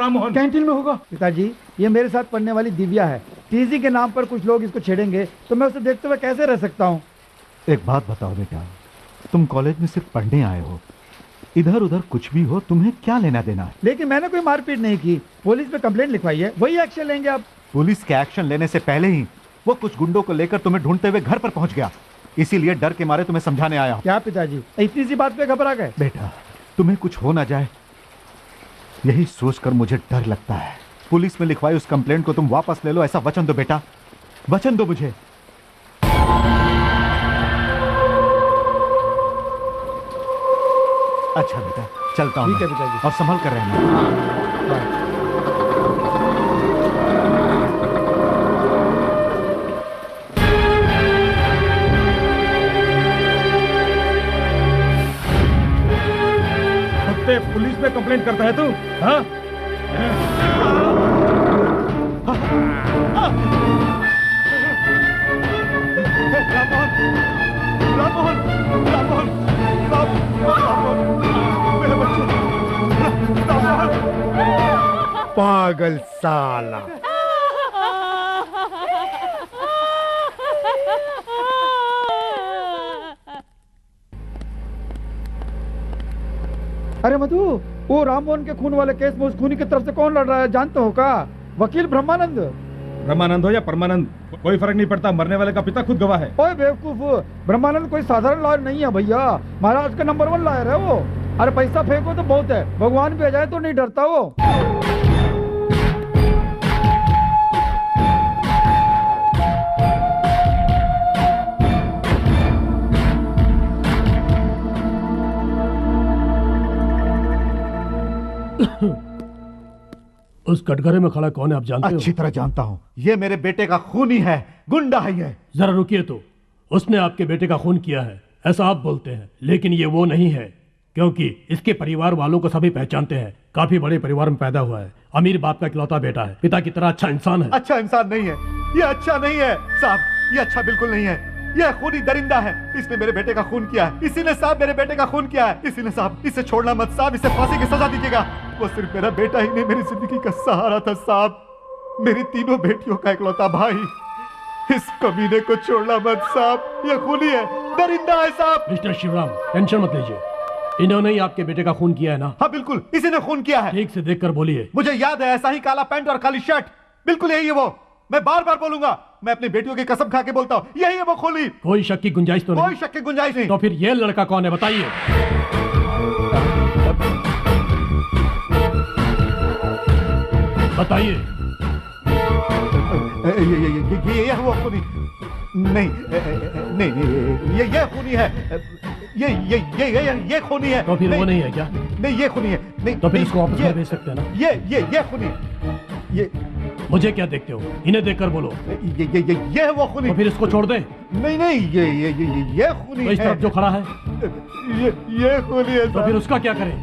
Rammohan? Canteen में होगा। पिताजी, ये मेरे साथ पढ़ने वाली दिव्या है। टीजी के नाम पर कुछ लोग इसको छेड़ेंगे तो मैं उसे देखते हुए कैसे रह सकता हूँ? एक बात बताओ बेटा, तुम कॉलेज में सिर्फ पढ़ने आए हो, इधर उधर कुछ भी हो तुम्हें क्या लेना देना है? लेकिन मैंने कोई मारपीट नहीं की, पुलिस पे कंप्लेंट लिखवाई है, वही एक्शन लेंगे आप। पुलिस के एक्शन लेने से पहले ही वो कुछ गुंडों को लेकर तुम्हें ढूंढते हुए घर पर पहुंच गया, इसीलिए डर के मारे तुम्हें समझाने आया हूं। क्या पिताजी, इतनी सी बात पे घबरा गए? बेटा, तुम्हें कुछ हो ना जाए यही सोचकर मुझे डर लगता है। पुलिस में लिखवाई उस कंप्लेंट को तुम वापस ले लो, ऐसा वचन दो बेटा, वचन दो मुझे। अच्छा बेटा, चलता हूं। ठीक है पिताजी। और संभल कर रहना। पुलिस पे कंप्लेंट करता है तू? हाँ? पागल साला। अरे मधु, वो राममोहन के खून वाले केस में उस खूनी की तरफ से कौन लड़ रहा है जानते हो का? वकील ब्रह्मानंद। ब्रह्मानंद हो या परमानंद, कोई फर्क नहीं पड़ता, मरने वाले का पिता खुद गवाह है। ओए बेवकूफ, ब्रह्मानंद कोई साधारण लॉयर नहीं है भैया, महाराज का नंबर 1 लॉयर है वो। अरे पैसा फेंको तो बहुत है, भगवान भी आ जाए तो नहीं डरता वो। उस कटघरे में खड़ा कौन है आप जानते हो? अच्छी तरह जानता हूं, ये मेरे बेटे का खूनी है, गुंडा है ये। जरा रुकिए तो, उसने आपके बेटे का खून किया है ऐसा आप बोलते हैं, लेकिन ये वो नहीं है, क्योंकि इसके परिवार वालों को सभी पहचानते हैं। काफी बड़े परिवार में पैदा हुआ है, अमीर बाप का इकलौता बेटा है, पिता की तरह अच्छा इंसान है। अच्छा इंसान नहीं है ये, अच्छा नहीं है साहब, ये अच्छा बिल्कुल नहीं है, ये खूनी दरिंदा है। इसने मेरे बेटे का खून किया है, इसी ने साहब मेरे बेटे का खून किया है, इसी ने साहब। इसे छोड़ना मत साहब, इसे फांसी की सजा दीजिएगा। वो सिर्फ मेरा बेटा ही नहीं, मेरी जिंदगी का सहारा था साहब, मेरी तीनों बेटियों का इकलौता भाई। इस कमीने को छोड़ना मत साहब, ये खूनी है, दरिंदा है साहब। मिस्टर शिवराम, टेंशन मत लीजिए, इन्होंने ही आपके बेटे का खून किया है ना? हाँ बिल्कुल, इसी ने खून किया है। ठीक से देखकर बोलिए। मुझे याद है, ऐसा ही काला पैंट और काली शर्ट, बिल्कुल यही है वो। मैं बार बार बोलूंगा, मैं अपनी बेटियों की कसम खा के बोलता हूँ, यही है वो खूनी। कोई शक की गुंजाइश तो नहीं? कोई शक की गुंजाइश नहीं। तो फिर ये लड़का कौन है बताइए। बताइए। ये वो खूनी नहीं, नहीं नहीं, ये खूनी है, ये खूनी है। तो फिर वो नहीं है क्या? नहीं, ये खूनी है। नहीं तो फिर इसको वापस भेज सकते हैं ना? ये खूनी, ये मुझे क्या देखते हो, इन्हें देखकर बोलो। ये है वो खूनी। तो फिर इसको छोड़ दे। नहीं नहीं, ये खूनी तो इस तरफ जो खड़ा है ये खूनी है। तो फिर उसका क्या करें?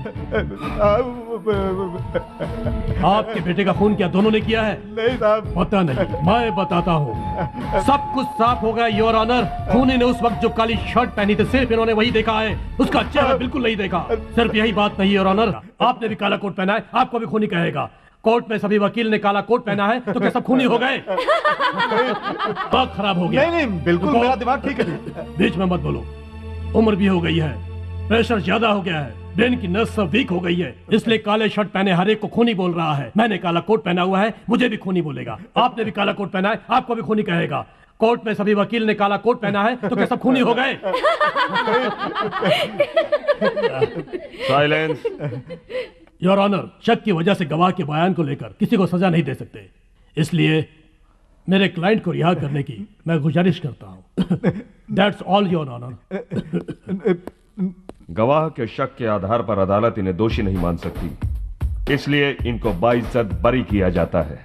आपके बेटे का खून क्या दोनों ने किया है? नहीं साहब, पता नहीं, मैं बताता हूँ। सब कुछ साफ हो गया योर ऑनर। खूनी ने उस वक्त जो काली शर्ट पहनी थी सिर्फ इन्होंने वही देखा है, उसका चेहरा बिल्कुल नहीं देखा। सिर्फ यही बात नहीं योर ऑनर, आपने भी काला कोट पहना है, आपको भी खूनी कहेगा। कोर्ट में सभी वकील ने काला कोट पहना है तो क्या सब खूनी हो गए? बहुत खराब हो गया। नहीं नहीं, बिल्कुल मेरा दिमाग ठीक है। बीच में मत बोलो, उम्र भी हो गई है, प्रेशर ज्यादा हो गया है, ब्रेन की नस सब वीक हो गई है, इसलिए काले शर्ट पहने हर एक को खूनी बोल रहा है। मैंने काला कोट पहना हुआ है, मुझे भी खूनी बोलेगा। आपने भी काला कोट पहना है, आपको भी खूनी कहेगा। कोर्ट में सभी वकील ने काला कोट पहना है तो क्या सब खूनी हो गए? साइलेंस। योर ऑनर, शक की वजह से गवाह के बयान को लेकर किसी को सजा नहीं दे सकते, इसलिए मेरे क्लाइंट को रिहा करने की मैं गुजारिश करता हूं। That's all your honour. गवाह के शक के आधार पर अदालत इन्हें दोषी नहीं मान सकती, इसलिए इनको बाइज्जत बरी किया जाता है।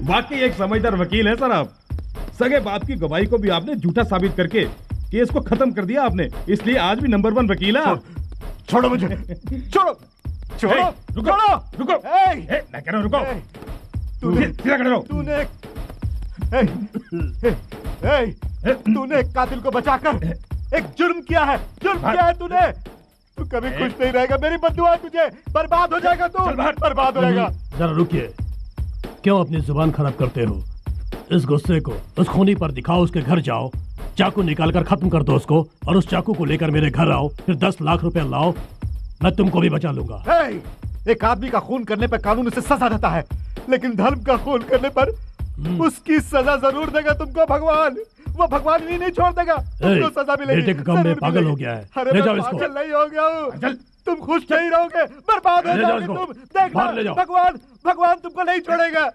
वाकई एक समझदार वकील है सर आप। सगे बाप की गवाही को भी आपने झूठा साबित करके केस को खत्म कर दिया आपने, इसलिए आज भी नंबर 1 वकील है आप। छोड़ो मुझे, छोड़ो छोड़ो, रुको रुको, मैं कह रहा हूं रुको। सीधा खड़े रहो। तूने एक कातिल को बचाकर एक जुर्म किया है, जुर्म किया है तूने। तू कभी खुश नहीं रहेगा। मेरी बद्दुआ है तुझे, बर्बाद हो जाएगा तू, बर्बाद हो जाएगा। जरा रुकिए, क्यों अपनी जुबान खराब करते हो? इस गुस्से को उस खूनी पर दिखाओ, उसके घर जाओ, चाकू निकालकर खत्म कर दो उसको, और उस चाकू को लेकर मेरे घर आओ, फिर 10 लाख रुपए लाओ, मैं तुमको भी बचा लूंगा। एक आदमी का खून करने पर कानून उसे सजा देता है, लेकिन धर्म का खून करने पर उसकी सजा जरूर देगा तुमको भगवान। वो भगवान भी नहीं छोड़ देगा, तुमको सजा मिलेगी। बेटे का गम में पागल हो गया है, ले जाओ इसको। पागल नहीं हो गया हूँ, तुम खुश नहीं रहोगे, बर्बाद हो जाओगे तुम। देखना भगवान, भगवान तुमको नहीं छोड़ेगा।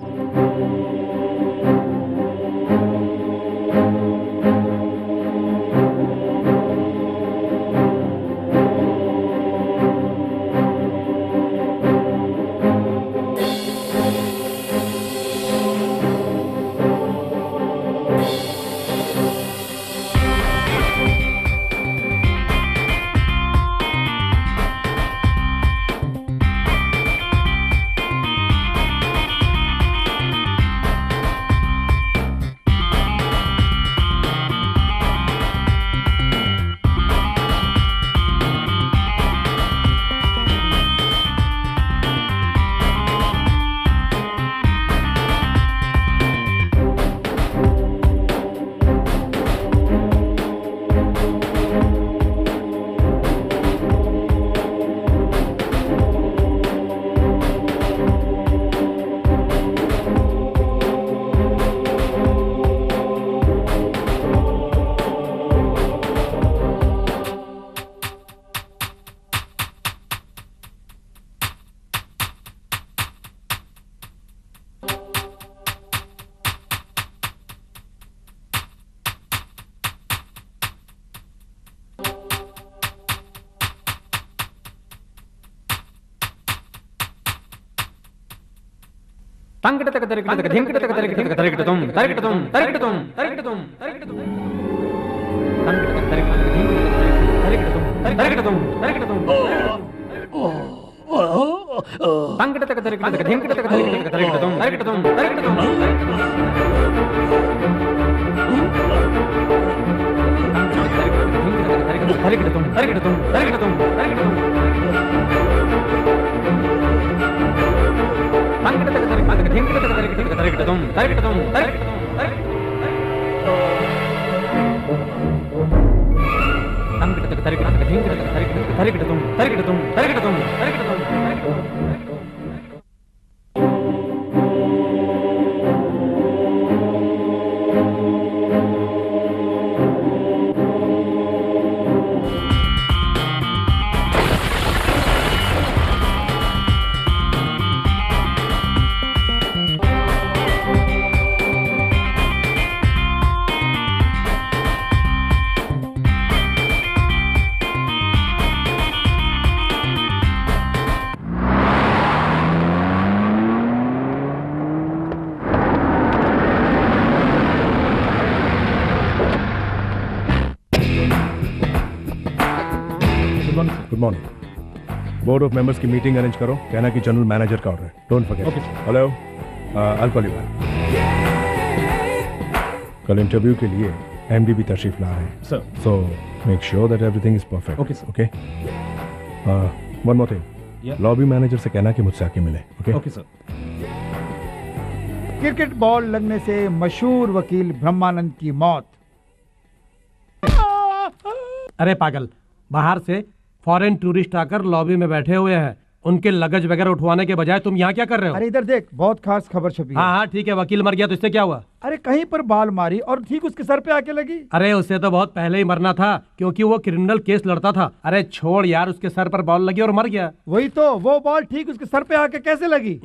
तंगटतक तरिकटतक धिंकटतक तरिकटतक तरिकटतुम तरिकटतुम तरिकटतुम तरिकटतुम तरिकटतुम तंगटतक तरिकटतक धिंकटतक तरिकटतुम तरिकटतुम तंगटतक तरिकटतक धिंकटतक तरिकटतक तरिकटतुम तरिकटतुम तरिकटतुम तरिकटतुम तरिकटतुम तरिकटतुम तंगटतक तरिकटतक धिंकटतक तरिकटतक तरिकटतुम तरिकटतुम तरिकटतुम तंगटतक तरिकटतक धिंकटतक तरिकटतक तरिकटतुम तरिकटतुम तरिकटतुम तरिकटतुम good morning. Board of members की मीटिंग अरेंज करो, कहना कि जनरल मैनेजर का ऑर्डर है। Don't forget. Hello, I call you back. कल इंटरव्यू के लिए एमडी भी तशरीफ ला रहे हैं sir, so make sure that everything is perfect. Okay sir. Okay, one more thing, lobby manager से कहना कि मुझसे आके मिले। Okay okay sir. Cricket ball लगने से मशहूर वकील ब्रह्मानंद की मौत। अरे पागल, बाहर से फॉरेन टूरिस्ट आकर लॉबी में बैठे हुए हैं, उनके लगेज वगैरह उठवाने के बजाय तुम यहाँ क्या कर रहे हो? अरे इधर देख, बहुत खास खबर छपी है। हाँ हाँ ठीक है, वकील मर गया तो इससे क्या हुआ? अरे कहीं पर बाल मारी और ठीक उसके सर पे आके लगी। अरे उससे तो बहुत पहले ही मरना था, क्योंकि वो क्रिमिनल केस लड़ता था। अरे छोड़ यार, उसके सर पर बॉल लगी और मर गया। वही तो, वो बॉल ठीक उसके सर पे आके कैसे लगी?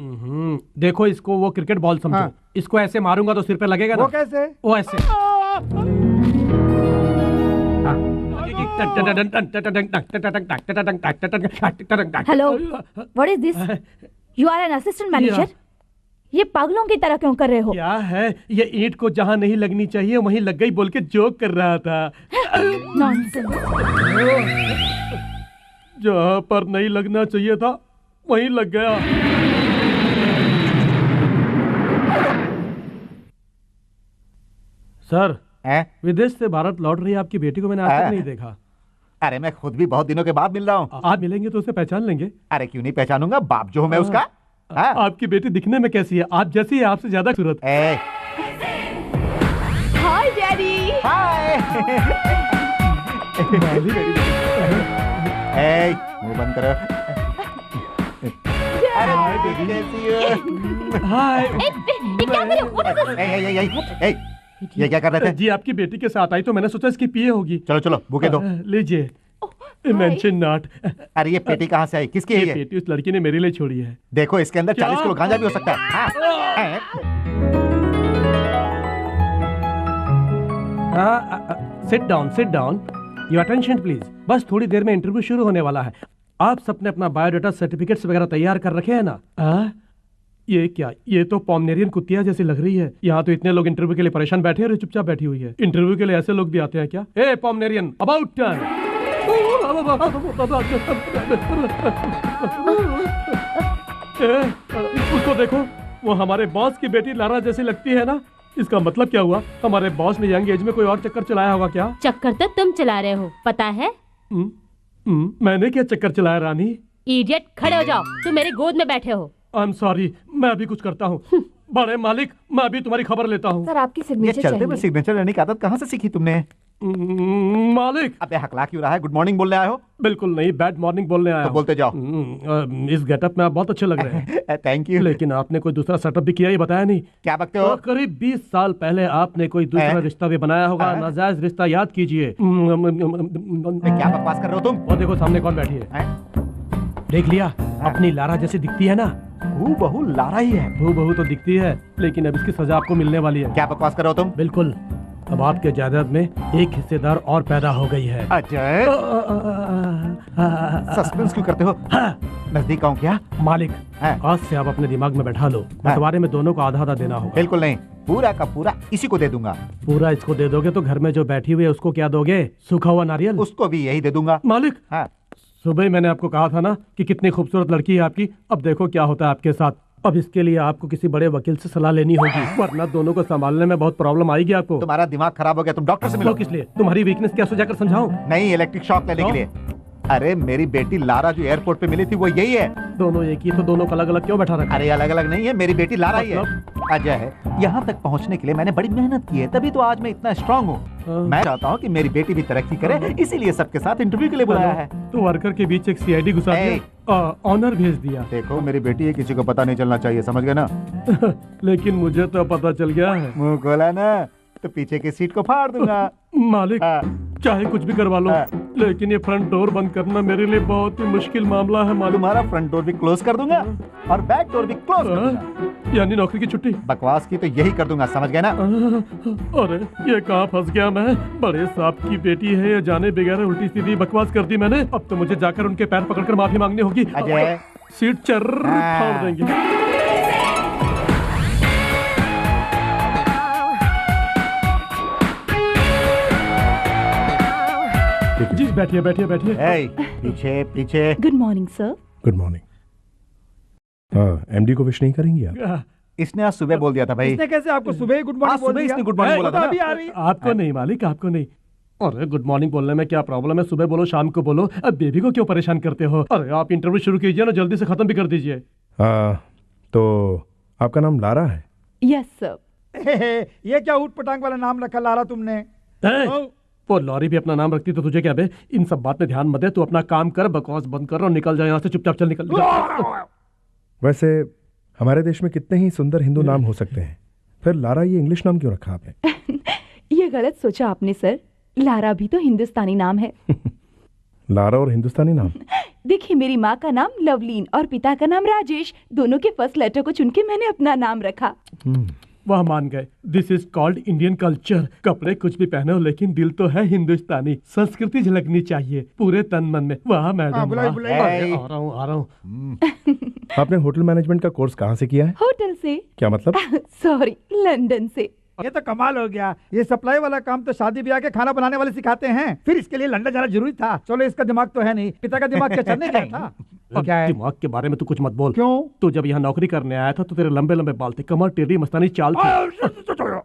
देखो इसको वो क्रिकेट बॉल समझो। हाँ। इसको ऐसे मारूंगा तो सिर पे लगेगा ना। वो कैसे? वो ऐसे। Hello, what is this? You are an assistant manager? ये पागलों की तरह क्यों कर रहे हो? क्या है ये? ईंट को जहाँ नहीं लगनी चाहिए वहीं लग गई बोल के जोक कर रहा था। नॉनसेंस। जहाँ पर नहीं लगना चाहिए था वहीं लग गया। सर, विदेश से भारत लौट रही आपकी बेटी को मैंने आज तक नहीं देखा। अरे मैं खुद भी बहुत दिनों के बाद मिल रहा हूँ। आप मिलेंगे तो उसे पहचान लेंगे। अरे क्यों नहीं पहचानूंगा, बाप जो हूँ मैं उसका। हाँ? आपकी बेटी दिखने में कैसी है? आप जैसी है, आपसे ज्यादा खूबसूरत। Hi daddy. हाय। मुंह बंद करो। अरे बेटी कैसी हो? हाय। ये क्या कर रहे हो? ये क्या कर रहे थे? जी आपकी बेटी के साथ आई तो मैंने सोचा इसकी पिए होगी। चलो चलो बुके दो। लीजिए। Mention not. अरे ये पेटी कहाँ से आई, किसकी है ये? पेटी उस लड़की ने मेरे लिए छोड़ी है। देखो इसके अंदर 40 किलो गांजा भी हो सकता है। Sit down, sit down. Your attention please. बस थोड़ी देर में इंटरव्यू शुरू होने वाला है। आप सबने अपना बायोडाटा, सर्टिफिकेट्स वगैरह तैयार कर रखे हैं ना? ये क्या? ये तो पोमनेरियन कुतिया जैसी लग रही है। यहाँ तो इतने लोग इंटरव्यू के लिए परेशान बैठे हैं और चुपचाप बैठी हुई है। इंटरव्यू के लिए ऐसे लोग भी आते हैं क्या? ए पोमनेरियन, अबाउट टर्न। उसको देखो, वो हमारे बॉस की बेटी लारा जैसी लगती है ना? इसका मतलब क्या हुआ? हमारे बॉस ने यंग एज में कोई और चक्कर चलाया होगा क्या? चक्कर तो तुम चला रहे हो, पता है? मैंने क्या चक्कर चलाया रानी? इडियट, खड़े हो जाओ। तुम मेरे गोद में बैठे हो। आई एम सॉरी, मैं अभी कुछ करता हूँ। बड़े मालिक, मैं अभी तुम्हारी खबर लेता हूँ। सर आपकी सिग्नेचर चलते में सिग्नेचर लेने की आदत कहाँ से सीखी तुमने? मालिक। अबे हकला क्यों रहा है? गुड मॉर्निंग बोलने आए हो? बिल्कुल नहीं, बैड मॉर्निंग बोलने आया। तो बोलते जाओ। इस गेटअप में आप बहुत अच्छे लग रहे हैं। Thank you. लेकिन आपने कोई दूसरा सेटअप भी किया, ये बताया नहीं। क्या बकते हो? करीब 20 साल पहले आपने कोई दूसरा रिश्ता भी बनाया होगा। नाजायज रिश्ता याद कीजिए। क्या बकवास कर रहे हो तुम? और देखो सामने कौन बैठी है। देख लिया? अपनी लारा जैसी दिखती है ना? बहू लारा ही है। बहू तो दिखती है, लेकिन अब इसकी सजा आपको मिलने वाली है। क्या बकवास कर रहे हो तुम? बिल्कुल, अब आपके जायदाद में एक हिस्सेदार और पैदा हो गई है। अजय, सस्पेंस क्यों करते हो? नजदीक आऊं क्या? मालिक, आज से आप अपने दिमाग में बैठा लो, बंटवारे में दोनों को आधा आधा देना होगा। बिल्कुल नहीं, पूरा का पूरा इसी को दे दूंगा। पूरा इसको दे दोगे तो घर में जो बैठी हुई है उसको क्या दोगे? सूखा हुआ नारियल? उसको भी यही दे दूंगा। मालिक, सुबह ही मैंने आपको कहा था ना कि कितनी खूबसूरत लड़की है आपकी। अब देखो क्या होता है आपके साथ। अब इसके लिए आपको किसी बड़े वकील से सलाह लेनी होगी, वरना दोनों को संभालने में बहुत प्रॉब्लम आएगी आपको। तुम्हारा दिमाग खराब हो गया, तुम डॉक्टर से मिलो। किस लिए? तुम्हारी वीकनेस क्या सुझाकर समझाऊं? नहीं, इलेक्ट्रिक शॉक लेने के लिए। अरे मेरी बेटी लारा जो एयरपोर्ट पे मिली थी वो यही है। दोनों एक ही तो दोनों को अलग अलग क्यों बैठा रखा? अरे अलग अलग नहीं है, मेरी बेटी लारा ही है। अजय है, यहाँ तक पहुँचने के लिए मैंने बड़ी मेहनत की है, तभी तो आज मैं इतना स्ट्रांग हूँ। मैं चाहता हूँ कि मेरी बेटी भी तरक्की करे, इसीलिए सबके साथ इंटरव्यू के लिए बुलाया है। तो वर्कर के बीच एक सीआईडी घुसा दिया, ऑनर भेज दिया। देखो मेरी बेटी है, किसी को पता नहीं चलना चाहिए, समझ गए ना? लेकिन मुझे तो पता चल गया है। मुंह खोला ना तो पीछे की सीट को फाड़ दूंगा। मालिक, चाहे कुछ भी करवा लो, लेकिन ये फ्रंट डोर बंद करना मेरे लिए बहुत ही मुश्किल मामला है। मालूम? तुम्हारा फ्रंट डोर भी क्लोज कर दूंगा और बैक डोर भी क्लोज कर दूंगा। यानी नौकरी की छुट्टी? बकवास की तो यही कर दूंगा, समझ गए ना? अरे ये कहाँ फंस गया मैं? बड़े साहब की बेटी है, ये जाने बगैर उल्टी सीधी बकवास कर दी मैंने। अब तो मुझे जाकर उनके पैर पकड़कर माफी मांगनी होगी। अजय, सीट चर फाड़ देंगे। जी बैठिए बैठिए बैठिए। पीछे पीछे। Good morning sir. Good morning. MD को विश नहीं करेंगी आप? इसने आज सुबह बोल दिया था भाई। इसने कैसे आपको सुबह ही गुड मॉर्निंग बोल दिया? इसने गुड मॉर्निंग बोला था अभी आ रही। आपको नहीं मालिक, आपको नहीं। अरे गुड मॉर्निंग बोलने में क्या प्रॉब्लम है? सुबह बोलो, शाम को बोलो। अब बेबी को क्यों परेशान करते हो? अरे आप इंटरव्यू शुरू कीजिए ना, जल्दी से खत्म भी कर दीजिए। तो आपका नाम लारा है? Yes sir. ये क्या ऊट पटांग वाला नाम रखा लारा तुमने? वो लॉरी भी अपना नाम रखती तो तुझे क्या बे? इन सब बात में ध्यान मत दे, तू अपना काम कर, बकवास बंद कर और निकल जाए यहाँ से, चुपचाप चल निकल। वैसे हमारे देश में कितने ही सुंदर हिंदू नाम हो सकते हैं, फिर लारा ये इंग्लिश नाम क्यों रखा आपने? ये गलत सोचा आपने सर, लारा भी तो हिंदुस्तानी नाम है। लारा और हिंदुस्तानी नाम? देखिए, मेरी माँ का नाम लवलीन और पिता का नाम राजेश, दोनों के फर्स्ट लेटर को चुन के मैंने अपना नाम रखा। वह मान गए। This is called Indian culture. कपड़े कुछ भी पहने हो, लेकिन दिल तो है हिंदुस्तानी। संस्कृति झलकनी चाहिए पूरे तन मन में। वाह मैडम, आ रहा हूँ। आपने होटल मैनेजमेंट का कोर्स कहाँ से किया है? होटल से। क्या मतलब? सॉरी, लंदन से। ये तो कमाल हो गया। ये सप्लाई वाला काम तो शादी ब्याह के खाना बनाने वाले सिखाते हैं, फिर इसके लिए लंदन जाना जरूरी था। चलो, इसका दिमाग तो है नहीं, पिता का दिमाग क्या चलने गया था? क्या है? दिमाग के बारे में तू कुछ मत बोल। क्यों? तू जब यहाँ नौकरी करने आया था तो तेरे लंबे लंबे बाल थे, कमर टेढ़ी मस्तानी चाल थी।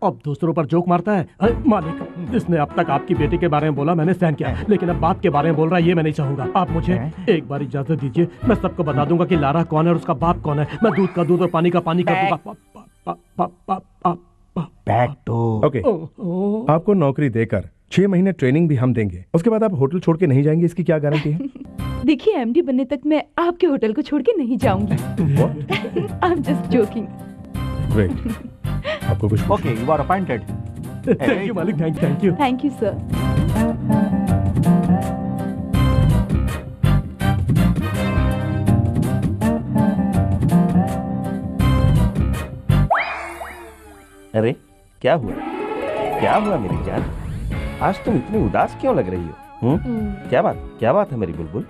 अब दूसरों पर जोक मारता है। अरे मालिक, इसने अब तक आपकी बेटी के बारे में बोला, मैंने सहन किया, लेकिन अब बाप के बारे में बोल रहा है, ये मैं नहीं चाहूंगा। आप मुझे एक बार इजाजत दीजिए, मैं सबको बता दूंगा कि लारा कौन है और उसका बाप कौन है। मैं दूध का दूध और पानी का पानी कर दूंगा। ओके, आपको नौकरी देकर 6 महीने ट्रेनिंग भी हम देंगे, उसके बाद आप होटल छोड़ के नहीं जाएंगे, इसकी क्या गारंटी है? देखिए, एमडी बनने तक मैं आपके होटल को छोड़ के नहीं जाऊंगी। I am just joking. Great. आपको कुछ okay, you are appointed. Thank you मालिक, thank you. Thank you sir. अरे क्या हुआ, क्या हुआ मेरी जान? आज तुम इतनी उदास क्यों लग रही हो? क्या बात है मेरी बुलबुल?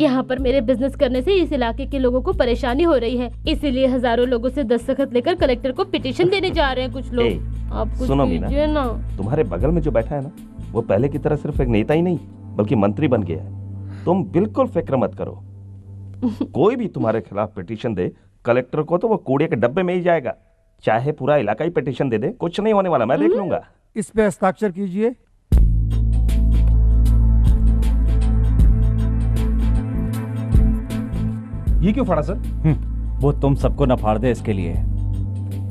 यहाँ पर मेरे बिजनेस करने से इस इलाके के लोगों को परेशानी हो रही है, इसीलिए हजारों लोगों से दस्तखत लेकर कलेक्टर को पिटीशन देने जा रहे हैं कुछ लोग। आप कुछ सुनो कीजिए ना। तुम्हारे बगल में जो बैठा है ना, वो पहले की तरह सिर्फ एक नेता ही नहीं बल्कि मंत्री बन गया है। तुम बिल्कुल फिक्र मत करो, कोई भी तुम्हारे खिलाफ पिटीशन दे कलेक्टर को तो वो कूड़े के डब्बे में ही जाएगा, चाहे पूरा इलाका ही पिटीशन दे दे, कुछ नहीं होने वाला, मैं देख लूंगा। इस पे हस्ताक्षर कीजिए। ये क्यों फाड़ा सर? वो तुम सबको न फाड़ दे इसके लिए।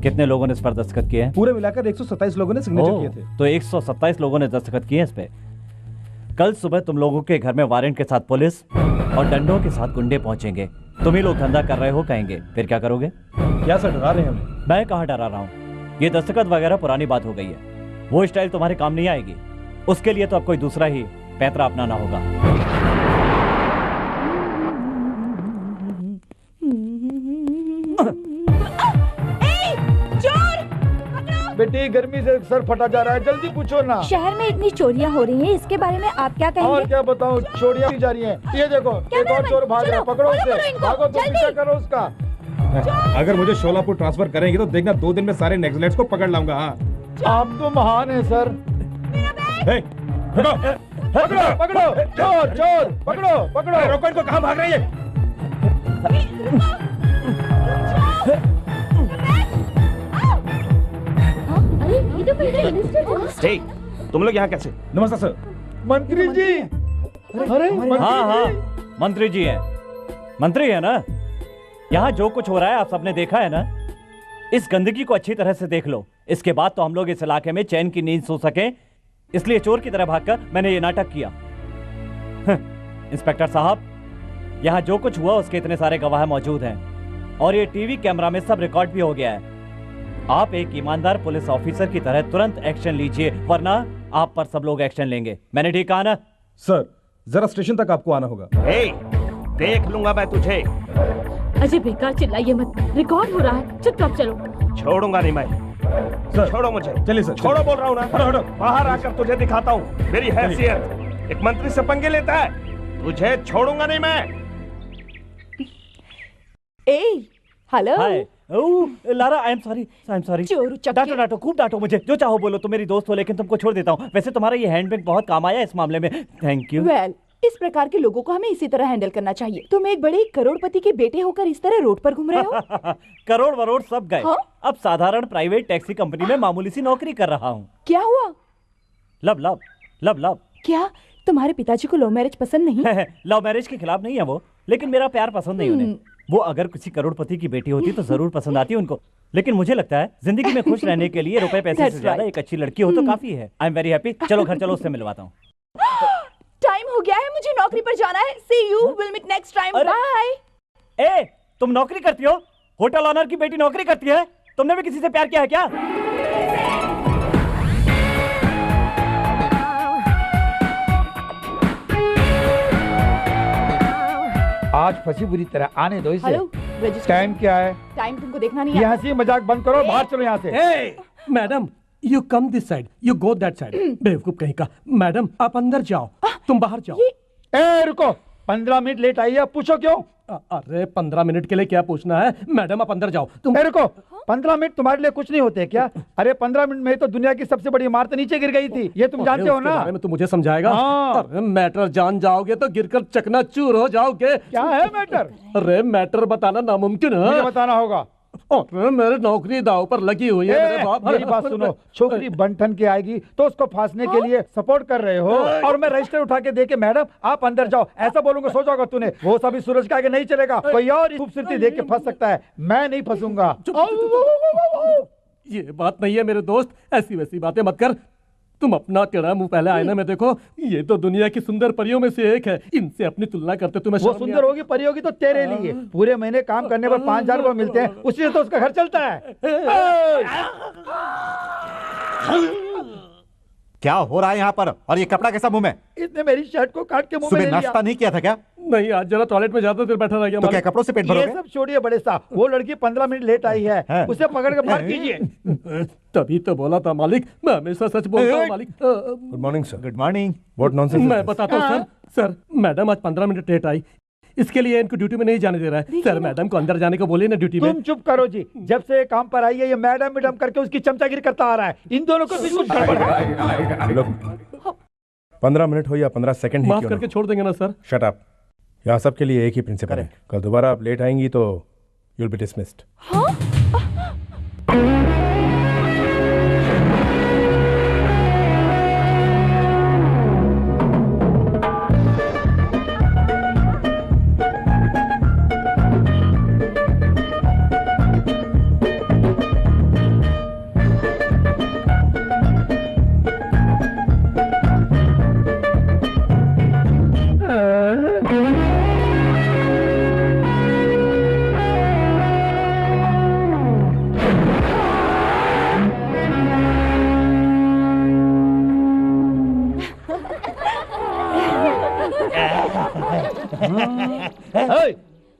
कितने लोगों ने इस पर दस्तखत किए हैं? पूरे मिलाकर 127 लोगों ने सिग्नेचर किए थे। तो 127 लोगों ने दस्तखत किए इस पे। कल सुबह तुम लोगों के घर में वारंट के साथ पुलिस और डंडों के साथ गुंडे पहुंचेंगे। तुम ही लोग धंधा कर रहे हो कहेंगे, फिर क्या करोगे? क्या सर, डरा रहे हैं हमें? मैं कहाँ डरा रहा हूँ, ये दस्तखत वगैरह पुरानी बात हो गई है, वो स्टाइल तुम्हारे काम नहीं आएगी। उसके लिए तो अब कोई दूसरा ही पैतरा अपनाना होगा। बेटी, गर्मी से सर फटा जा रहा है, जल्दी पूछो ना। शहर में इतनी चोरियां हो रही हैं, इसके बारे में आप क्या कहेंगे? और क्या बताऊं, चोरियां की जा रही हैं। ये देखो, एक और चोर भाग रहा है, पकड़ो उसे, भागो, तो पीछा करो उसका। अगर मुझे शोलापुर ट्रांसफर करेंगे तो देखना 2 दिन में सारे नेक्सलेट्स को पकड़ लाऊंगा। आप तो महान है सर। पकड़ो पकड़ो, चोर चोर, पकड़ो पकड़ो। रोको इनको, कहाँ भाग रही है? तुम लोग यहाँ कैसे? नमस्ते सर। मंत्री जी। अरे हाँ, मंत्री जी हैं। मंत्री है ना? यहाँ जो कुछ हो रहा है आप सबने देखा है ना? इस गंदगी को अच्छी तरह से देख लो, इसके बाद तो हम लोग इस इलाके में चैन की नींद सो सके, इसलिए चोर की तरह भागकर मैंने ये नाटक किया। इंस्पेक्टर साहब, यहाँ जो कुछ हुआ उसके इतने सारे गवाह मौजूद हैं और ये टीवी कैमरा में सब रिकॉर्ड भी हो गया है। आप एक ईमानदार पुलिस ऑफिसर की तरह तुरंत एक्शन लीजिए, वरना आप पर सब लोग एक्शन लेंगे। मैंने ठीक कहा ना? सर, जरा स्टेशन तक आपको आना होगा। देख लूंगा मैं तुझे। अजय बेकार चिल्लाइए मत, रिकॉर्ड हो रहा है, चुपचाप चलो। छोड़ूंगा नहीं मैं। सर, छोड़ो मुझे। चलिए सर। छोड़ो बोल रहा हूँ ना। हटो हटो। बाहर आकर तुझे दिखाता हूँ मेरी हैसियत। एक मंत्री से पंगे लेता है, तुझे छोड़ूंगा नहीं मैं। Hello. Hi. Lara, I am sorry. चोर उचक्के। डांटो, खूब डांटो मुझे, जो चाहो बोलो। तुम मेरी दोस्त हो लेकिन तुमको छोड़ देता हूँ। वैसे तुम्हारा ये हैंडबैग बहुत काम आया इस मामले में, थैंक यू। वेल, इस प्रकार के लोगों को हमें इसी तरह हैंडल करना चाहिए। तुम एक बड़े करोड़पति के बेटे होकर इस तरह रोड पर घूम रहे हो। करोड़ वरोड़ सब गए। हाँ? अब साधारण प्राइवेट टैक्सी कंपनी में मामूली सी नौकरी कर रहा हूँ। क्या हुआ? लव। क्या तुम्हारे पिताजी को लव मैरिज पसंद नहीं? लव मैरिज के खिलाफ नहीं है वो, लेकिन मेरा प्यार पसंद नहीं उन्हें। वो अगर किसी करोड़पति की बेटी होती तो जरूर पसंद आती उनको, लेकिन मुझे लगता है जिंदगी में खुश रहने के लिए रुपए पैसे से ज्यादा एक अच्छी लड़की हो तो काफी है। I am very happy. चलो घर चलो, उससे मिलवाता हूँ। टाइम हो गया है, मुझे नौकरी पर जाना है। See you, will meet next time, bye. तुम नौकरी करती हो? होटल ऑनर की बेटी नौकरी करती है? तुमने भी किसी से प्यार किया है क्या? आज फंसी बुरी तरह, आने दो इसे। हेलो, टाइम क्या है? टाइम तुमको देखना नहीं ये है। हंसी मजाक बंद करो, बाहर चलो यहाँ से। Madam, you come this side, you go that side. बेवकूफ कहीं का। मैडम, आप अंदर जाओ, तुम बाहर जाओ। रुको, 15 मिनट लेट आई है, पूछो क्यों? अरे 15 मिनट के लिए क्या पूछना है? मैडम आप अंदर जाओ। तुम रुको, 15 मिनट तुम्हारे लिए कुछ नहीं होते क्या? अरे 15 मिनट में तो दुनिया की सबसे बड़ी इमारत नीचे गिर गई थी, ये तुम जानते हो ना? बारे में तो मुझे समझाएगा। अरे मैटर जान जाओगे तो गिरकर चकनाचूर हो जाओगे। क्या है मैटर? अरे मैटर बताना नामुमकिन है। मुझे बताना होगा। अरे मेरी नौकरी दाव पर लगी हुई है मेरे बाप। मेरी बात सुनो, छोकरी बंठन के आएगी तो उसको फांसने के लिए सपोर्ट कर रहे हो और मैं रजिस्टर उठा के दे के मैडम आप अंदर जाओ ऐसा बोलूंगा, सोचोगा तूने वो सभी सूरज के आगे नहीं चलेगा। कोई और खूबसूरती देख के फंस सकता है, मैं नहीं फंसूंगा। ये बात नहीं है मेरे दोस्त, ऐसी वैसी बातें मत कर। तुम अपना टेढ़ा मुंह पहले आईने में देखो, ये तो दुनिया की सुंदर परियों में से एक है। इनसे अपनी तुलना करते तुम्हें वो सुंदर होगी, परी होगी तो तेरे लिए। पूरे महीने काम करने पर 5,000 रुपए मिलते हैं, उसी से तो उसका घर चलता है। क्या हो रहा है यहाँ पर? और ये कपड़ा कैसा मुंह में? इसने मेरी शर्ट को काट के मुंह में ले लिया। नाश्ता नहीं किया था क्या? नहीं, आज जरा टॉयलेट में ज्यादा देर बैठा रह गया। तो क्या कपड़ों से पेट भरोगे? ये सब छोड़िए बड़े साहब, वो लड़की 15 मिनट लेट आई है, उसे पकड़ के बाहर कीजिए। तभी तो बोला था मालिक, मैं हमेशा सच बोलता हूँ मालिक। Good morning sir. Good morning. What nonsense? मैं बताता हूँ सर। सर मैडम आज 15 मिनट लेट आई, इसके लिए इनको ड्यूटी में नहीं जाने दे रहा है। सर मैडम को अंदर जाने को बोलिए ना ड्यूटी में। तुम चुप करो जी, जब से काम पर आई है ये मैडम मैडम करके उसकी चमचागिरी करता आ रहा है। इन दोनों को भी कुछ गड़बड़ है। 15 मिनट हो या 15 सेकंड ही माफ क्यों करके छोड़ देंगे ना सर? Shut up. यहाँ सबके लिए एक ही प्रिंसिपल है, कल दोबारा आप लेट आएंगी तो यू विल बी डिसमिस्ड।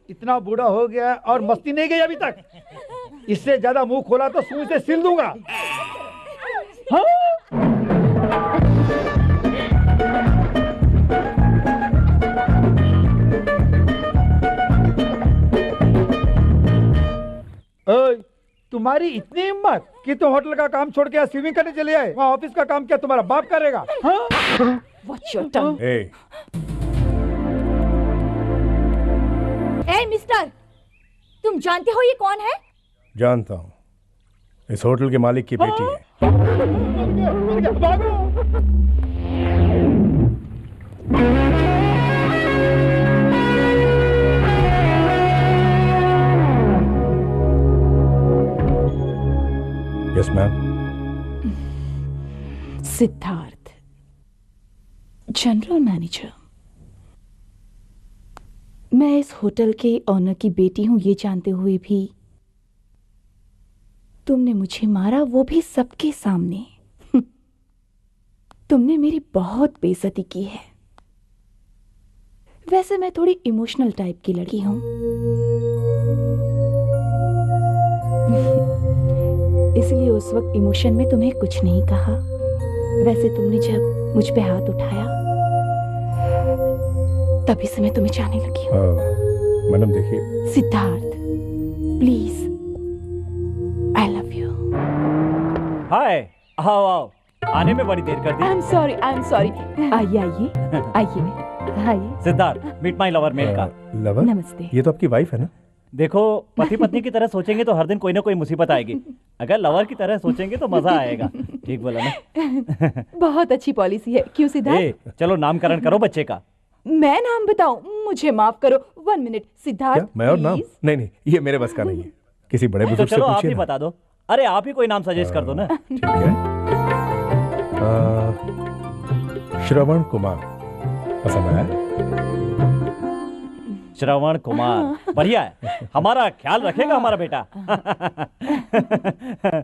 इतना बूढ़ा हो गया और मस्ती नहीं गई अभी तक। इससे ज्यादा मुंह खोला तो सुई से सिल दूंगा। तुम्हारी इतनी हिम्मत कि तुम होटल का काम छोड़ के स्विमिंग करने चले आए? वहाँ ऑफिस का काम क्या तुम्हारा बाप करेगा? Watch your tongue. A mister, तुम जानते हो ये कौन है? जानता हूँ, इस होटल के मालिक की बेटी है। Yes ma'am. Siddharth, general manager. मैं इस होटल के ऑनर की बेटी हूं ये जानते हुए भी तुमने मुझे मारा, वो भी सबके सामने। तुमने मेरी बहुत बेइज्जती की है। वैसे मैं थोड़ी इमोशनल टाइप की लड़की हूं, इसलिए उस वक्त इमोशन में तुम्हें कुछ नहीं कहा। वैसे तुमने जब मुझ पे हाथ उठाया तभी से मैं तुम्हें चाहने लगी हूँ। मैडम देखिए। Siddharth, please, I love you. Hi, आओ आओ, आने में बड़ी देर कर दी। I am sorry, I am sorry. आइए आइए आइए आइए। सिद्धार्थ, मीट माई लवर मेल का। लवर? नमस्ते। ये तो आपकी वाइफ है ना? देखो, पति पत्नी की तरह सोचेंगे तो हर दिन कोई ना कोई मुसीबत आएगी। अगर लवर की तरह सोचेंगे तो मजा आएगा। ठीक बोला ना? बहुत अच्छी पॉलिसी है। क्यों सिद्धार्थ? चलो नामकरण करो बच्चे का। मैं नाम बताऊं? मुझे माफ करो, 1 मिनट। सिद्धार्थ, मैं और नाम? नहीं नहीं, ये मेरे बस का नहीं है, किसी बड़े बुजुर्ग से चलो आप पूछिए ही ना। बता दो। अरे आप ही कोई नाम सजेस्ट कर दो ना। ठीक है, श्रवण कुमार पसंद आया? श्रवण कुमार बढ़िया है, हमारा ख्याल रखेगा हमारा बेटा।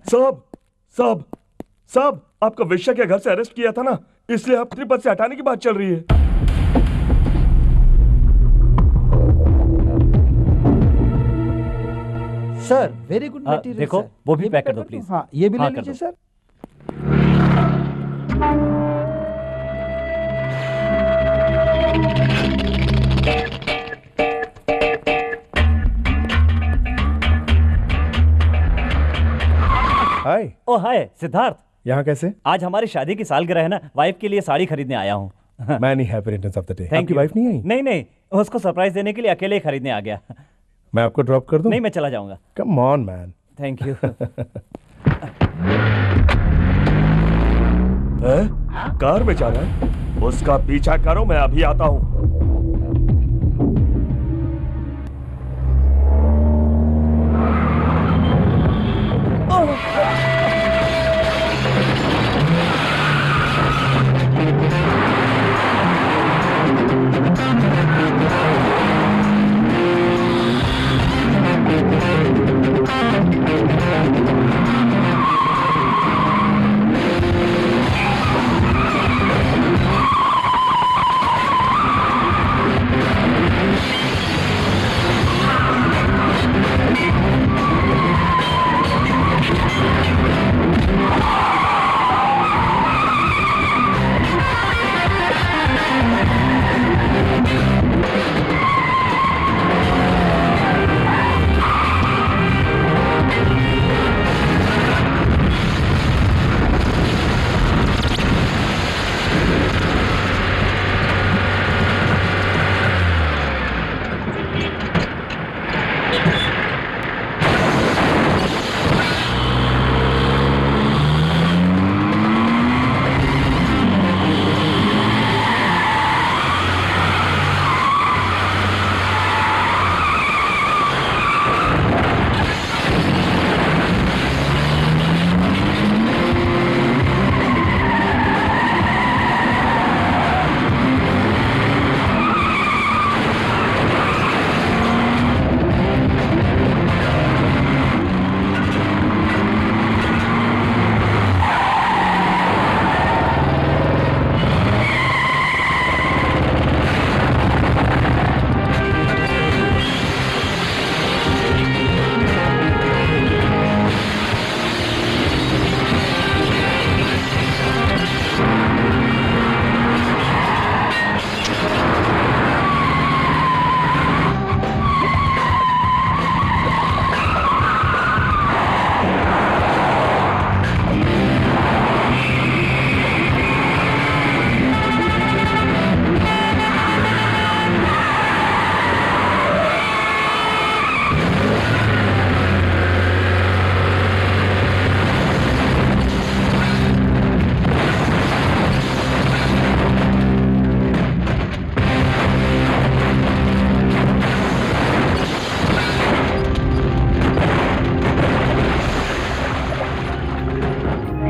साहब साहब साहब, आपका वेश्या के घर से अरेस्ट किया था ना, इसलिए आप पद से हटाने की बात चल रही है। Sir very good material. देखो वो भी पैक कर दो प्लीज। हाँ ये भी ले हाँ, कर लीजिए दो। सर। हाय। ओ हाय सिद्धार्थ, यहाँ कैसे? आज हमारी शादी की सालगिरह है ना, वाइफ के लिए साड़ी खरीदने आया हूँ। Many happiness of the day. Thank आपकी you। वाइफ नहीं आई? नहीं नहीं, उसको सरप्राइज देने के लिए अकेले ही खरीदने आ गया। मैं आपको ड्रॉप कर दूं? नहीं, मैं चला जाऊंगा। Come on man. Thank you. Car में जा रहा है? उसका पीछा करो, मैं अभी आता हूँ।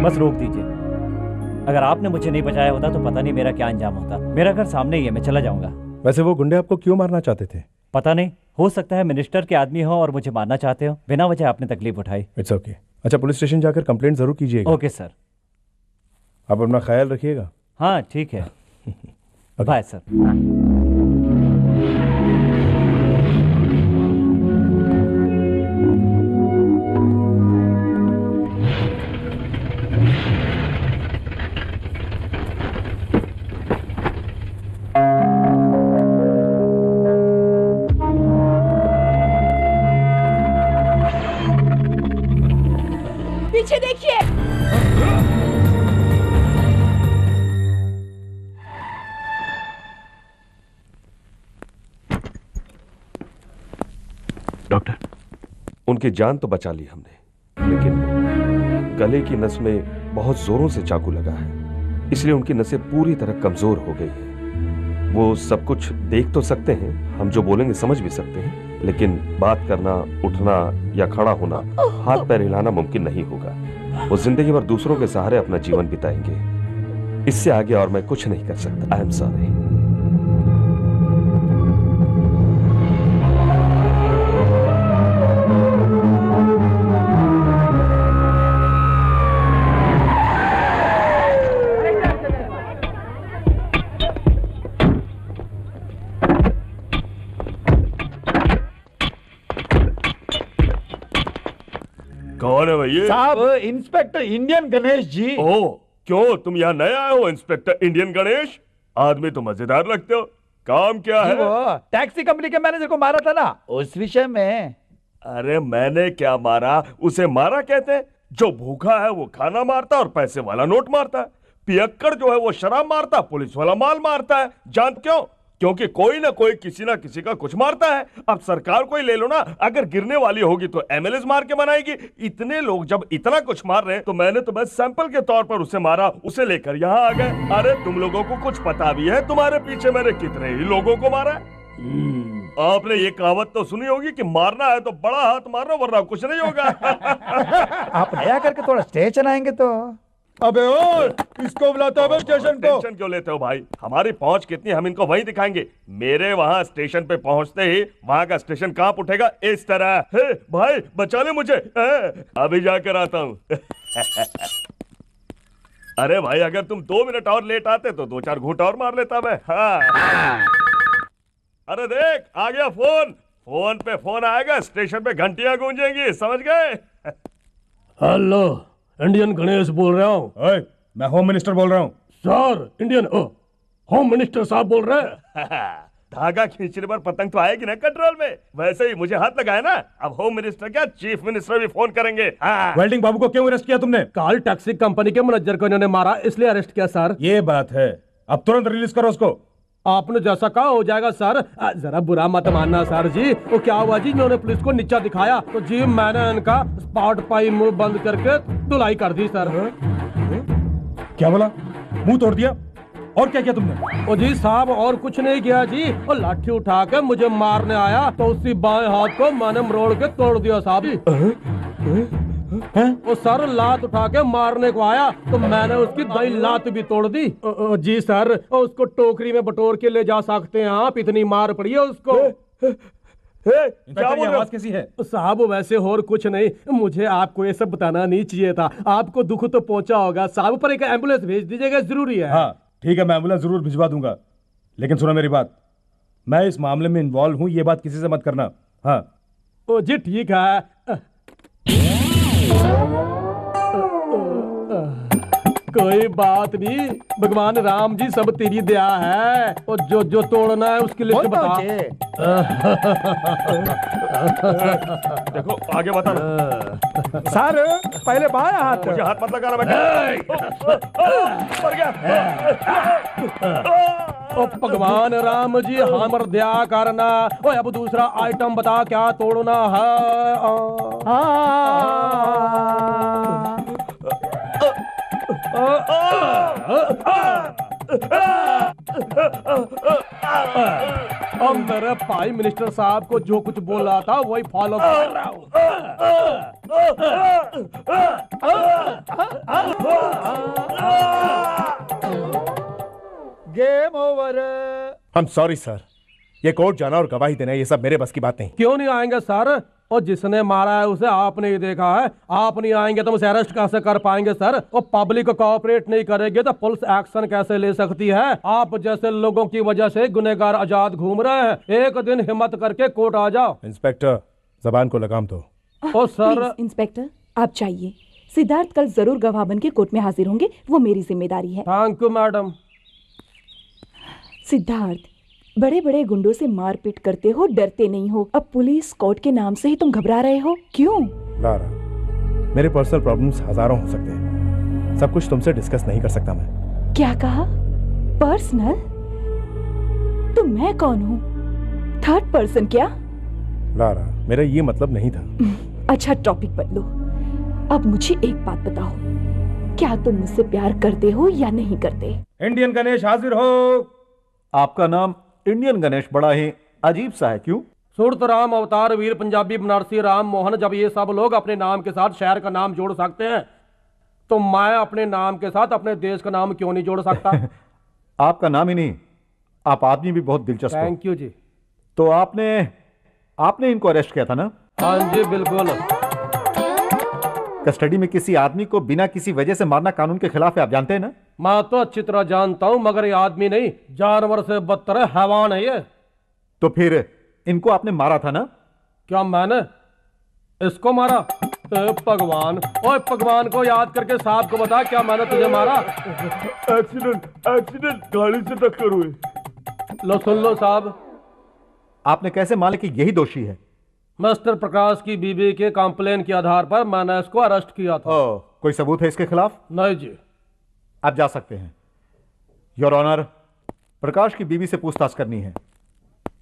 बस रोक दीजिए। अगर आपने मुझे नहीं बचाया होता तो पता नहीं मेरा क्या अंजाम होता। मेरा घर सामने ही है, मैं चला जाऊंगा। वैसे वो गुंडे आपको क्यों मारना चाहते थे? पता नहीं, हो सकता है मिनिस्टर के आदमी हो और मुझे मारना चाहते हो। बिना वजह आपने तकलीफ उठाई। It's okay. अच्छा, पुलिस स्टेशन जाकर कंप्लेंट जरूर कीजिएगा। Okay sir. आप अपना ख्याल रखिएगा। हाँ ठीक है। Bye sir. पीछे देखिए। डॉक्टर, उनकी जान तो बचा ली हमने, लेकिन गले की नस में बहुत जोरों से चाकू लगा है, इसलिए उनकी नसें पूरी तरह कमजोर हो गई हैं। वो सब कुछ देख तो सकते हैं, हम जो बोलेंगे समझ भी सकते हैं, लेकिन बात करना, उठना या खड़ा होना, हाथ पैर हिलाना मुमकिन नहीं होगा। वो जिंदगी भर दूसरों के सहारे अपना जीवन बिताएंगे। इससे आगे और मैं कुछ नहीं कर सकता। आई एम सॉरी। कौन है भैया? साहब, इंस्पेक्टर इंडियन गणेश जी। ओह, क्यों तुम यहाँ नए आए हो इंस्पेक्टर इंडियन गणेश? आदमी तो मजेदार लगते हो। काम क्या है? वो टैक्सी कंपनी के मैनेजर को मारा था ना, उस विषय में। अरे मैंने क्या मारा? उसे मारा कहते हैं? जो भूखा है वो खाना मारता है और पैसे वाला नोट मारता है। पियक्कड़ जो है वो शराब मारता है, पुलिस वाला माल मारता है। जानते क्यों? क्योंकि कोई ना कोई किसी ना किसी का कुछ मारता है। अब सरकार को ही ले लो ना, अगर गिरने वाली होगी तो एमएलए मार के बनाएगी। इतने लोग जब इतना कुछ मार रहे हैं तो मैंने तो बस सैंपल के तौर पर उसे मारा, उसे लेकर यहाँ आ गए। अरे तुम लोगों को कुछ पता भी है तुम्हारे पीछे मैंने कितने ही लोगों को मारा है? आपने ये कहावत तो सुनी होगी कि मारना है तो बड़ा हाथ मारो वरना कुछ नहीं होगा। आप नया करके थोड़ा स्टेज चलाएंगे तो। अबे ओए, इसको बुलाता है स्टेशन को। टेंशन क्यों लेते हो भाई? हमारी पहुंच कितनी हम इनको वहीं दिखाएंगे। मेरे वहां स्टेशन पे पहुंचते ही वहां का स्टेशन कांप उठेगा इस तरह। हे भाई बचा ले मुझे, अभी जाकर आता हूँ। अरे भाई अगर तुम 2 मिनट और लेट आते तो 2-4 घूंट और मार लेता मैं। हाँ। अरे देख आ गया फोन, फोन पे फोन आएगा, स्टेशन पे घंटियां गूंजेंगी, समझ गए? हेलो, इंडियन गणेश बोल रहा हूँ। मैं होम मिनिस्टर बोल रहा हूँ। सर इंडियन होम मिनिस्टर साहब बोल रहे हैं। धागा खींचने पर पतंग तो आएगी ना कंट्रोल में, वैसे ही मुझे हाथ लगाया ना, अब होम मिनिस्टर क्या चीफ मिनिस्टर भी फोन करेंगे। वेल्डिंग बाबू को क्यों अरेस्ट किया तुमने? कल टैक्सी कंपनी के मैनेजर को इन्होंने मारा इसलिए अरेस्ट किया सर। ये बात है, अब तुरंत रिलीज करो उसको। आपने जैसा कहा हो जाएगा सर। जरा बुरा मत मानना सर जी। वो क्या हुआ जी, इन्होंने पुलिस को नीचा दिखाया तो जी मैंने इनका स्पॉट पाई मुंह बंद करके धुलाई कर दी सर। क्या बोला? मुंह तोड़ दिया? और क्या किया तुमने? ओ जी साहब और कुछ नहीं किया जी, वो लाठी उठा के मुझे मारने आया तो उसी बाएं हाथ को मैंने मरोड़ के तोड़ दिया साहब जी। वो सर लात उठा के मारने को आया तो मैंने उसकी दाईं लात भी तोड़ दी। जी सर, उसको टोकरी में बटोर के ले जा सकते हैं आप, इतनी मार पड़ी है उसको। क्या आवाज कैसी है? साहब वैसे और कुछ नहीं, मुझे आपको ये सब बताना नहीं चाहिए था। आपको दुख तो पहुंचा होगा साहब, पर एक एम्बुलेंस भेज दीजिएगा, जरूरी है। हाँ ठीक है, मैं एम्बुलेंस जरूर भिजवा दूंगा, लेकिन सुनो मेरी बात, मैं इस मामले में इन्वॉल्व हूं, ये बात किसी से मत करना। हाँ ओ जी ठीक है। कोई बात नहीं, भगवान राम जी सब तेरी दया है। और जो जो तोड़ना है उसकी लिस्ट बता। देखो आगे बता। सर पहले बाएं हाथ। मुझे हाथ मत लगाना बेटा। मर गया। ओ भगवान राम जी हमर दया करना। ओ अब दूसरा आइटम बता क्या तोड़ना है? अब मेरे प्राइम मिनिस्टर साहब को जो कुछ बोला था वही फॉलो कर रहा हूँ। Game over. I'm sorry sir, ये कोर्ट जाना और गवाही देना ये सब मेरे बस की बात नहीं। क्यों नहीं आएंगे सर? और जिसने मारा है उसे आपने ही देखा है, आप नहीं आएंगे तो उसे अरेस्ट कैसे कर पाएंगे सर? और पब्लिक कोऑपरेट नहीं करेगी तो पुलिस एक्शन कैसे ले सकती है? आप जैसे लोगों की वजह से गुनहगार आजाद घूम रहे हैं। एक दिन हिम्मत करके कोर्ट आ जाओ। इंस्पेक्टर जबान को लगाम दो। ओ सर। इंस्पेक्टर आप चाहिए, सिद्धार्थ कल जरूर गवाह बन के कोर्ट में हाजिर होंगे, वो मेरी जिम्मेदारी है। Thank you madam. सिद्धार्थ, बड़े बड़े गुंडों से मारपीट करते हो, डरते नहीं हो। अब पुलिस कोर्ट के नाम से ही तुम घबरा रहे हो, क्यों? लारा, मेरे पर्सनल प्रॉब्लम्स हजारों हो सकते हैं, सब कुछ तुमसे डिस्कस नहीं कर सकता मैं। क्या कहा? पर्सनल? तो मैं कौन हूँ? थर्ड पर्सन क्या? लारा, मेरा ये मतलब नहीं था। अच्छा टॉपिक बदलो। अब मुझे एक बात बताओ, क्या तुम मुझसे प्यार करते हो या नहीं करते? इंडियन गणेश हाजिर हो। आपका नाम इंडियन गणेश बड़ा ही अजीब सा है, क्यों? सूरत राम अवतार वीर पंजाबी बनारसी राम मोहन, जब ये सब लोग अपने नाम के साथ शहर का नाम जोड़ सकते हैं तो मैं अपने नाम के साथ अपने देश का नाम क्यों नहीं जोड़ सकता? आपका नाम ही नहीं, आप आदमी भी बहुत दिलचस्प। थैंक यू जी। तो आपने इनको अरेस्ट किया था ना? हाँ जी बिल्कुल। कस्टडी में किसी आदमी को बिना किसी वजह से मारना कानून के खिलाफ है, आप जानते हैं ना? मैं तो अच्छी तरह जानता हूं, मगर ये आदमी नहीं, जानवर से बदतर है, हैवान है ये। तो फिर इनको आपने मारा था ना? क्या मैंने इसको मारा? भगवान, ओए भगवान को याद करके साहब को बता, क्या मैंने तुझे मारा? एक्सीडेंट, गाड़ी से टक्कर हुई। लो सुन लो साहब। आपने कैसे माना कि यही दोषी है? मिस्टर प्रकाश की बीबी के कंप्लेन के आधार पर मैंने इसको अरेस्ट किया था। कोई सबूत है इसके खिलाफ? नहीं जी। आप जा सकते हैं। योर ऑनर, प्रकाश की बीबी से पूछताछ करनी है।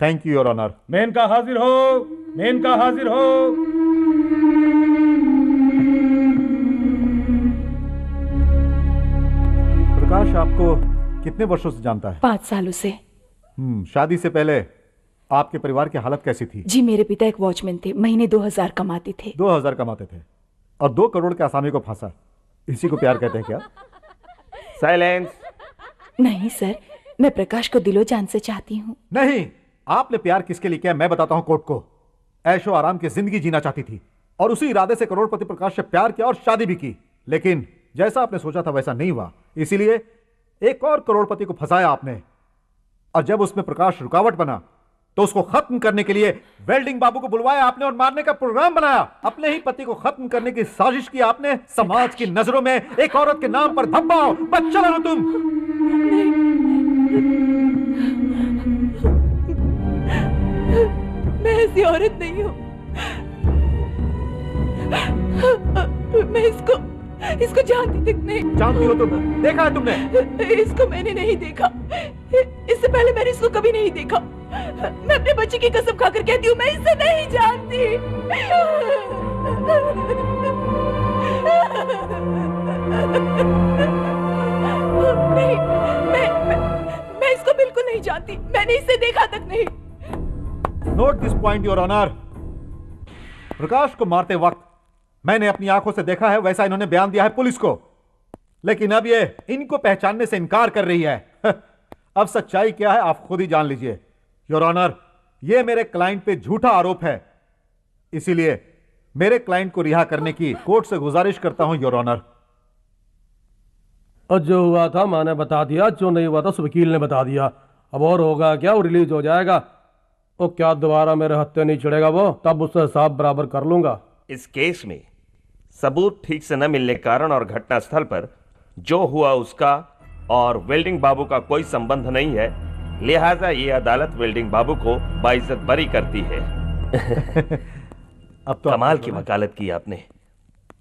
Thank you your honour. Menaka हाजिर हो, मेनका हाजिर हो। प्रकाश आपको कितने वर्षों से जानता है? 5 सालों से। शादी से पहले आपके परिवार की हालत कैसी थी? जी मेरे पिता एक वॉचमैन थे, महीने 2000 कमाते थे। 2000 कमाते थे और 2 करोड़ के आसामी को फांसा। इसी को प्यार कहते हैं क्या? साइलेंस। नहीं सर, मैं प्रकाश को दिलो जान से चाहती हूँ। नहीं, आपने प्यार किसके लिए किया मैं बताता हूं कोर्ट को। ऐशो आराम की जिंदगी जीना चाहती थी और उसी इरादे से करोड़पति प्रकाश से प्यार किया और शादी भी की। लेकिन जैसा आपने सोचा था वैसा नहीं हुआ, इसीलिए एक और करोड़पति को फंसाया आपने। और जब उसमें प्रकाश रुकावट बना तो उसको खत्म करने के लिए वेल्डिंग बाबू को बुलवाया आपने और मारने का प्रोग्राम बनाया। अपने ही पति को खत्म करने की साजिश की आपने। समाज की नजरों में एक औरत के नाम पर धब्बा हो, बच्चा लो तुम। मैं ऐसी औरत नहीं हूँ। मैं इसको जानती तक नहीं। जानती हो तुम? देखा है तुमने? इसको मैंने नहीं देखा। इससे पहले मैंने इसको कभी नहीं देखा। मैं अपने बच्चे की कसम खाकर कहती हूँ मैं इसे नहीं जानती। नहीं, मैं इसको बिल्कुल नहीं जानती। मैंने इसे देखा तक नहीं। Note this point your honour. Prakash को मारते वक्त मैंने अपनी आंखों से देखा है, वैसा इन्होंने बयान दिया है पुलिस को। लेकिन अब ये इनको पहचानने से इनकार कर रही है। अब सच्चाई क्या है आप खुद ही जान लीजिए। योर ऑनर, ये मेरे क्लाइंट पे झूठा आरोप है, इसीलिए मेरे क्लाइंट को रिहा करने की कोर्ट से गुजारिश करता हूं योर ऑनर। और जो हुआ था मैंने बता दिया, जो नहीं हुआ था उस वकील ने बता दिया। अब और होगा क्या, वो रिलीज हो जाएगा। वो क्या दोबारा मेरे हत्थे नहीं चढ़ेगा वो, तब उससे हिसाब बराबर कर लूंगा। इस केस में सबूत ठीक से न मिलने के कारण और घटना स्थल पर जो हुआ उसका और वेल्डिंग बाबू का कोई संबंध नहीं है, लिहाजा ये अदालत वेल्डिंग बाबू को बाइज्जत बरी करती है। अब तो कमाल की वकालत की आपने,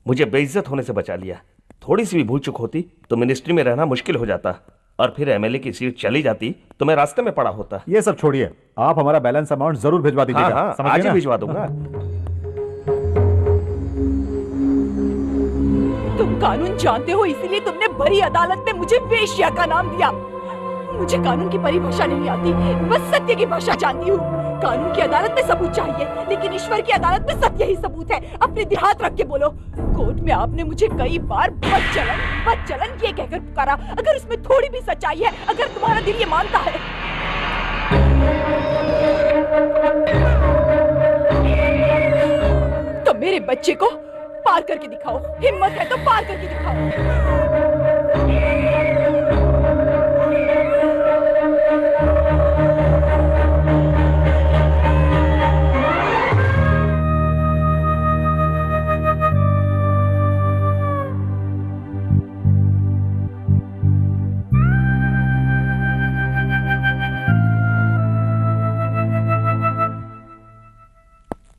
मुझे बेइज्जत होने से बचा लिया। थोड़ी सी भी भूल चुक होती तो मिनिस्ट्री में रहना मुश्किल हो जाता और फिर एमएलए की सीट चली जाती तो मैं रास्ते में पड़ा होता। ये सब छोड़िए, आप हमारा बैलेंस अमाउंट जरूर भिजवा दीजिएगा। हाँ, आज ही भिजवा दूंगा। तुम कानून जानते हो, इसीलिए तुमने बड़ी अदालत में मुझे वेश्या का नाम दिया। मुझे कानून की परिभाषा नहीं आती, बस सत्य की भाषा जानती हूँ। कानून की अदालत में सबूत चाहिए, लेकिन ईश्वर की अदालत में सत्य ही सबूत है। अपने देहात रख के बोलो। कोर्ट में आपने मुझे कई बार बदचलन ये कहकर पुकारा। अगर उसमें थोड़ी भी सच्चाई है, अगर तुम्हारा दिल ये मानता है। तो मेरे बच्चे को पार करके दिखाओ। हिम्मत है तो पार करके दिखाओ।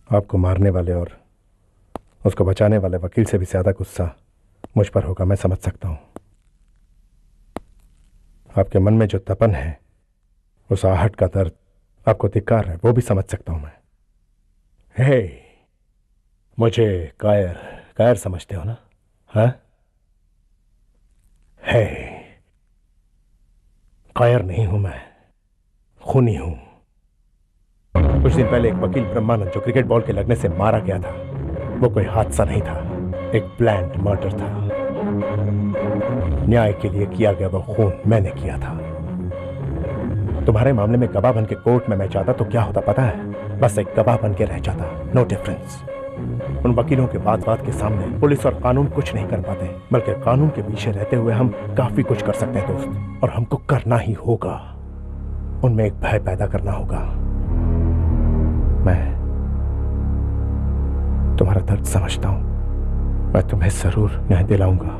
आपको मारने वाले और उसको बचाने वाले वकील से भी ज्यादा गुस्सा मुझ पर होगा, मैं समझ सकता हूं। आपके मन में जो तपन है, उस आहट का दर्द, आपको धिक्कार है, वो भी समझ सकता हूं मैं। हे, मुझे कायर समझते हो ना? हाँ, हे, कायर नहीं हूं मैं, खूनी हूं। कुछ दिन पहले एक वकील ब्रह्मानंद जो क्रिकेट बॉल के लगने से मारा गया था, वो कोई हादसा नहीं था, एक प्लान्ड मर्डर था। न्याय के लिए किया गया वो खून मैंने किया था। तुम्हारे मामले में गवाह बन के कोर्ट में मैं जाता तो क्या होता पता है? बस एक गवाह बन के रह जाता, नो डिफरेंस। उन वकीलों के बात के सामने पुलिस और कानून कुछ नहीं कर पाते, बल्कि कानून के पीछे रहते हुए हम काफी कुछ कर सकते हैं दोस्त, और हमको करना ही होगा। उनमें एक भय पैदा करना होगा। मैं तुम्हारा दर्द समझता हूं, मैं तुम्हें जरूर न्याय दिलाऊंगा।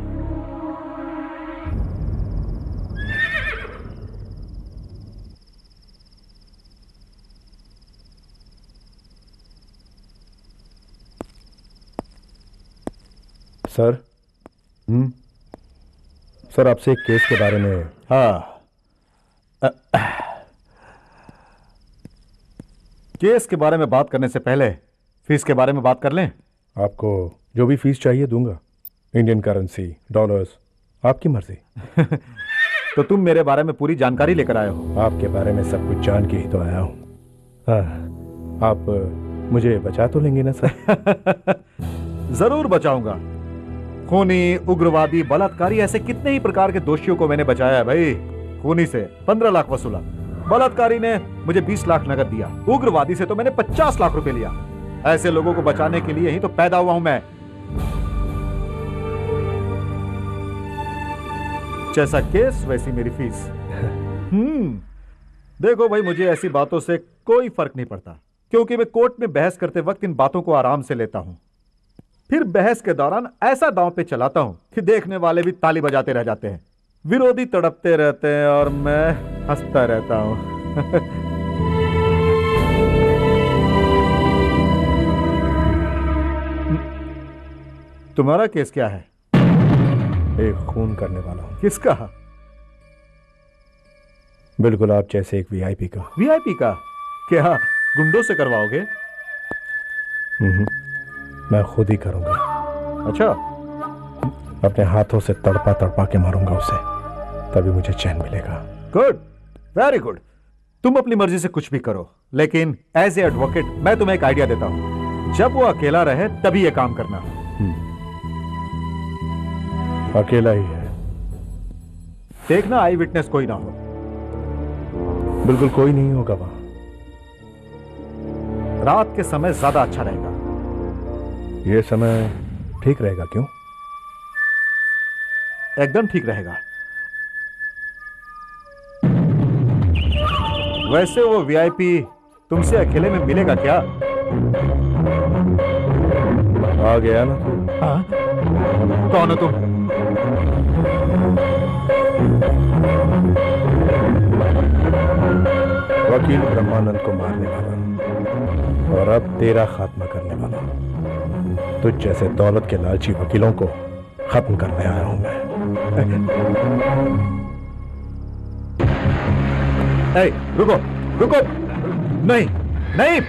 सर। सर, आपसे एक केस के बारे में। हाँ, केस के बारे में बात करने से पहले फीस के बारे में बात कर लें। आपको जो भी फीस चाहिए दूंगा। इंडियन करेंसी, डॉलर्स, आपकी मर्जी। तो तुम मेरे बारे में पूरी जानकारी लेकर आए हो? आपके बारे में सब कुछ जान के ही तो आया हूं। हाँ, आप मुझे बचा तो लेंगे ना सर? जरूर बचाऊंगा। खूनी, उग्रवादी, बलात्कारी, ऐसे कितने ही प्रकार के दोषियों को मैंने बचाया है भाई। खूनी से 15 लाख वसूला, बलात्कारी ने मुझे 20 लाख नगद दिया, उग्रवादी से तो मैंने 50 लाख रुपए लिया। ऐसे लोगों को बचाने के लिए ही तो पैदा हुआ हूं मैं। जैसा केस वैसी मेरी फीस। देखो भाई, मुझे ऐसी बातों से कोई फर्क नहीं पड़ता, क्योंकि मैं कोर्ट में बहस करते वक्त इन बातों को आराम से लेता हूं। फिर बहस के दौरान ऐसा दांव पे चलाता हूं कि देखने वाले भी ताली बजाते रह जाते हैं, विरोधी तड़पते रहते हैं और मैं हंसता रहता हूं। तुम्हारा केस क्या है? एक खून करने वाला हूं। किसका? बिल्कुल आप जैसे एक वीआईपी का। वीआईपी का? क्या गुंडों से करवाओगे? मैं खुद ही करूंगा। अच्छा। अपने हाथों से तड़पा तड़पा के मारूंगा उसे, तभी मुझे चैन मिलेगा। Good, very good. तुम अपनी मर्जी से कुछ भी करो, लेकिन एज ए एडवोकेट मैं तुम्हें एक आइडिया देता हूं। जब वो अकेला रहे तभी ये काम करना। अकेला ही है। देखना आई विटनेस कोई ना हो। बिल्कुल कोई नहीं होगा वहां। रात के समय ज्यादा अच्छा रहेगा। यह समय ठीक रहेगा? क्यों? एकदम ठीक रहेगा। वैसे वो वीआईपी तुमसे अकेले में मिलेगा क्या? आ गया ना तू? हाँ? कौन हो तुम? वकील ब्रह्मानंद को मारने वाला और अब तेरा खात्मा करने वाला। तुझ जैसे दौलत के लालची वकीलों को खत्म करने आया हूं मैं। रुको रुको, नहीं नहीं।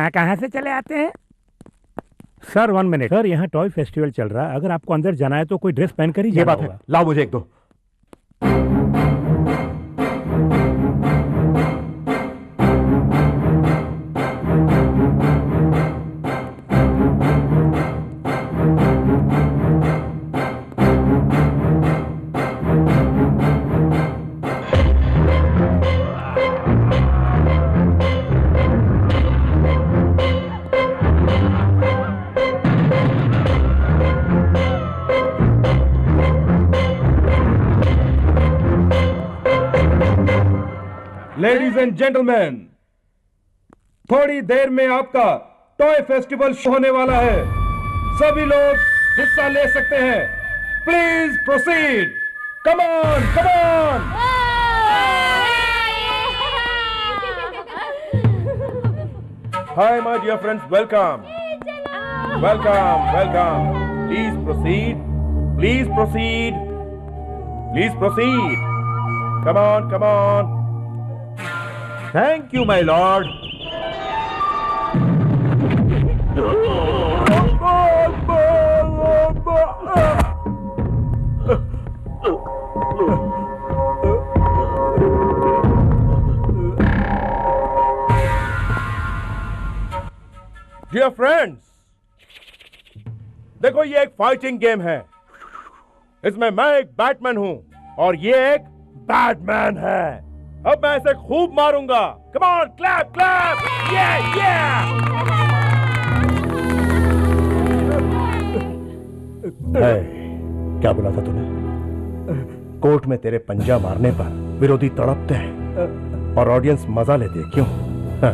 कहाँ से चले आते हैं? Sir 1 minute. सर यहाँ टॉय फेस्टिवल चल रहा है, अगर आपको अंदर जाना है तो कोई ड्रेस पहन कर ही जाना होगा। ये बात है, लाओ मुझे एक दो। लेडीज एंड जेंटलमैन, थोड़ी देर में आपका टॉय फेस्टिवल होने वाला है। सभी लोग हिस्सा ले सकते हैं। Please proceed. Come on come on. Hi my dear friends, welcome welcome welcome. Please proceed, please proceed, please proceed. Come on come on. Thank you my lord. Dear friends, देखो ये एक फाइटिंग गेम है। इसमें मैं एक Batman हूं और ये एक बैटमैन है। अब मैं इसे खूब मारूंगा। Come on, clap clap. क्या बोला था तूने? कोर्ट में तेरे पंजा मारने पर विरोधी तड़पते हैं और ऑडियंस मजा लेती है, क्यों? हाँ,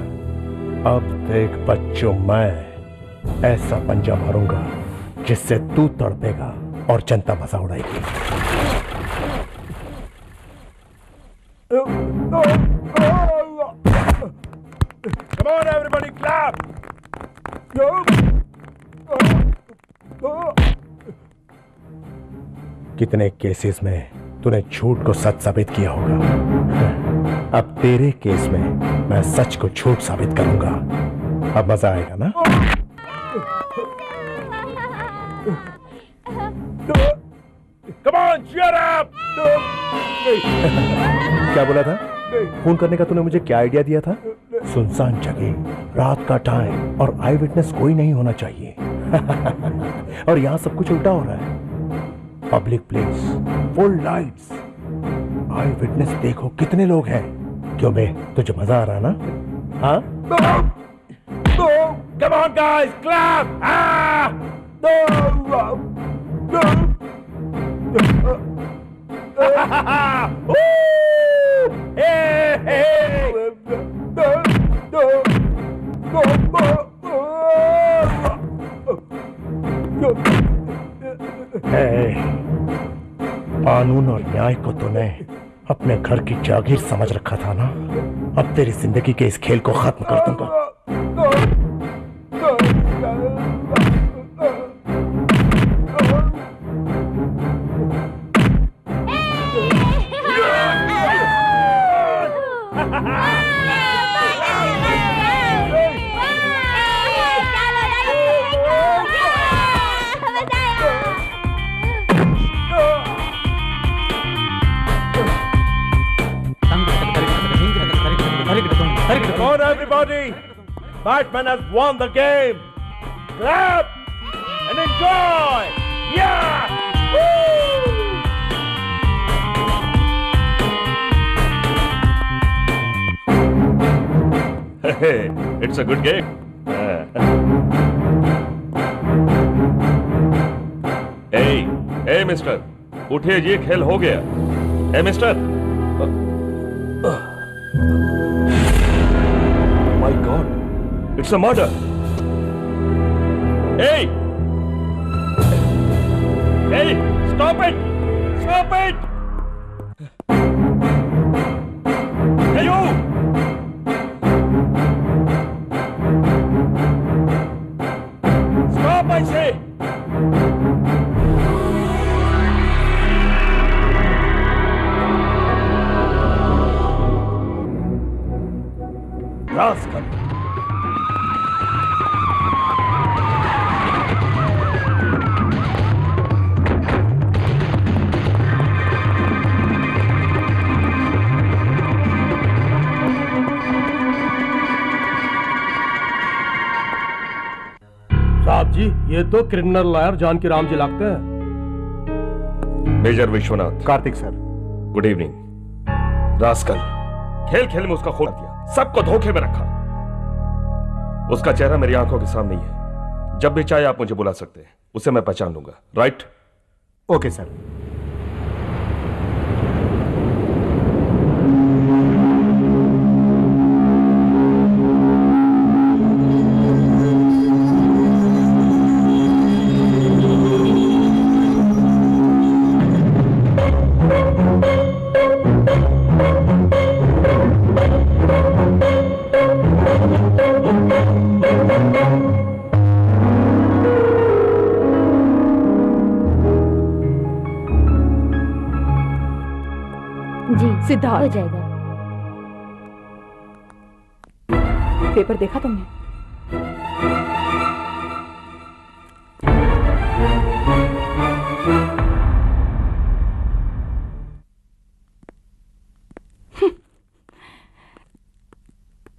अब देख बच्चों, मैं ऐसा पंजा मारूंगा जिससे तू तड़पेगा और जनता मजा उड़ाएगी। Come on, everybody, clap! कितने केसेस में तूने झूठ को सच साबित किया होगा। अब तेरे केस में मैं सच को झूठ साबित करूंगा। अब मजा आएगा ना? Come on, cheer up! क्या बोला था? फोन करने का तूने मुझे क्या आइडिया दिया था? सुनसान जगह, रात का टाइम और आई विटनेस कोई नहीं होना चाहिए। और यहाँ सब कुछ उल्टा हो रहा है। पब्लिक प्लेस, फुल लाइट्स, आई विटनेस देखो कितने लोग हैं। क्यों बे, तुझे मजा आ रहा ना? हाँ? Come on, guys, clap! Ah! Hey, hey! कानून और न्याय को तूने अपने घर की जागीर समझ रखा था ना? अब तेरी जिंदगी के इस खेल को खत्म कर दूंगा। Come on, everybody! Batman has won the game! Clap and enjoy! Yeah! Woo! Hey, it's a good game. Hey, mister, उठिए, ये खेल हो गया। Hey, mister. My God, it's a murder. Hey! Hey, stop it! Stop it! Hey, you! Stop, I say! Rascal, साहब जी, ये तो criminal lawyer Janaki Ram ji लगते हैं। Major Vishwanath. Kartik sir. Good evening. Rascal, खेल खेल में उसका खून दिया, सबको धोखे में रखा। उसका चेहरा मेरी आंखों के सामने ही है। जब भी चाहे आप मुझे बुला सकते हैं, उसे मैं पहचान लूंगा। राइट? Okay sir. सिद्धार्थ, हो जाएगा। पेपर देखा तुमने?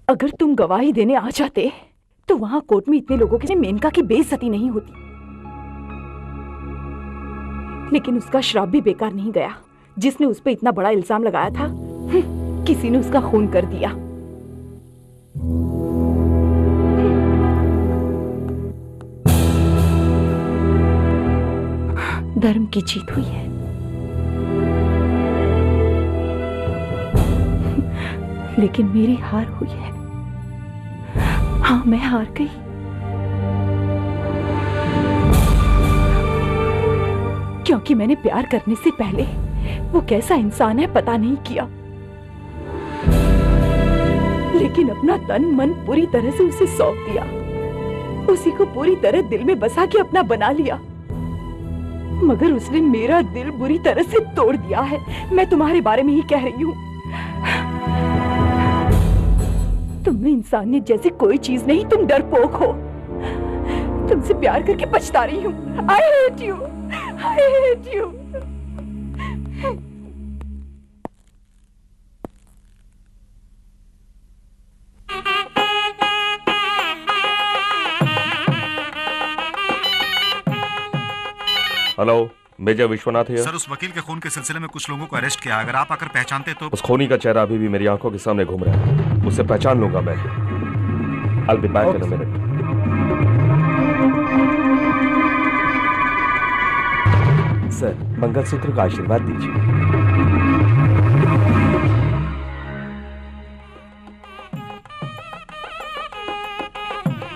अगर तुम गवाही देने आ जाते तो वहां कोर्ट में इतने लोगों के लिए मेनका की बेइज्जती नहीं होती। लेकिन उसका श्राप भी बेकार नहीं गया। जिसने उस पर इतना बड़ा इल्जाम लगाया था, किसी ने उसका खून कर दिया। धर्म की जीत हुई है। लेकिन मेरी हार हुई है। हाँ, मैं हार गई। क्योंकि मैंने प्यार करने से पहले वो कैसा इंसान है पता नहीं किया, लेकिन अपना तन मन पूरी तरह से उसे सौंप दिया, उसी को पूरी तरह दिल में बसा के अपना बना लिया। मगर उसने मेरा दिल बुरी तरह से तोड़ दिया है। मैं तुम्हारे बारे में ही कह रही हूँ। तुम में इंसानियत जैसी कोई चीज नहीं, तुम डरपोक हो। तुमसे प्यार करके पछता रही हूँ। I hate you. I hate you. Hello, major Vishwanath है। सर, उस वकील के खून के सिलसिले में कुछ लोगों को अरेस्ट किया। अगर आप आकर पहचानते तो। उस खूनी का चेहरा अभी भी मेरी आंखों के सामने घूम रहा है। उसे पहचान लूंगा मैं। I'll be back in a minute. Sir, mangalsutra का आशीर्वाद दीजिए।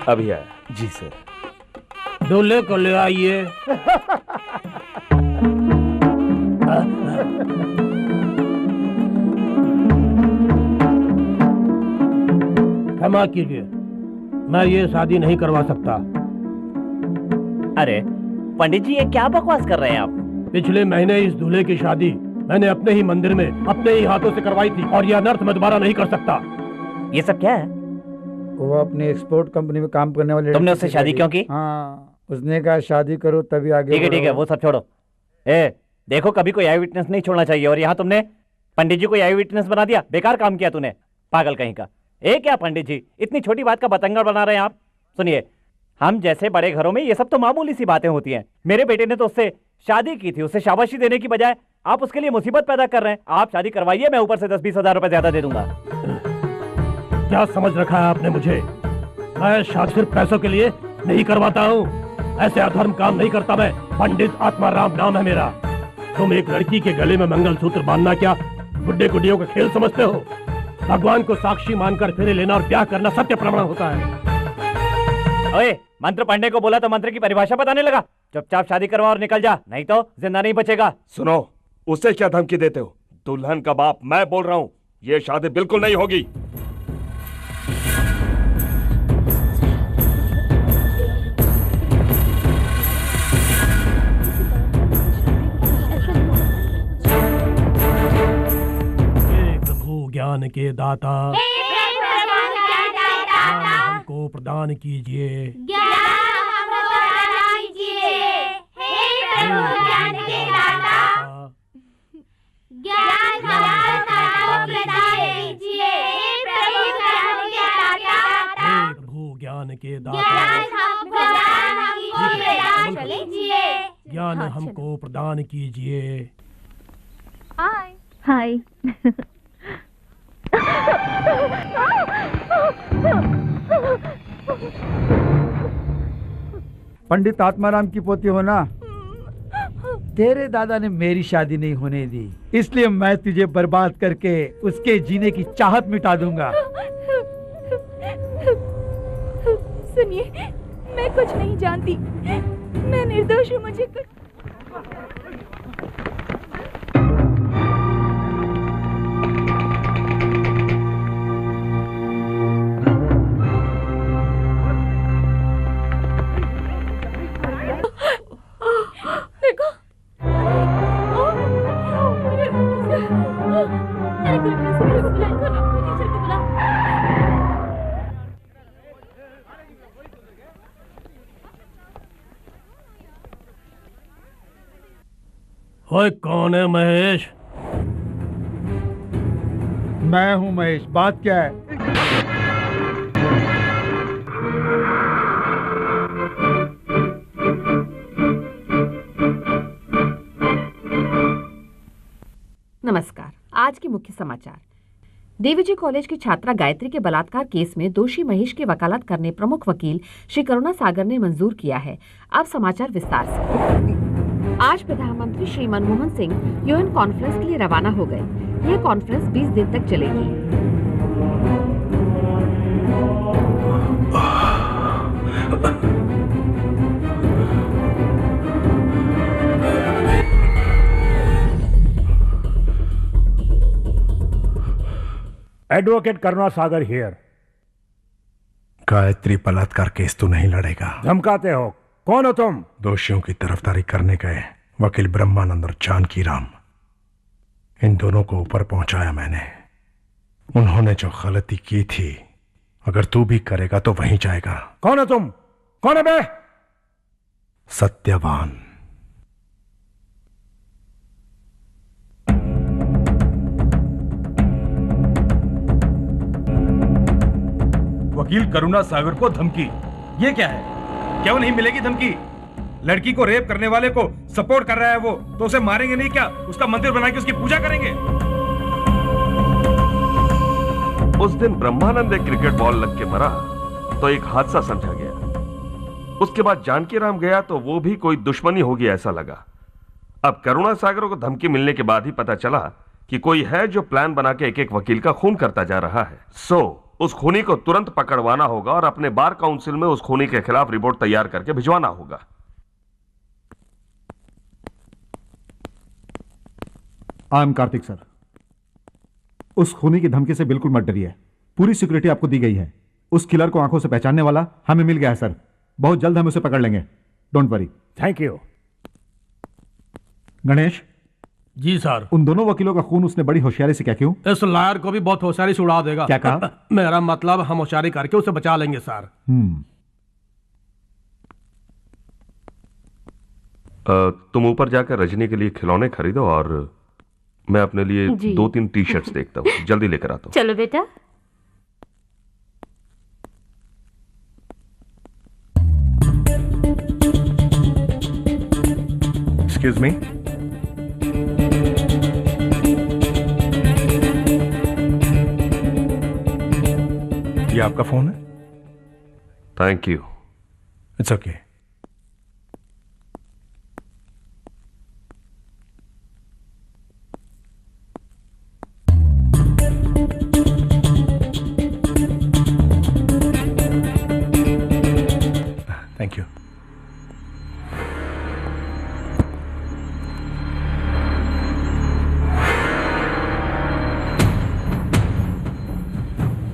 अभी आया। जी सर। दूल्हे को ले आइए। क्षमा कीजिए, मैं ये शादी नहीं करवा सकता। अरे पंडित जी, ये क्या बकवास कर रहे हैं आप? पिछले महीने इस दूल्हे की शादी मैंने अपने ही मंदिर में अपने ही हाथों से करवाई थी, और यह अनर्थ मैं दोबारा नहीं कर सकता। ये सब क्या है? वो अपनी एक्सपोर्ट कंपनी में काम करने वाले। तुमने उससे शादी क्यों की? हाँ, उसने कहा शादी करो तभी आगे। ठीक है, वो सब छोड़ो। देखो, कभी कोई आई विटनेस नहीं छोड़ना चाहिए, और यहाँ तुमने पंडित जी को आई विटनेस बना दिया। बेकार काम किया तूने, पागल कहीं का। क्या पंडित जी, इतनी छोटी बात का बतंगड़ बना रहे हैं आप? सुनिए, हम जैसे बड़े घरों में ये सब तो मामूली सी बातें होती हैं। मेरे बेटे ने तो उससे शादी की थी, उसे शाबाशी देने की बजाय आप उसके लिए मुसीबत पैदा कर रहे हैं। आप शादी करवाइए, मैं ऊपर से 10-20 हजार रुपए ज्यादा दे दूंगा। क्या समझ रखा है आपने मुझे? मैं शादी सिर्फ पैसों के लिए नहीं करवाता हूँ। ऐसे अधर्म काम नहीं करता मैं। पंडित आत्माराम नाम है मेरा। तुम एक लड़की के गले में मंगलसूत्र बांधना क्या बुड्ढे गुड्डियों का खेल समझते हो? भगवान को साक्षी मानकर फेरे लेना और ब्याह करना सत्य प्रमाण होता है। ओए, मंत्र पढ़ने को बोला तो मंत्र की परिभाषा बताने लगा। चुपचाप शादी करवा और निकल जा, नहीं तो जिंदा नहीं बचेगा। सुनो, उसे क्या धमकी देते हो? दुल्हन का बाप मैं बोल रहा हूँ, ये शादी बिल्कुल नहीं होगी। ज्ञान के दाता, हमको प्रदान कीजिए। प्रभु ज्ञान के दाता, ज्ञान हमको प्रदान कीजिए। हाय। पंडित आत्माराम की पोती हो ना? तेरे दादा ने मेरी शादी नहीं होने दी, इसलिए मैं तुझे बर्बाद करके उसके जीने की चाहत मिटा दूंगा। सुनिए, मैं कुछ नहीं जानती, मैं निर्दोष हूँ। मुझे ओए, कौन है महेश? मैं हूँ महेश, बात क्या है? नमस्कार। आज के मुख्य समाचार। डीवीजी कॉलेज की छात्रा गायत्री के बलात्कार केस में दोषी महेश की वकालत करने प्रमुख वकील श्री करुणा सागर ने मंजूर किया है। अब समाचार विस्तार से। आज प्रधानमंत्री श्री मनमोहन सिंह यूएन कॉन्फ्रेंस के लिए रवाना हो गए। यह कॉन्फ्रेंस 20 दिन तक चलेगी। Advocate Karuna Sagar here. Gayatri बलात्कार केस तो नहीं लड़ेगा। धमकाते हो? कौन हो तुम? दोषियों की तरफदारी करने गए वकील ब्रह्मानंद और जानकी राम, इन दोनों को ऊपर पहुंचाया मैंने। उन्होंने जो गलती की थी अगर तू भी करेगा तो वहीं जाएगा। कौन हो तुम? कौन है बे? सत्यवान। वकील करुणा सागर को धमकी, ये क्या है? क्यों नहीं मिलेगी धमकी? लड़की को रेप करने वाले को सपोर्ट कर रहा है वो, तो उसे मारेंगे नहीं क्या? उसका मंदिर बना के उसकी पूजा करेंगे? उस दिन ब्रह्मानंद एक क्रिकेट बॉल लग के मरा तो एक हादसा समझा गया। उसके बाद जानकी राम गया तो वो भी कोई दुश्मनी होगी ऐसा लगा। अब करुणा सागर को धमकी मिलने के बाद ही पता चला कि कोई है जो प्लान बना के एक एक वकील का खून करता जा रहा है। उस खूनी को तुरंत पकड़वाना होगा और अपने बार काउंसिल में उस खूनी के खिलाफ रिपोर्ट तैयार करके भिजवाना होगा। I am Kartik sir. उस खूनी की धमकी से बिल्कुल मत डरिए, पूरी सिक्योरिटी आपको दी गई है। उस किलर को आंखों से पहचानने वाला हमें मिल गया है सर, बहुत जल्द हम उसे पकड़ लेंगे, don't worry. Thank you. Ganesh ji sir. उन दोनों वकीलों का खून उसने बड़ी होशियारी से क्या क्यों? इस लायर को भी बहुत होशियारी से उड़ा देगा। क्या कहा? मेरा मतलब हम होशियारी करके उसे बचा लेंगे सर। तुम ऊपर जाकर रजनी के लिए खिलौने खरीदो और मैं अपने लिए 2-3 टी-शर्ट्स देखता हूँ, जल्दी लेकर आता हूँ। चलो बेटा। एक्सक्यूज मी, ये आपका फोन है? Thank you. It's okay. Thank you.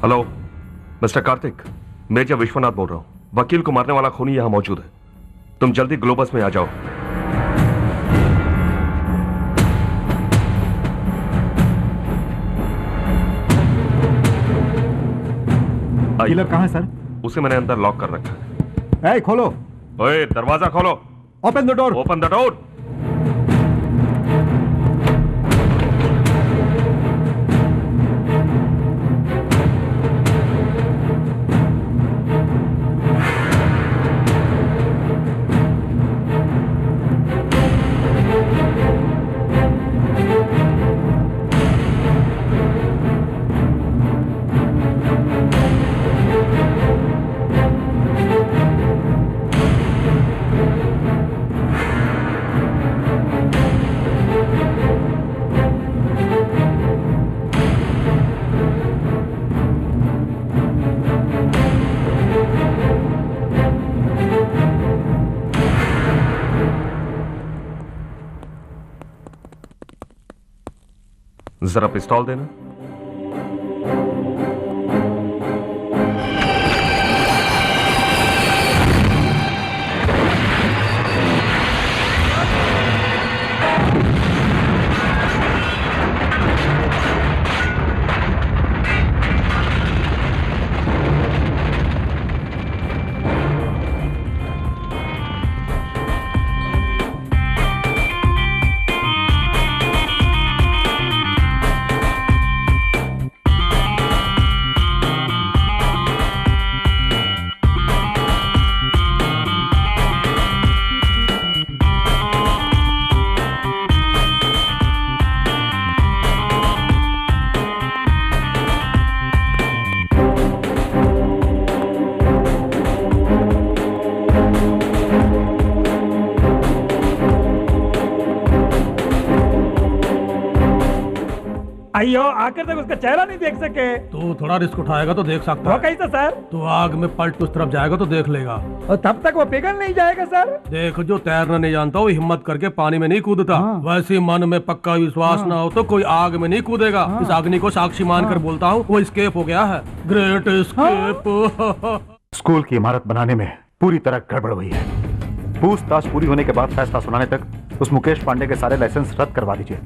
Hello mister Kartik, major Vishwanath बोल रहा हूं। वकील को मारने वाला खूनी यहां मौजूद है, तुम जल्दी ग्लोबस में आ जाओ। किलर कहां है सर? उसे मैंने अंदर लॉक कर रखा है। खोलो। ओए दरवाजा खोलो। Open the door. Open the door. जरा पिस्तौल देना। अयो आकर तक उसका चेहरा नहीं देख सके। तू थोड़ा रिस्क उठाएगा तो देख सकता वो है। कैसे सर? तू आग में पलट के उस तरफ जाएगा तो देख लेगा। और तब तक वो पिघल नहीं जाएगा सर? देख, जो तैरना नहीं जानता वो हिम्मत करके पानी में नहीं कूदता। वैसे मन में पक्का विश्वास ना हो तो कोई आग में नहीं कूदेगा। इस अग्नि को साक्षी मानकर बोलता हूँ, वो एस्केप हो गया है। Great escape. स्कूल की इमारत बनाने में पूरी तरह गड़बड़ हुई है। पूछताछ पूरी होने के बाद फैसला सुनाने तक उस मुकेश पांडे के सारे लाइसेंस रद्द करवा दीजिए।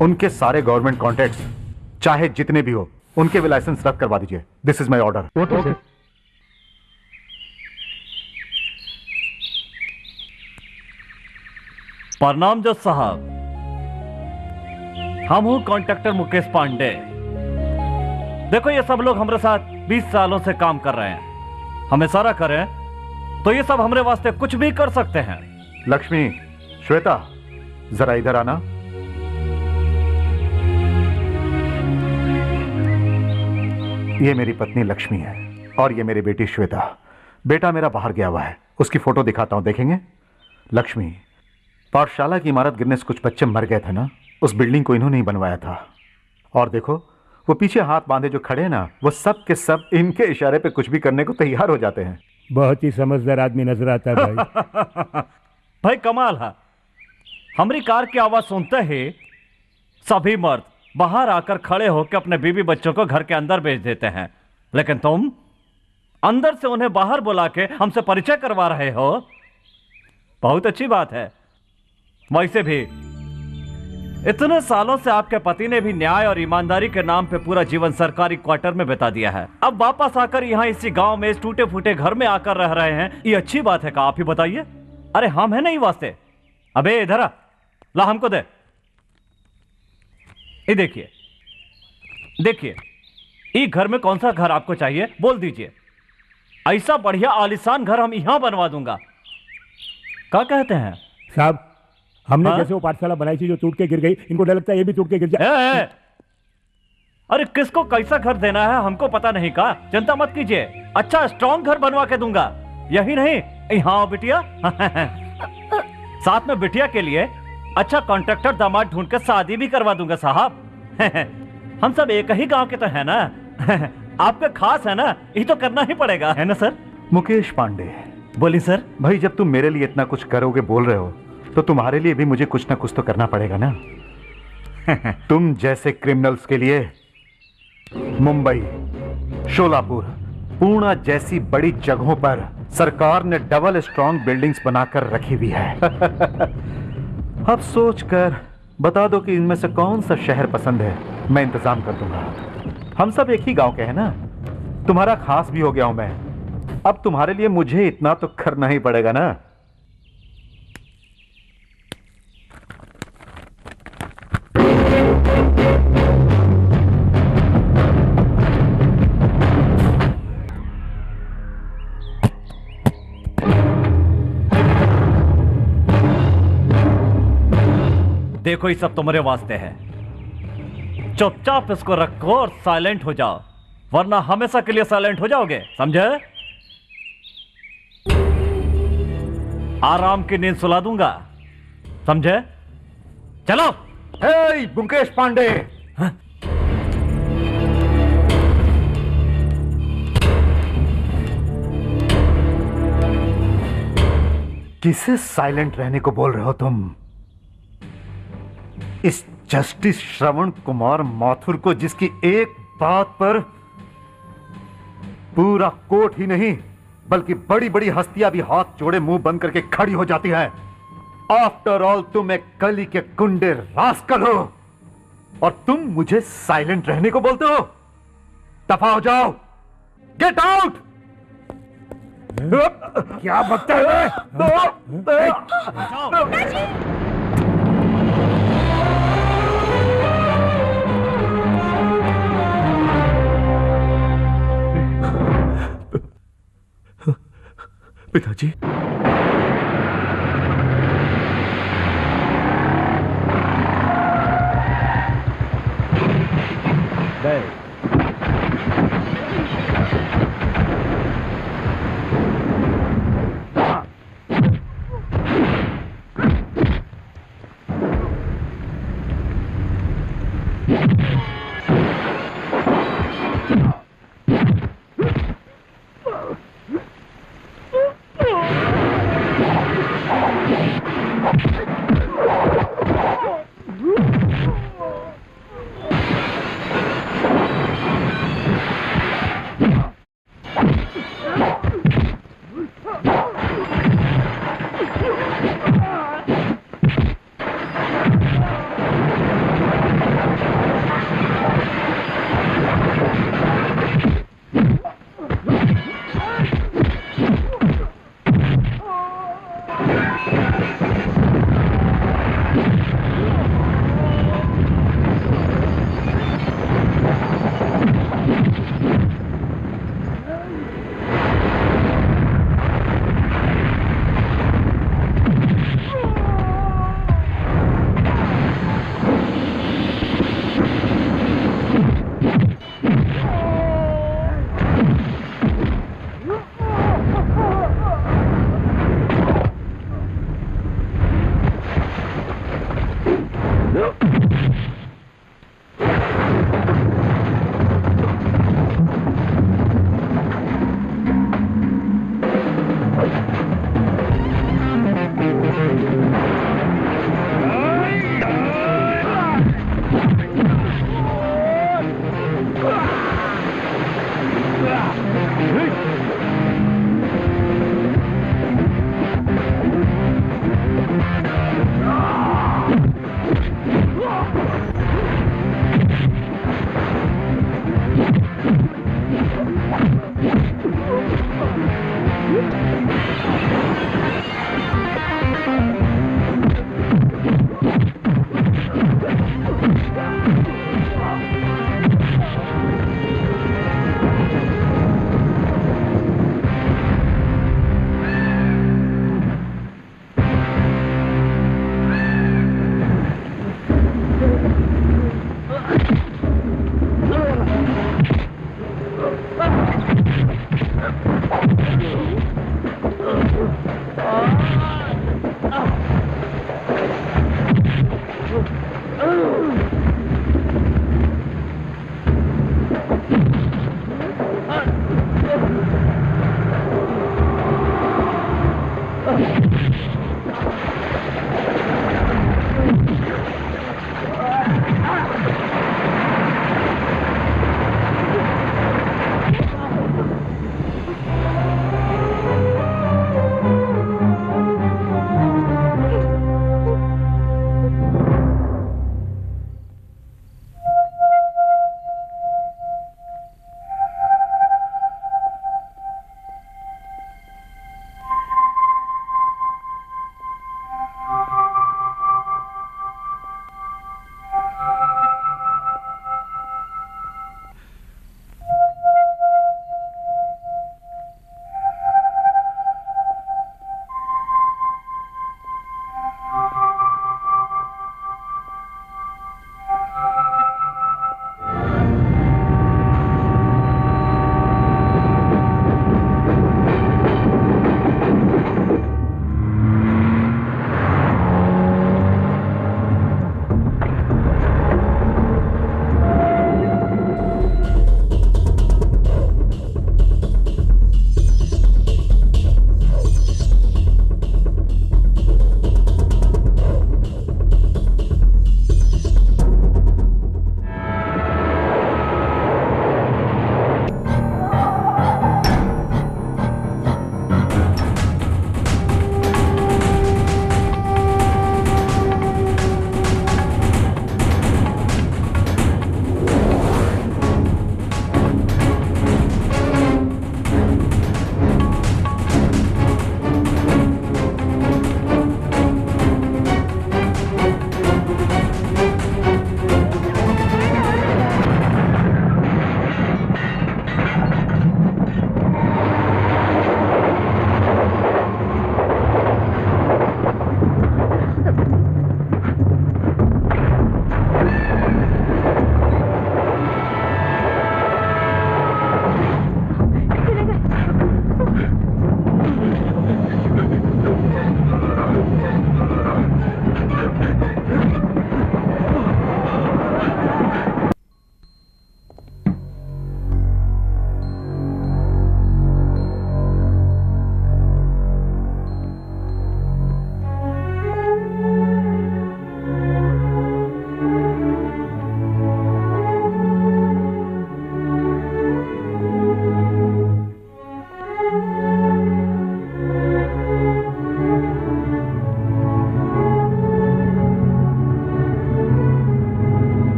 उनके सारे गवर्नमेंट कॉन्ट्रैक्ट्स चाहे जितने भी हो, उनके भी लाइसेंस रद्द करवा दीजिए। This is my order. प्रणाम जज साहब, हम हूं कॉन्ट्रैक्टर मुकेश पांडे। देखो, ये सब लोग हमारे साथ 20 सालों से काम कर रहे हैं। हम इशारा करें तो ये सब हमारे वास्ते कुछ भी कर सकते हैं। लक्ष्मी, श्वेता, जरा इधर आना। ये मेरी पत्नी लक्ष्मी है और ये मेरी बेटी श्वेता। बेटा मेरा बाहर गया हुआ है, उसकी फोटो दिखाता हूं, देखेंगे? लक्ष्मी, पाठशाला की इमारत गिरने से कुछ बच्चे मर गए थे ना, उस बिल्डिंग को इन्होंने ही बनवाया था। और देखो, वो पीछे हाथ बांधे जो खड़े हैं ना, वो सब के सब इनके इशारे पे कुछ भी करने को तैयार हो जाते हैं। बहुत ही समझदार आदमी नजर आता है भाई। भाई कमाल है। हमारी कार की आवाज सुनते ही सभी मर्द बाहर आकर खड़े होकर अपने बीवी बच्चों को घर के अंदर भेज देते हैं, लेकिन तुम अंदर से उन्हें बाहर बुला के हमसे परिचय करवा रहे हो। बहुत अच्छी बात है। वैसे भी इतने सालों से आपके पति ने भी न्याय और ईमानदारी के नाम पे पूरा जीवन सरकारी क्वार्टर में बिता दिया है। अब वापस आकर यहाँ इसी गांव में इस टूटे फूटे घर में आकर रह रहे हैं, ये अच्छी बात है का? आप ही बताइए। अरे हम है नहीं वास्ते। अबे इधर आ, ला हमको दे। ये देखिए देखिए, ये घर में कौन सा घर आपको चाहिए बोल दीजिए। ऐसा बढ़िया आलीशान घर हम यहां बनवा दूंगा। क्या कहते हैं साहब? हमने जैसे वो पाठशाला बनाई थी जो टूट के गिर गई, इनको डर लगता है ये भी टूट के गिर जाए। अरे किसको कैसा घर देना है हमको पता नहीं का, चिंता मत कीजिए। अच्छा स्ट्रॉन्ग घर बनवा के दूंगा। यही नहीं, हाँ बिटिया साथ में बिटिया के लिए अच्छा कॉन्ट्रैक्टर दामाद ढूंढ कर शादी भी करवा दूंगा साहब। हम सब एक ही गांव के तो है ना। आपका खास है ना, ये तो करना ही पड़ेगा, है ना सर? मुकेश पांडे, बोली सर। भाई जब तुम मेरे लिए इतना कुछ करोगे बोल रहे हो, तो तुम्हारे लिए भी मुझे कुछ ना कुछ तो करना पड़ेगा ना। तुम जैसे क्रिमिनल्स के लिए मुंबई, शोलापुर, पूना जैसी बड़ी जगहों पर सरकार ने डबल स्ट्रॉन्ग बिल्डिंग्स बनाकर रखी हुई है। अब सोचकर बता दो कि इनमें से कौन सा शहर पसंद है, मैं इंतजाम कर दूंगा। हम सब एक ही गांव के हैं ना, तुम्हारा खास भी हो गया हूं मैं। अब तुम्हारे लिए मुझे इतना तो करना ही पड़ेगा ना। देखो, ये सब तुम्हारे वास्ते है। चुपचाप इसको रखो और साइलेंट हो जाओ, वरना हमेशा के लिए साइलेंट हो जाओगे, समझे? आराम की नींद सुला दूंगा, समझे? चलो। हे मुकेश पांडे, किसे साइलेंट रहने को बोल रहे हो तुम? इस जस्टिस श्रवण कुमार माथुर को, जिसकी एक बात पर पूरा कोर्ट ही नहीं बल्कि बड़ी बड़ी हस्तियां भी हाथ जोड़े मुंह बंद करके खड़ी हो जाती हैं। आफ्टर ऑल तुम एक गली के गुंडे रास्कल हो और तुम मुझे साइलेंट रहने को बोलते हो? दफा हो जाओ, गेट आउट। क्या बकता है? पिताजी,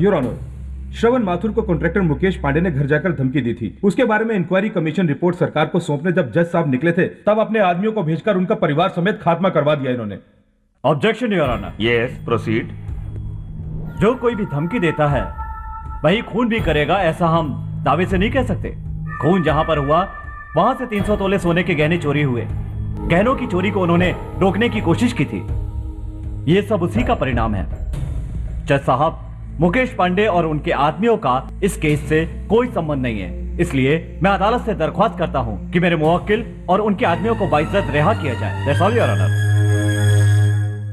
योर ऑनर, श्रवण माथुर को कॉन्ट्रैक्टर मुकेश पांडे ने घर जाकर धमकी दी थी। उसके बारे में इंक्वायरी कमीशन रिपोर्ट सरकार को सौंपने जब जज साहब निकले थे तब अपने आदमियों को भेजकर उनका परिवार समेत खात्मा करवा दिया इन्होंने। Objection your honour. Yes, proceed. जो कोई भी धमकी देता है वही खून भी करेगा, ऐसा हम दावे से नहीं कह सकते। खून जहां पर हुआ वहां से 300 तोले सोने के गहने चोरी हुए। गहनों की चोरी को उन्होंने रोकने की कोशिश की थी। ये सब उसी का परिणाम है। जज साहब, मुकेश पांडे और उनके आदमियों का इस केस से कोई संबंध नहीं है, इसलिए मैं अदालत से दरख्वास्त करता हूं कि मेरे मुवक्किल और उनके आदमियों को बाइज्जत रिहा किया जाए। That's all your honour.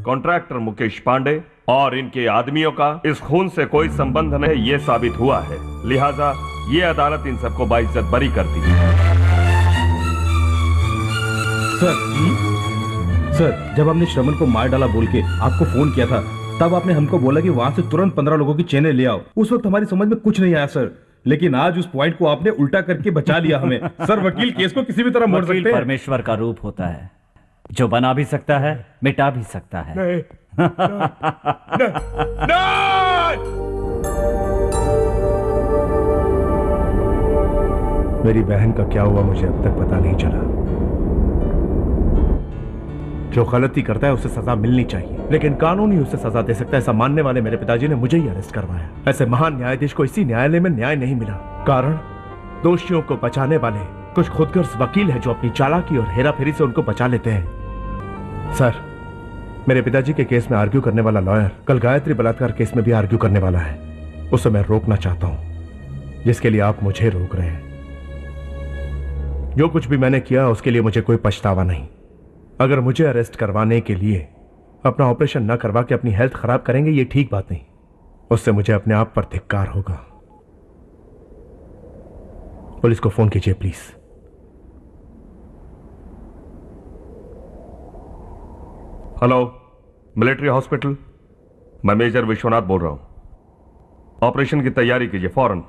Contractor Mukesh Pandey और इनके आदमियों का इस खून से कोई संबंध नहीं, ये साबित हुआ है। लिहाजा ये अदालत इन सबको बाइज्जत बरी करती है। सर, जब हमने श्रवण को मार डाला बोल के आपको फोन किया था तब आपने हमको बोला कि वहां से तुरंत 15 लोगों की चेनें ले आओ। उस वक्त हमारी समझ में कुछ नहीं आया सर, लेकिन आज उस पॉइंट को आपने उल्टा करके बचा लिया हमें। सर, वकील केस को किसी भी तरह मोड़ सकते हैं। परमेश्वर का रूप होता है, जो बना भी सकता है मिटा भी सकता है। नहीं। मेरी बहन का क्या हुआ मुझे अब तक पता नहीं चला। जो गलती करता है उसे सजा मिलनी चाहिए, लेकिन कानून ही उसे सजा दे सकता है। ऐसा मानने वाले मेरे पिताजी ने मुझे ही अरेस्ट करवाया। ऐसे महान न्यायाधीश को इसी न्यायालय में न्याय नहीं मिला। कारण दोषियों को बचाने वाले कुछ खुदगर्ज वकील हैं जो अपनी चालाकी और हेराफेरी से उनको बचा लेते हैं। सर, मेरे पिताजी के केस में आर्ग्यू करने वाला लॉयर कल गायत्री बलात्कार केस में भी आर्ग्यू करने वाला है। उसे मैं रोकना चाहता हूं, जिसके लिए आप मुझे रोक रहे हैं। जो कुछ भी मैंने किया उसके लिए मुझे कोई पछतावा नहीं। अगर मुझे अरेस्ट करवाने के लिए अपना ऑपरेशन न करवा के अपनी हेल्थ खराब करेंगे, ये ठीक बात नहीं। उससे मुझे अपने आप पर धिक्कार होगा। पुलिस को फोन कीजिए प्लीज। हेलो, मिलिट्री हॉस्पिटल, मैं मेजर विश्वनाथ बोल रहा हूं। ऑपरेशन की तैयारी कीजिए फौरन।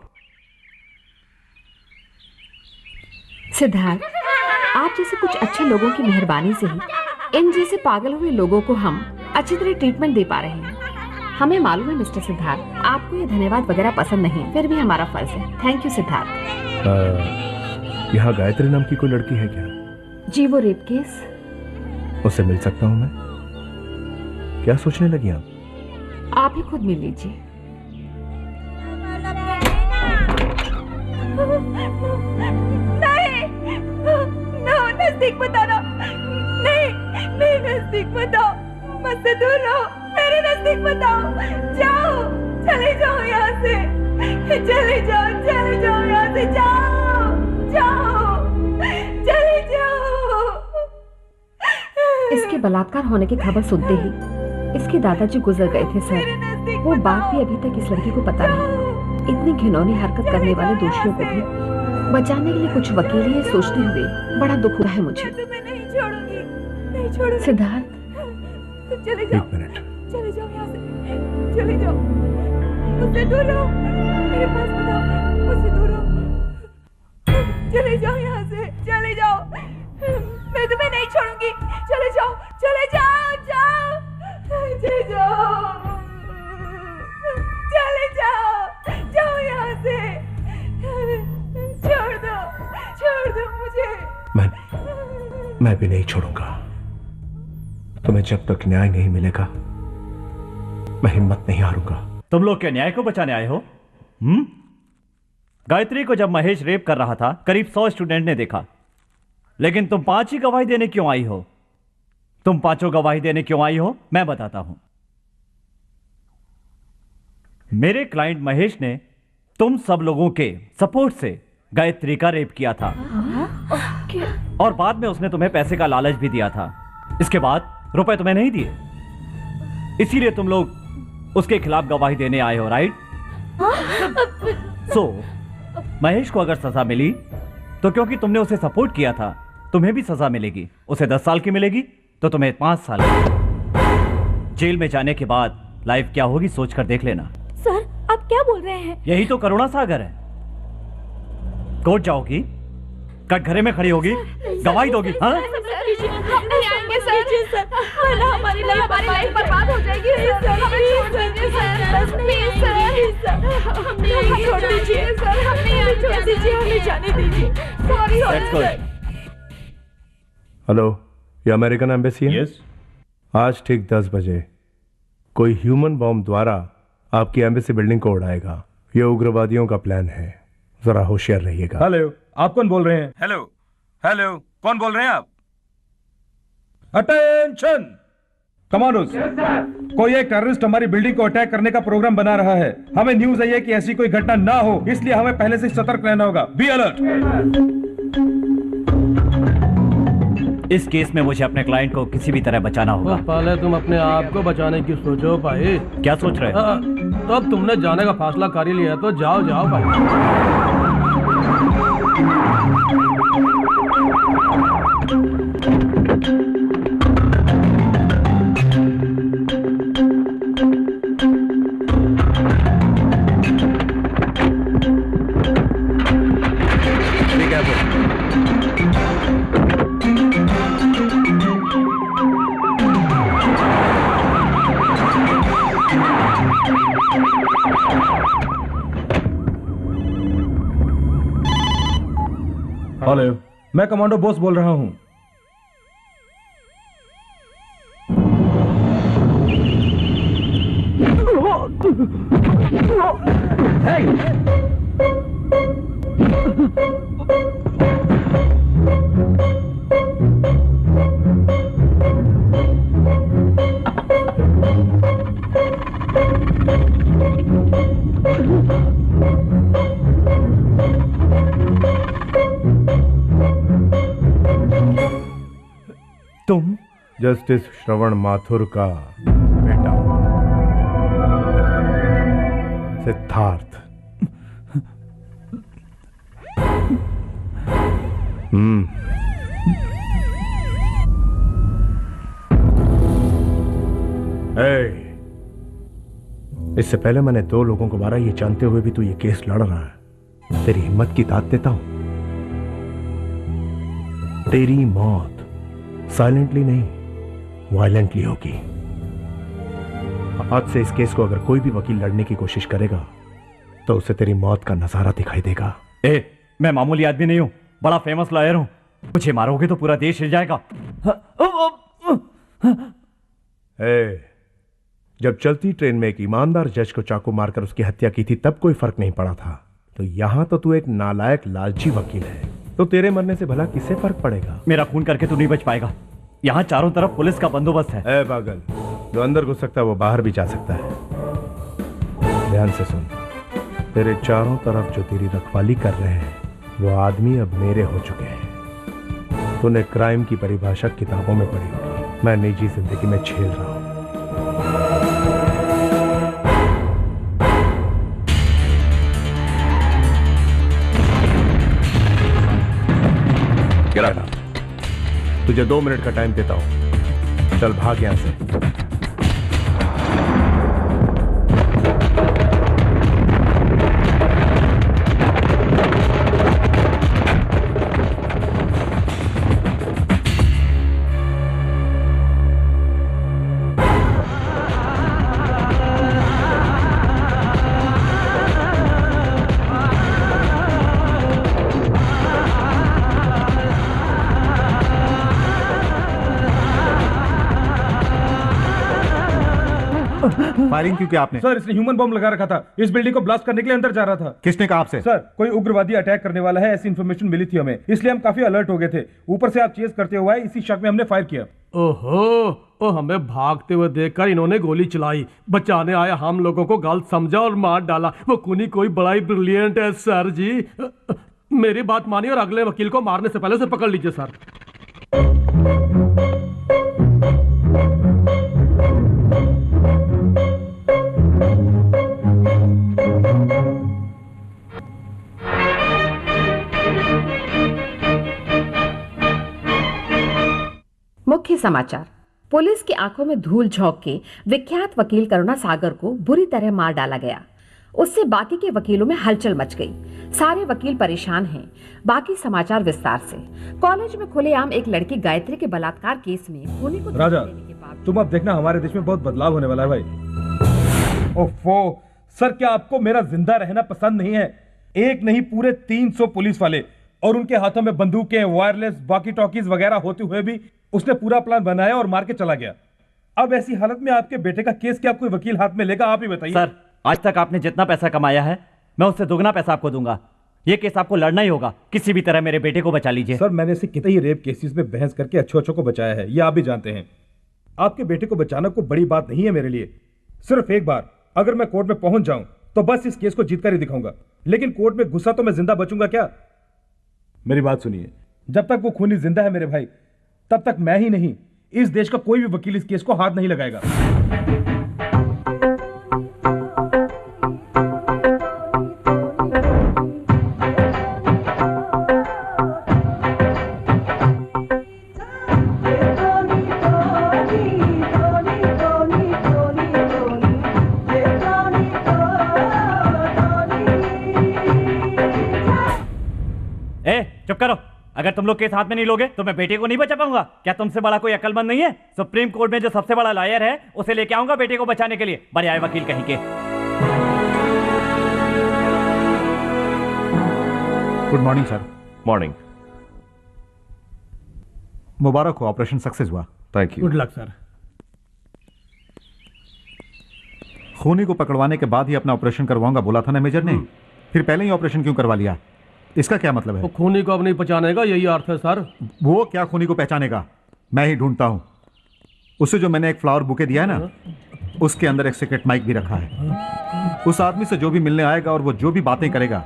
सिद्धार्थ, आप जैसे कुछ अच्छे लोगों की मेहरबानी से ही इन जैसे पागल हुए लोगों को हम अच्छी तरह ट्रीटमेंट दे पा रहे हैं। हमें मालूम है मिस्टर सिद्धार्थ, आपको ये धन्यवाद वगैरह पसंद नहीं, फिर भी हमारा फर्ज है। Thank you Siddharth. यहाँ गायत्री नाम की कोई लड़की है क्या? जी, वो रेप केस। उससे मिल सकता हूँ मैं? क्या सोचने लगी आप ही खुद मिल लीजिए। नहीं, नजदीक मत आना। नहीं, नहीं, नजदीक मत आओ, मुझसे दूर रहो। मेरे नजदीक मत आओ। जाओ, चले जाओ यहाँ से। चले जाओ यहाँ से। जाओ, चले जाओ। इसके बलात्कार होने की खबर सुनते ही इसके दादाजी गुजर गए थे सर। वो बात भी अभी तक इस लड़की को पता नहीं। इतनी घिनौनी हरकत करने वाले दोषियों को भी बचाने के लिए कुछ वकील ही सोचते हुए बड़ा दुख हुआ है मुझे। नहीं छोड़ूंगी। सिद्धार्थ, चले जाओ। चले जाओ यहाँ से। चले जाओ, मुझसे दूर रहो। मेरे पास मत आओ, मुझसे दूर रहो। चले जाओ यहाँ से। चले जाओ, मैं तुम्हें नहीं छोड़ूंगी। चले जाओ। चले जाओ यहाँ से। छोड़ दो मुझे। मैं भी नहीं छोड़ूंगा तुम्हें जब तक न्याय नहीं मिलेगा। मैं हिम्मत नहीं हारूंगा। तुम लोग क्या न्याय को बचाने आए हो? गायत्री को जब महेश रेप कर रहा था करीब 100 स्टूडेंट ने देखा, लेकिन तुम 5 ही गवाही देने क्यों आई हो? तुम 5 गवाही देने क्यों आई हो मैं बताता हूं। मेरे क्लाइंट महेश ने तुम सब लोगों के सपोर्ट से गायत्री का रेप किया था और बाद में उसने तुम्हें पैसे का लालच भी दिया था। इसके बाद रुपए तुम्हें नहीं दिए, इसीलिए तुम लोग उसके खिलाफ गवाही देने आए हो, राइट? महेश को अगर सजा मिली तो क्योंकि तुमने उसे सपोर्ट किया था तुम्हें भी सजा मिलेगी। उसे 10 साल की मिलेगी तो तुम्हें 5 साल की। जेल में जाने के बाद लाइफ क्या होगी सोचकर देख लेना। सर, आप क्या बोल रहे हैं? यही तो करुणा सागर है। कोर्ट जाओगी, कटघरे में खड़ी होगी, गवाही दोगी। हाँ, नहीं आएंगे सर। हमारी लाइफ बर्बाद हो जाएगी। हमें छोड़ दीजिए सर, प्लीज सर। हमें छोड़ दीजिए सर, हमें छोड़ दीजिए, हमें जाने दीजिए। Sorry sir. हेलो, ये अमेरिकन एम्बेसी है? यस। आज ठीक 10 बजे कोई ह्यूमन बॉम्ब द्वारा आपकी एम्बेसी बिल्डिंग को उड़ाएगा। ये उग्रवादियों का प्लान है, जरा होशियार रहिएगा। हेलो, आप कौन बोल रहे हैं? हेलो हेलो, कौन बोल रहे हैं आप? अटेंशन कमांडोज, कोई एक टेररिस्ट हमारी बिल्डिंग को अटैक करने का प्रोग्राम बना रहा है। हमें न्यूज आई है कि ऐसी कोई घटना ना हो, इसलिए हमें पहले से सतर्क रहना होगा। Be alert. इस केस में मुझे अपने क्लाइंट को किसी भी तरह बचाना होगा। पहले तुम अपने आप को बचाने की सोचो भाई। क्या सोच रहे हो? तो अब तुमने जाने का फासला कर ही लिया तो जाओ जाओ भाई। हेलो, मैं कमांडो बॉस बोल रहा हूं। तुम जस्टिस श्रवण माथुर का बेटा सिद्धार्थ। इससे पहले मैंने 2 लोगों को मारा, ये जानते हुए भी तू ये केस लड़ रहा है। तेरी हिम्मत की दाद देता हूं। तेरी मौत साइलेंटली नहीं, वायलेंटली होगी। आज से इस केस को अगर कोई भी वकील लड़ने की कोशिश करेगा तो उसे तेरी मौत का नजारा दिखाई देगा। मैं मामूली आदमी नहीं हूं, बड़ा फेमस लॉयर हूं। मुझे मारोगे तो पूरा देश हिल जाएगा। जब चलती ट्रेन में एक ईमानदार जज को चाकू मारकर उसकी हत्या की थी तब कोई फर्क नहीं पड़ा था, तो यहां तो तू एक नालायक लालची वकील है, तो तेरे मरने से भला किसे फर्क पड़ेगा? मेरा खून करके तू नहीं बच पाएगा। यहाँ चारों तरफ पुलिस का बंदोबस्त है। ए पागल, जो अंदर घुस सकता है वो बाहर भी जा सकता है। ध्यान से सुन, तेरे चारों तरफ जो तेरी रखवाली कर रहे हैं वो आदमी अब मेरे हो चुके हैं। तूने क्राइम की परिभाषा किताबों में पढ़ी होगी, मैं निजी जिंदगी में झेल रहा हूं। तुझे 2 मिनट का टाइम देता हूं, चल भाग यहां से। फायरिंग क्यों किया आपने? सर, इसने ह्यूमन बॉम्ब लगा रखा था। इस बिल्डिंग को ब्लास्ट करने के लिए अंदर जा रहा था। किसने कहा आपसे? सर, कोई उग्रवादी अटैक करने वाला है, ऐसी इन्फॉर्मेशन मिली थी हमें, इसलिए हम काफी अलर्ट हो गए थे। ऊपर से आप चेस करते हुए आए, इसी शक में हमने फायर किया। ओहो, हमें भागते हुए देखकर इन्होंने गोली चलाई। बचाने आया हम लोगों को गलत समझा और मार डाला। वो खूनी कोई बड़ा ही ब्रिलियंट है सर जी। मेरी बात मानिए और अगले वकील को मारने से पहले उसे पकड़ लीजिए सर। मुख्य समाचार। पुलिस की आंखों में धूल झोंक के विख्यात वकील करुणा सागर को बुरी तरह मार डाला गया। उससे बाकी के वकीलों में हलचल मच गई। सारे वकील परेशान हैं। बाकी समाचार विस्तार से। कॉलेज में खुलेआम एक लड़की गायत्री के बलात्कार केस में खूनी को राजा, तुम अब देखना हमारे देश में बहुत बदलाव होने वाला है भाई। ओफो, सर क्या आपको मेरा जिंदा रहना पसंद नहीं है? एक नहीं पूरे 300 पुलिस वाले और उनके हाथों में बंदूकें, वायरलेस, वॉकी टॉकीज वगैरह होते हुए भी उसने पूरा प्लान बनाया और मार के चला गया। अब ऐसी हालत में आपके बेटे का केस क्या कोई वकील हाथ में लेगा? आप ही बताइए। सर, आज तक आपने जितना पैसा कमाया है मैं उससे दुगना पैसा आपको दूंगा। ये केस आपको लड़ना ही होगा। किसी भी तरह मेरे बेटे को बचा लीजिए। सर मैंने ऐसे कितने ही रेप केसेस में बहस करके अच्छों को बचाया है, ये आप भी जानते हैं। आपके बेटे को बचाना कोई बड़ी बात नहीं है मेरे लिए। सिर्फ एक बार अगर मैं कोर्ट में पहुंच जाऊं तो बस इस केस को जीतकर ही दिखाऊंगा, लेकिन कोर्ट में घुसा तो मैं जिंदा बचूंगा क्या? मेरी बात सुनिए, जब तक वो खूनी जिंदा है मेरे भाई, तब तक मैं ही नहीं इस देश का कोई भी वकील इस केस को हाथ नहीं लगाएगा। चुप करो। अगर तुम लोग केस हाथ में नहीं लोगे तो मैं बेटे को नहीं बचा पाऊंगा। क्या तुमसे बड़ा कोई अक्लमंद नहीं है? सुप्रीम कोर्ट में जो सबसे बड़ा लॉयर है उसे लेके आऊंगा बेटे को बचाने के लिए। बड़े आए वकील कहीं के। Good morning sir. मॉर्निंग। मुबारक हो, ऑपरेशन सक्सेस हुआ। Thank you. Good luck sir. खूनी को पकड़वाने के बाद ही अपना ऑपरेशन करवाऊंगा बोला था ना मेजर ने, फिर पहले ही ऑपरेशन क्यों करवा लिया? इसका क्या मतलब है? वो खूनी को अब नहीं पहचानेगा, यही अर्थ है सर। वो क्या खूनी को पहचानेगा? मैं ही ढूंढता हूं। उसे जो मैंने एक फ्लावर बुके दिया है ना, उसके अंदर एक सीक्रेट माइक भी रखा है। उस आदमी से जो भी मिलने आएगा और वो जो भी बातें करेगा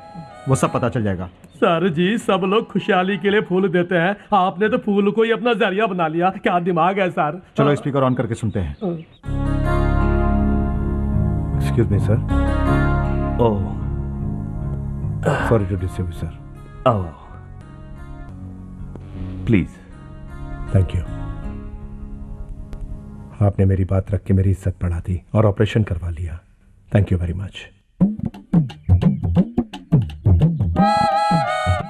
वो सब पता चल जाएगा। सर जी, सब लोग खुशहाली के लिए फूल देते हैं, आपने तो फूल को ही अपना जरिया बना लिया। क्या दिमाग है सर। चलो स्पीकर ऑन करके सुनते हैं। Excuse me sir. Oh sorry to disturb you sir. Oh please. Thank you. आपने मेरी बात रख के मेरी इज्जत बढ़ा दी और ऑपरेशन करवा लिया। Thank you very much.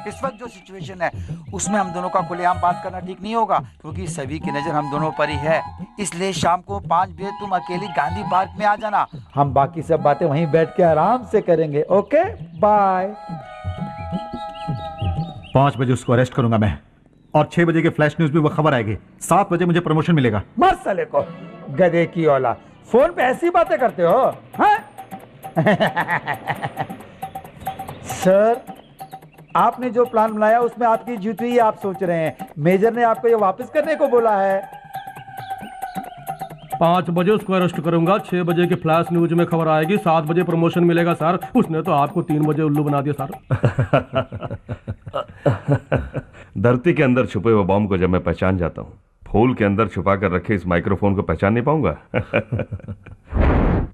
इस वक्त जो सिचुएशन है उसमें हम दोनों का खुलेआम बात करना ठीक नहीं होगा, क्योंकि सभी की नजर हम दोनों पर ही है। इसलिए शाम को 5 बजे तुम अकेली गांधी पार्क में आ जाना। हम बाकी सब बातें वहीं बैठ के आराम से करेंगे। Okay bye. 5 बजे उसको अरेस्ट करूंगा मैं, और 6 बजे के फ्लैश न्यूज में वो खबर आएगी। 7 बजे मुझे प्रमोशन मिलेगा। मर साले को, गधे की औलाद, फोन पे ऐसी बातें करते हो हाँ? सर, आपने जो प्लान बनाया उसमें आपकी जीत हुई आप सोच रहे हैं। मेजर ने आपको ये वापस करने को बोला है। 5 बजे उसको अरेस्ट करूंगा, 6 बजे की फ्लैश न्यूज में खबर आएगी, 7 बजे प्रमोशन मिलेगा सर। उसने तो आपको 3 बजे उल्लू बना दिया सर। धरती के अंदर छुपे हुए बॉम्ब को जब मैं पहचान जाता हूँ, फूल के अंदर छुपा कर रखे इस माइक्रोफोन को पहचान नहीं पाऊंगा।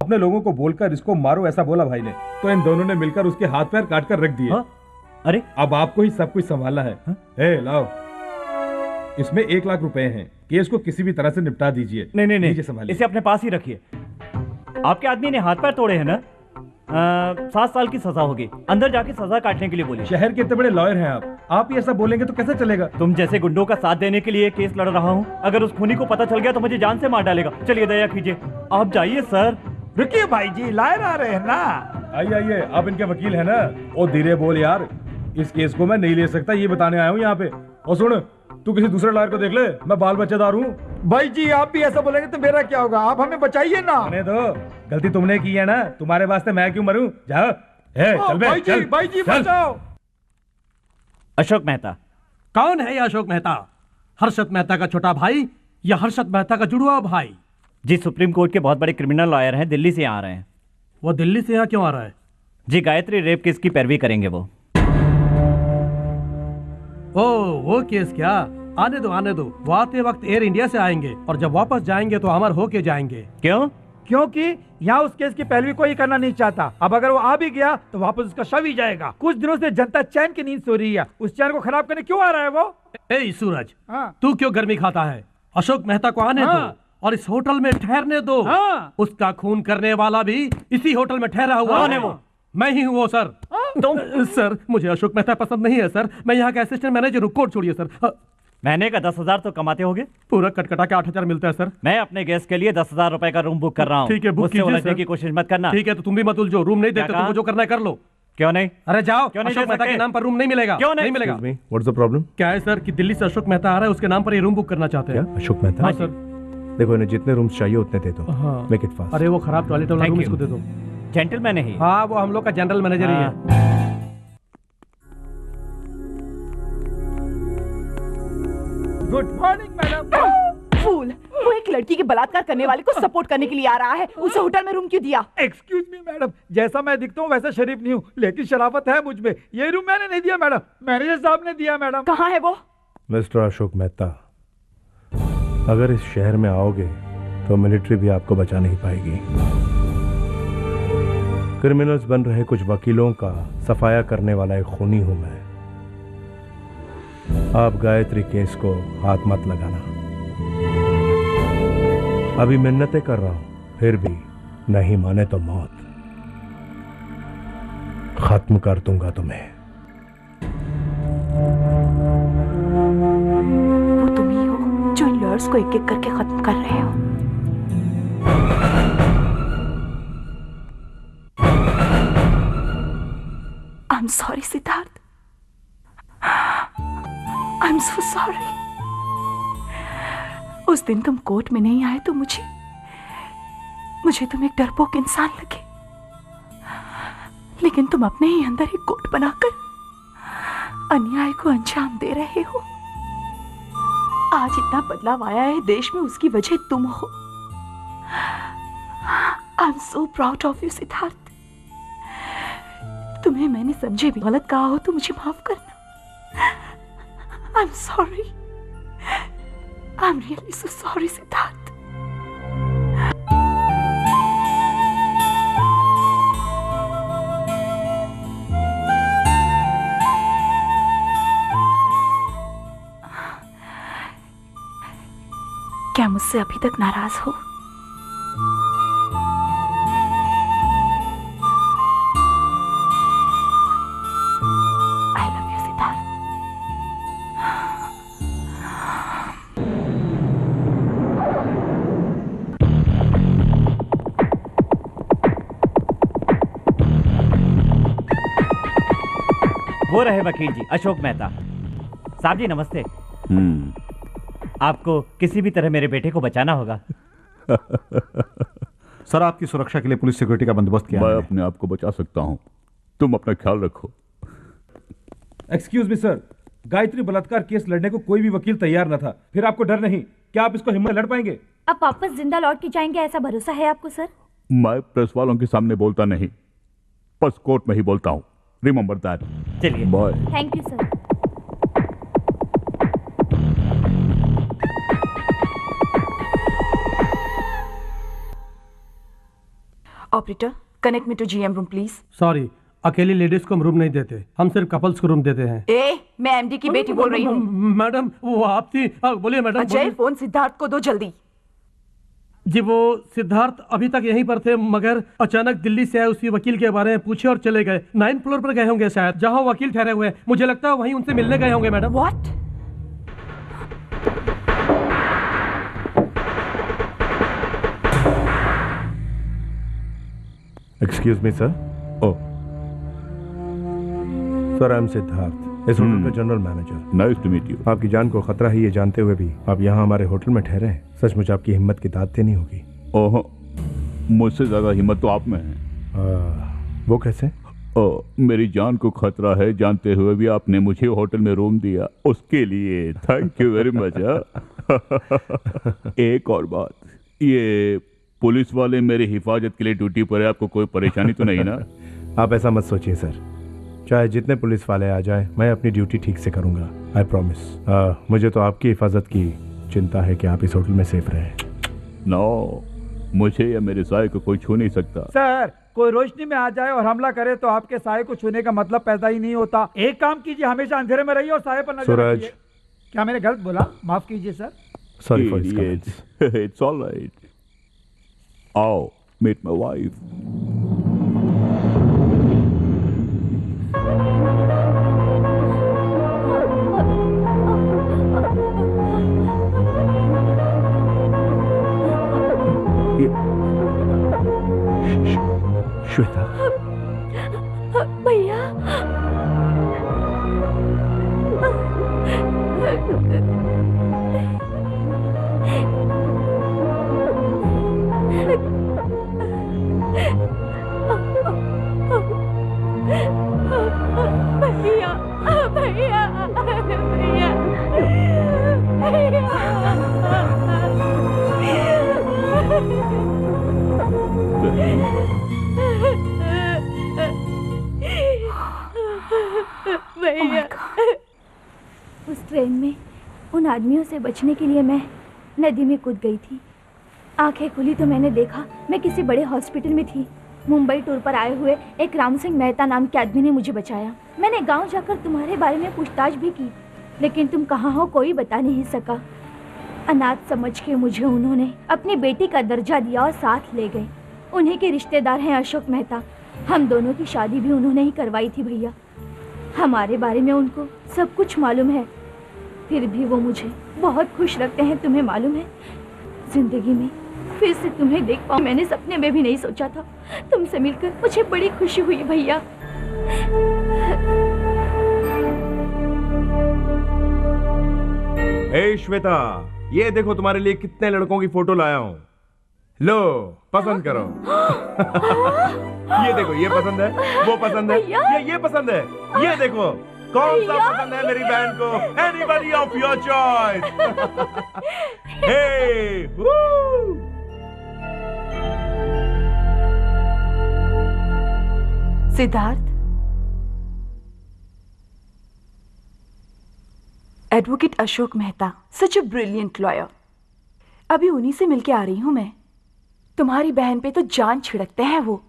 अपने लोगों को बोलकर इसको मारो ऐसा बोला भाई ने, तो इन दोनों ने मिलकर उसके हाथ पैर काट कर रख दिए। अरे अब आपको ही सब कुछ संभालना है। ए, लाओ, इसमें 1 लाख रुपए हैं। केस को किसी भी तरह से निपटा दीजिए। नहीं, संभालिए। इसे अपने पास ही रखिए। आपके आदमी ने हाथ पैर तोड़े हैं ना? 7 साल की सजा होगी। अंदर जाके सजा काटने के लिए बोलिए। शहर के इतने बड़े लॉयर हैं आप ही ऐसा बोलेंगे तो कैसे चलेगा? तुम जैसे गुंडों का साथ देने के लिए केस लड़ रहा हूँ। अगर उस खूनी को पता चल गया तो मुझे जान से मार डालेगा। चलिए दया कीजिए, आप जाइए सर। रुकिए भाई जी, लायर आ रहे हैं ना। आइए, आप इनके वकील है ना। ओ धीरे बोल यार, इस केस को मैं नहीं ले सकता, ये बताने आया हूँ यहाँ पे। और सुन, तू किसी दूसरे लॉयर को देख ले, मैं बाल बच्चेदार हूँ। भाई जी, आप भी ऐसा बोलेंगे तो मेरा क्या होगा? आप हमें बचाइए ना। आने दो, गलती तुमने की है ना, तुम्हारे वास्ते मैं क्यों मरूं? जाओ। चल बे, भाई जी बचाओ। अशोक मेहता। कौन है ये अशोक मेहता? हर्षद मेहता का छोटा भाई या हर्षद मेहता का जुड़वा भाई? जी, सुप्रीम कोर्ट के बहुत बड़े क्रिमिनल लॉयर हैं, दिल्ली से आ रहे हैं। वो दिल्ली से यहाँ क्यों आ रहा है? जी, गायत्री रेप केस की पैरवी करेंगे वो। वो केस क्या? आने दो। वो आते वक्त एयर इंडिया से आएंगे और जब वापस जाएंगे तो अमर होके जाएंगे। क्यों? क्योंकि यहाँ उस केस की पैरवी कोई करना नहीं चाहता। अब अगर वो आ भी गया तो वापस उसका शव ही जाएगा। कुछ दिनों से जनता चैन की नींद सो रही है, उस चैन को खराब करने क्यों आ रहा है वो? ए सूरज, तू क्यों गर्मी खाता है? अशोक मेहता को आने दो और इस होटल में ठहरने दो। उसका खून करने वाला भी इसी होटल में ठहरा हुआ है। वो मैं ही हूँ वो सर। तुम? सर, मुझे अशोक मेहता पसंद नहीं है सर। मैं यहाँ का असिस्टेंट मैनेजर हूँ। कोर्ट छोड़िए सर। महीने का 10,000 तो कमाते होगे? पूरा कटकटा के 8,000 मिलता है सर। मैं अपने गेस्ट के लिए 10,000 रुपए का रूम बुक कर रहा हूँ। ठीक है, बुक मुझसे कीजिए उलझने सर। की कोशिश मत करना। ठीक है, तो तुम भी मत उलझो। रूम नहीं देते, तुमको जो करना है कर लो। क्यों नहीं? अरे जाओ, क्यों नहीं अशोक दे मेहता सकते? के नाम पर रूम नहीं मिलेगा। क्यों नहीं? मिलेगा। What's the problem? क्या है सर कि दिल्ली से अशोक मेहता आ रहा है, उसके नाम पर ये रूम बुक करना चाहते हैं। अशोक मेहता? हाँ सर। देखो इन्हें जितने रूम्स चाहिए उतने दे दो। हाँ। Make it fast. अरे वो खराब टॉयलेट वाला Thank रूम you. इसको दे दो। जेंटलमैन है ही। हाँ, वो हम लोग का जनरल मैनेजर ही है। Good morning madam. फूल, वो एक लड़की के बलात्कार करने वाले को सपोर्ट करने के लिए आ रहा है। उसे होटल में रूम क्यों दिया? एक्सक्यूज मी मैडम, जैसा मैं दिखता हूँ वैसा शरीफ नहीं हूँ, लेकिन शराफत है मुझ में। ये रूम मैंने नहीं दिया मैडम, मैनेजर साहब ने दिया मैडम। कहाँ है वो? मिस्टर अशोक मेहता, अगर इस शहर में आओगे तो मिलिट्री भी आपको बचा नहीं पाएगी। क्रिमिनल्स बन रहे कुछ वकीलों का सफाया करने वाला एक खूनी हूं मैं। आप गायत्री केस को हाथ मत लगाना। अभी मिन्नतें कर रहा हूं, फिर भी नहीं माने तो मौत। खत्म कर दूंगा तुम्हें। वो तुम ही हो जो इन लॉयर्स को एक एक करके खत्म कर रहे हो। आई am sorry Siddharth, I am so sorry. उस दिन तुम कोर्ट में नहीं आए तो मुझे तुम एक डरपोक इंसान लगे, लेकिन तुम अपने ही अंदर एक कोर्ट बनाकर अन्याय को अंजाम दे रहे हो। आज इतना बदलाव आया है देश में, उसकी वजह तुम हो। I am so proud of you Siddharth. तुम्हें मैंने समझे भी गलत कहा हो तो मुझे माफ करना। आई am sorry, I am really so sorry Siddharth. क्या मुझसे अभी तक नाराज हो? आई लव यू सिद्धार्थ। वो रहे वकील जी अशोक मेहता साहब जी, नमस्ते। आपको किसी भी तरह मेरे बेटे को बचाना होगा। सर, आपकी सुरक्षा के लिए पुलिस सिक्योरिटी का बंदोबस्त किया मैं अपने आप को बचा सकता हूं, तुम अपना ख्याल रखो। एक्सक्यूज मी सर, गायत्री बलात्कार केस लड़ने को कोई भी वकील तैयार न था, फिर आपको डर नहीं? क्या आप इसको हिम्मत लड़ पाएंगे? आप वापस जिंदा लौट के जाएंगे ऐसा भरोसा है आपको सर? मैं प्रेस वालों के सामने बोलता नहीं, बस कोर्ट में ही बोलता हूं। Remember that. चलिए, bye. Thank you sir. Operator, connect me to GM room please. Sorry, अकेली लेडीज को हम रूम नहीं देते, हम सिर्फ कपल्स को रूम देते हैं। मैं एमडी की बेटी बोल रही हूँ। मैडम, वो आप थी। बोलिए मैडम। अजय, फोन सिद्धार्थ को दो जल्दी। जी, वो सिद्धार्थ अभी तक यहीं पर थे, मगर अचानक दिल्ली से आए उसी वकील के बारे में पूछे और चले गए। 9th फ्लोर पर गए होंगे शायद, जहां वकील ठहरे हुए हैं। मुझे लगता है वहीं उनसे मिलने गए होंगे madam. What? Excuse me sir. Oh sir, I am Siddharth, इस होटल का general manager. Nice to meet you. आपकी जान को खतरा है ये जानते हुए भी आप यहाँ हमारे होटल में ठहरे हैं। सचमुच आपकी हिम्मत की दाद देनी होगी। ओह, मुझसे ज्यादा हिम्मत तो आप में है। वो कैसे? मेरी जान को खतरा है जानते हुए भी आपने मुझे होटल में रूम दिया, उसके लिए थैंक यू वेरी मच। एक और बात, ये पुलिस वाले मेरी हिफाजत के लिए ड्यूटी पर है, आपको कोई परेशानी तो नहीं ना? आप ऐसा मत सोचिए सर, चाहे जितने पुलिस वाले आ जाएं, मैं अपनी ड्यूटी ठीक से करूंगा, आई प्रॉमिस। मुझे तो आपकी हिफाजत की चिंता है कि आप इस होटल में सेफ रहें। नो, मुझे या मेरे साए को कोई छू नहीं सकता। सर, कोई रोशनी में आ जाए और हमला करे तो आपके साए को छूने का मतलब पैदा ही नहीं होता। एक काम कीजिए, हमेशा अंधेरे में रहिए और साए पर नजर रखिए। क्या मैंने गलत बोला? माफ कीजिए sir. Sorry for this comments. It's alright. आओ, मीट माय वाइफ। भैया भैया भैया भैया उस ट्रेन में उन आदमियों से बचने के लिए मैं नदी में कूद गई थी। आंखें खुली तो मैंने देखा मैं किसी बड़े हॉस्पिटल में थी। मुंबई टूर पर आए हुए एक राम सिंह मेहता नाम के आदमी ने मुझे बचाया। मैंने गांव जाकर तुम्हारे बारे में पूछताछ भी की, लेकिन तुम कहाँ हो कोई बता नहीं सका। अनाथ समझ के मुझे उन्होंने अपनी बेटी का दर्जा दिया और साथ ले गए। उन्हीं के रिश्तेदार हैं अशोक मेहता। हम दोनों की शादी भी उन्होंने ही करवाई थी भैया। हमारे बारे में उनको सब कुछ मालूम है, फिर भी वो मुझे बहुत खुश रखते हैं। तुम्हें मालूम है, जिंदगी में फिर से तुम्हें देख पाऊं मैंने सपने में भी नहीं सोचा था। तुमसे मिलकर मुझे बड़ी खुशी हुई भैया। ए श्वेता, ये देखो तुम्हारे लिए कितने लड़कों की फोटो लाया हूँ। लो पसंद करो। ये देखो, ये पसंद है, वो पसंद है, ये पसंद है। ये देखो कौन सा पसंद है मेरी बहन को? Anybody of your choice. Hey Siddharth, advocate Ashok Mehta, such a brilliant lawyer. अभी उन्हीं से मिलके आ रही हूं मैं। तुम्हारी बहन पे तो जान छिड़कते हैं वो।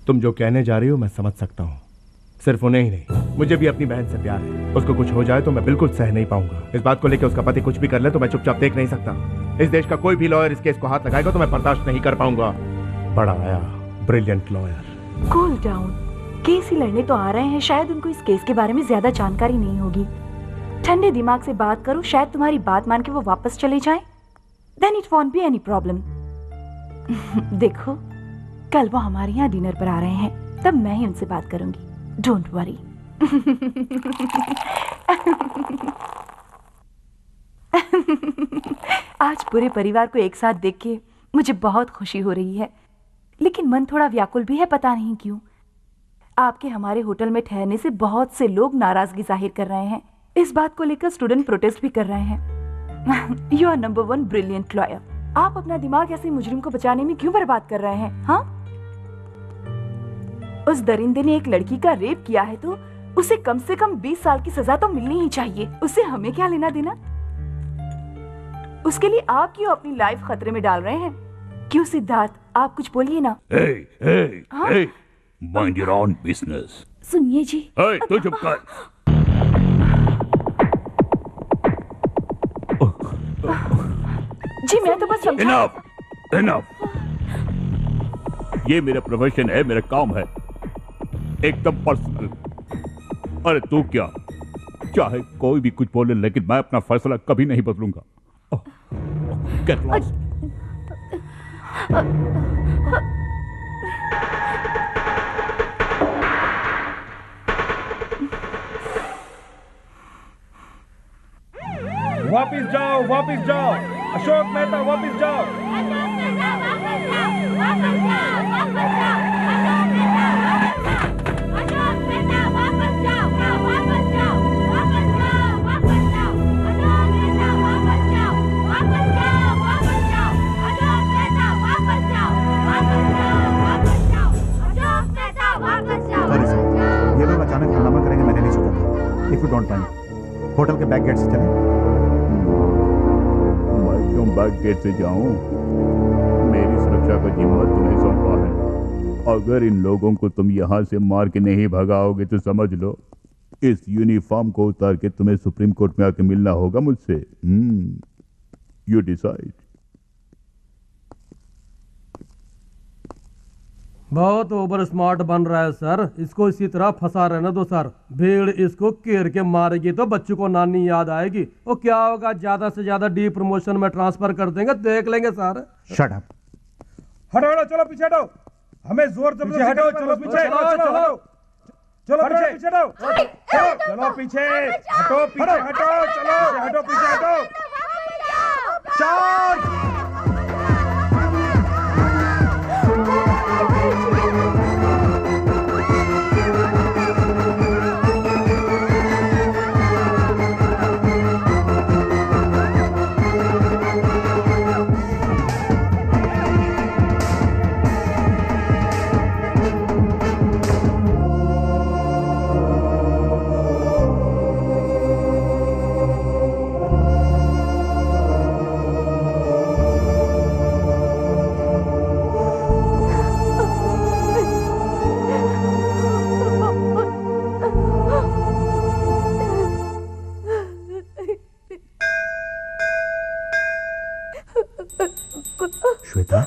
तुम जो कहने जा रही हो मैं समझ सकता हूँ। सिर्फ उन्हें ही नहीं, मुझे भी अपनी बहन से प्यार है। उसको कुछ हो जाए तो मैं बिल्कुल सह नहीं पाऊंगा। इस बात को लेकर उसका पति कुछ भी कर ले तो मैं चुपचाप देख नहीं सकता। इस देश का कोई भी लॉयर इस केस को हाथ लगाएगा तो मैं बर्दाश्त नहीं कर पाऊंगा। बड़ा आया brilliant lawyer. Cool down. Case ही लड़ने तो आ रहे हैं, शायद उनको इस केस के बारे में ज्यादा जानकारी नहीं होगी। ठंडे दिमाग से बात करो, शायद तुम्हारी बात मान के वो वापस चले जाएं। Then it won't be any problem। देखो, कल वो हमारे यहाँ डिनर पर आ रहे हैं, तब मैं ही उनसे बात करूंगी। Don't worry. आज पूरे परिवार को एक साथ देख के मुझे बहुत खुशी हो रही है, लेकिन मन थोड़ा व्याकुल भी है, पता नहीं क्यों। आपके हमारे होटल में ठहरने से बहुत से लोग नाराजगी जाहिर कर रहे हैं। इस बात को लेकर स्टूडेंट प्रोटेस्ट भी कर रहे हैं। You are number 1 brilliant lawyer. आप अपना दिमाग ऐसे मुजरिम को बचाने में क्यों बर्बाद कर रहे हैं? हाँ, उस दरिंदे ने एक लड़की का रेप किया है तो उसे कम से कम 20 साल की सजा तो मिलनी ही चाहिए। उससे हमें क्या लेना देना? उसके लिए आप क्यों अपनी लाइफ खतरे में डाल रहे हैं? क्यों सिद्धार्थ, आप कुछ बोलिए ना। Mind your own business। सुनिए जी। तू चुप कर। जी मैं तो बस समझा। Enough। ये मेरा प्रोफेशन है, मेरा काम है, एकदम पर्सनल। अरे तू क्या, चाहे कोई भी कुछ बोले, लेकिन मैं अपना फैसला कभी नहीं बदलूंगा। Get lost। वापिस जाओ, वापिस जाओ। अशोक मेहता, वापिस जाओ। सॉरी सर, ये लोग अचानक हंगामा करेंगे मैंने नहीं सोचा था। If you don't mind, hotel के बैक गेट से चलें। मैं क्यों बैक गेट से जाऊं? मेरी सुरक्षा का जिम्मा तुम्हें सौंपा है। अगर इन लोगों को तुम यहाँ से मार के नहीं भगाओगे तो समझ लो इस यूनिफॉर्म को उतार के तुम्हें सुप्रीम कोर्ट में आके मिलना होगा मुझसे। You decide. बहुत ओवर स्मार्ट बन रहा है सर, इसको इसी तरह फंसा रहने दो सर। भीड़ इसको घेर के मारेगी तो बच्चों को नानी याद आएगी। वो क्या होगा, ज्यादा से ज्यादा डी प्रमोशन में ट्रांसफर कर देंगे, देख लेंगे सर। Shut up. हटो हटो, चलो पीछे हटो। हमें जोर जबरदस्ती हटो, चलो पीछे, चलो पीछे हटो, चलो पीछे हटो, चलो हटो पीछे हटो, चार्ज। श्वेता,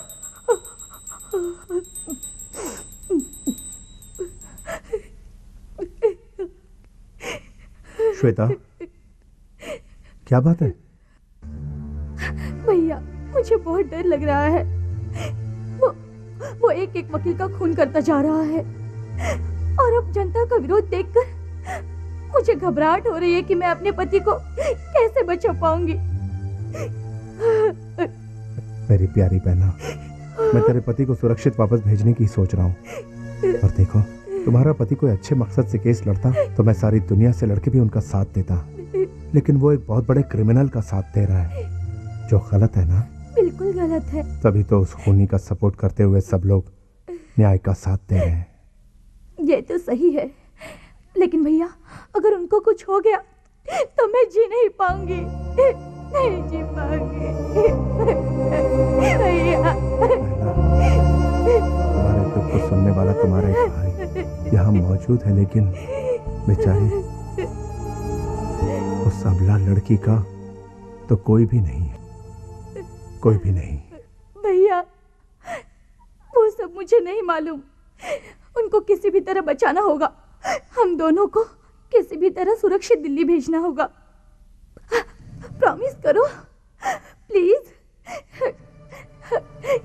श्वेता, क्या बात है? भैया, मुझे बहुत डर लग रहा है। वो एक एक वकील का खून करता जा रहा है और अब जनता का विरोध देखकर मुझे घबराहट हो रही है कि मैं अपने पति को कैसे बचा पाऊंगी। मेरी प्यारी बहना, मैं तेरे पति को सुरक्षित वापस भेजने की सोच रहा हूँ। और देखो, तुम्हारा पति कोई अच्छे मकसद से केस लड़ता तो मैं सारी दुनिया से लड़के भी उनका साथ देता, लेकिन वो एक बहुत बड़े क्रिमिनल का साथ दे रहा है, जो गलत है ना। बिल्कुल गलत है। तभी तो उस खूनी का सपोर्ट करते हुए सब लोग न्याय का साथ दे रहे हैं। ये तो सही है, लेकिन भैया, अगर उनको कुछ हो गया तो मैं जी नहीं पाऊंगी, नहीं जी पाऊंगी। भैया, तुम्हारे दुख को सुनने वाला तुम्हारे भाई यहाँ मौजूद है, लेकिन बेचारी उस अबला लड़की का तो कोई भी नहीं है, कोई भी नहीं। भैया, वो सब मुझे नहीं मालूम। उनको किसी भी तरह बचाना होगा। हम दोनों को किसी भी तरह सुरक्षित दिल्ली भेजना होगा। प्रॉमिस करो प्लीज,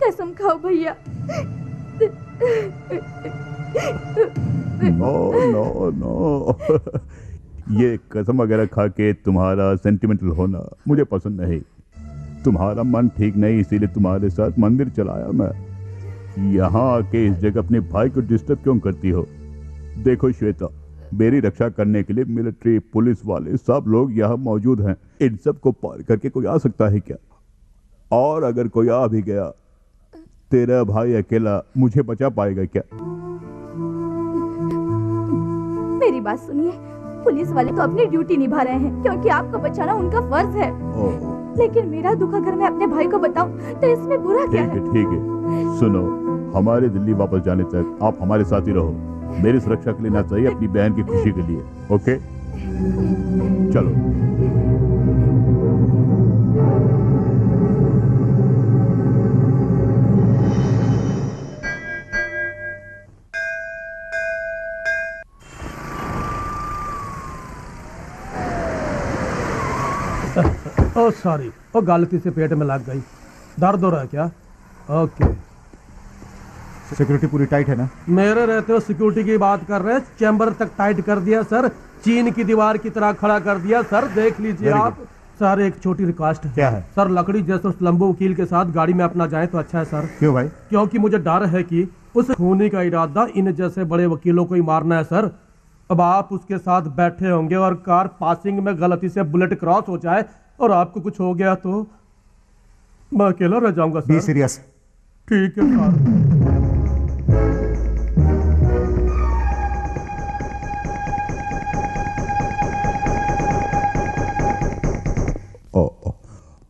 कसम खाओ भैया। नो नो ये कसम वगैरह खा के तुम्हारा सेंटिमेंटल होना मुझे पसंद नहीं। तुम्हारा मन ठीक नहीं, इसीलिए तुम्हारे साथ मंदिर चलाया मैं। यहाँ आके इस जगह अपने भाई को डिस्टर्ब क्यों करती हो? देखो श्वेता, मेरी रक्षा करने के लिए मिलिट्री, पुलिस वाले सब लोग यहाँ मौजूद हैं। इन सब को पार करके कोई आ सकता है क्या? और अगर कोई आ भी गया, तेरा भाई अकेला मुझे बचा पाएगा क्या? मेरी बात सुनिए, पुलिस वाले तो अपनी ड्यूटी निभा रहे हैं, क्योंकि आपको बचाना उनका फर्ज है। लेकिन मेरा दुख अगर मैं अपने भाई को बताऊं तो इसमें बुरा क्या है? ठीक है, सुनो, हमारे दिल्ली वापस जाने तक आप हमारे साथ ही रहो। मेरी सुरक्षा के लिए ना चाहिए, अपनी बहन की खुशी के लिए। ओके, चलो। ओ सॉरी, ओ गलती से पेट में लग गई। दर्द हो रहा है क्या? ओके। सिक्योरिटी पूरी टाइट है ना? मेरे रहते हो सिक्योरिटी की बात कर रहे हैं? चैम्बर तक टाइट कर दिया सर, चीन की दीवार की तरह खड़ा कर दिया सर। देख लीजिए आप सर। एक छोटी रिक्वेस्ट है। क्या है सर? लकड़ी जैसे उस लंबू वकील के साथ गाड़ी में अपना जाए तो अच्छा है सर। क्यों भाई? क्योंकि मुझे डर है कि उस खूनी का इरादा इन जैसे बड़े वकीलों को ही मारना है सर। अब आप उसके साथ बैठे होंगे और कार पासिंग में गलती से बुलेट क्रॉस हो जाए और आपको कुछ हो गया तो मैं अकेला रह जाऊंगा सर। Be serious. ठीक है sir. Oh,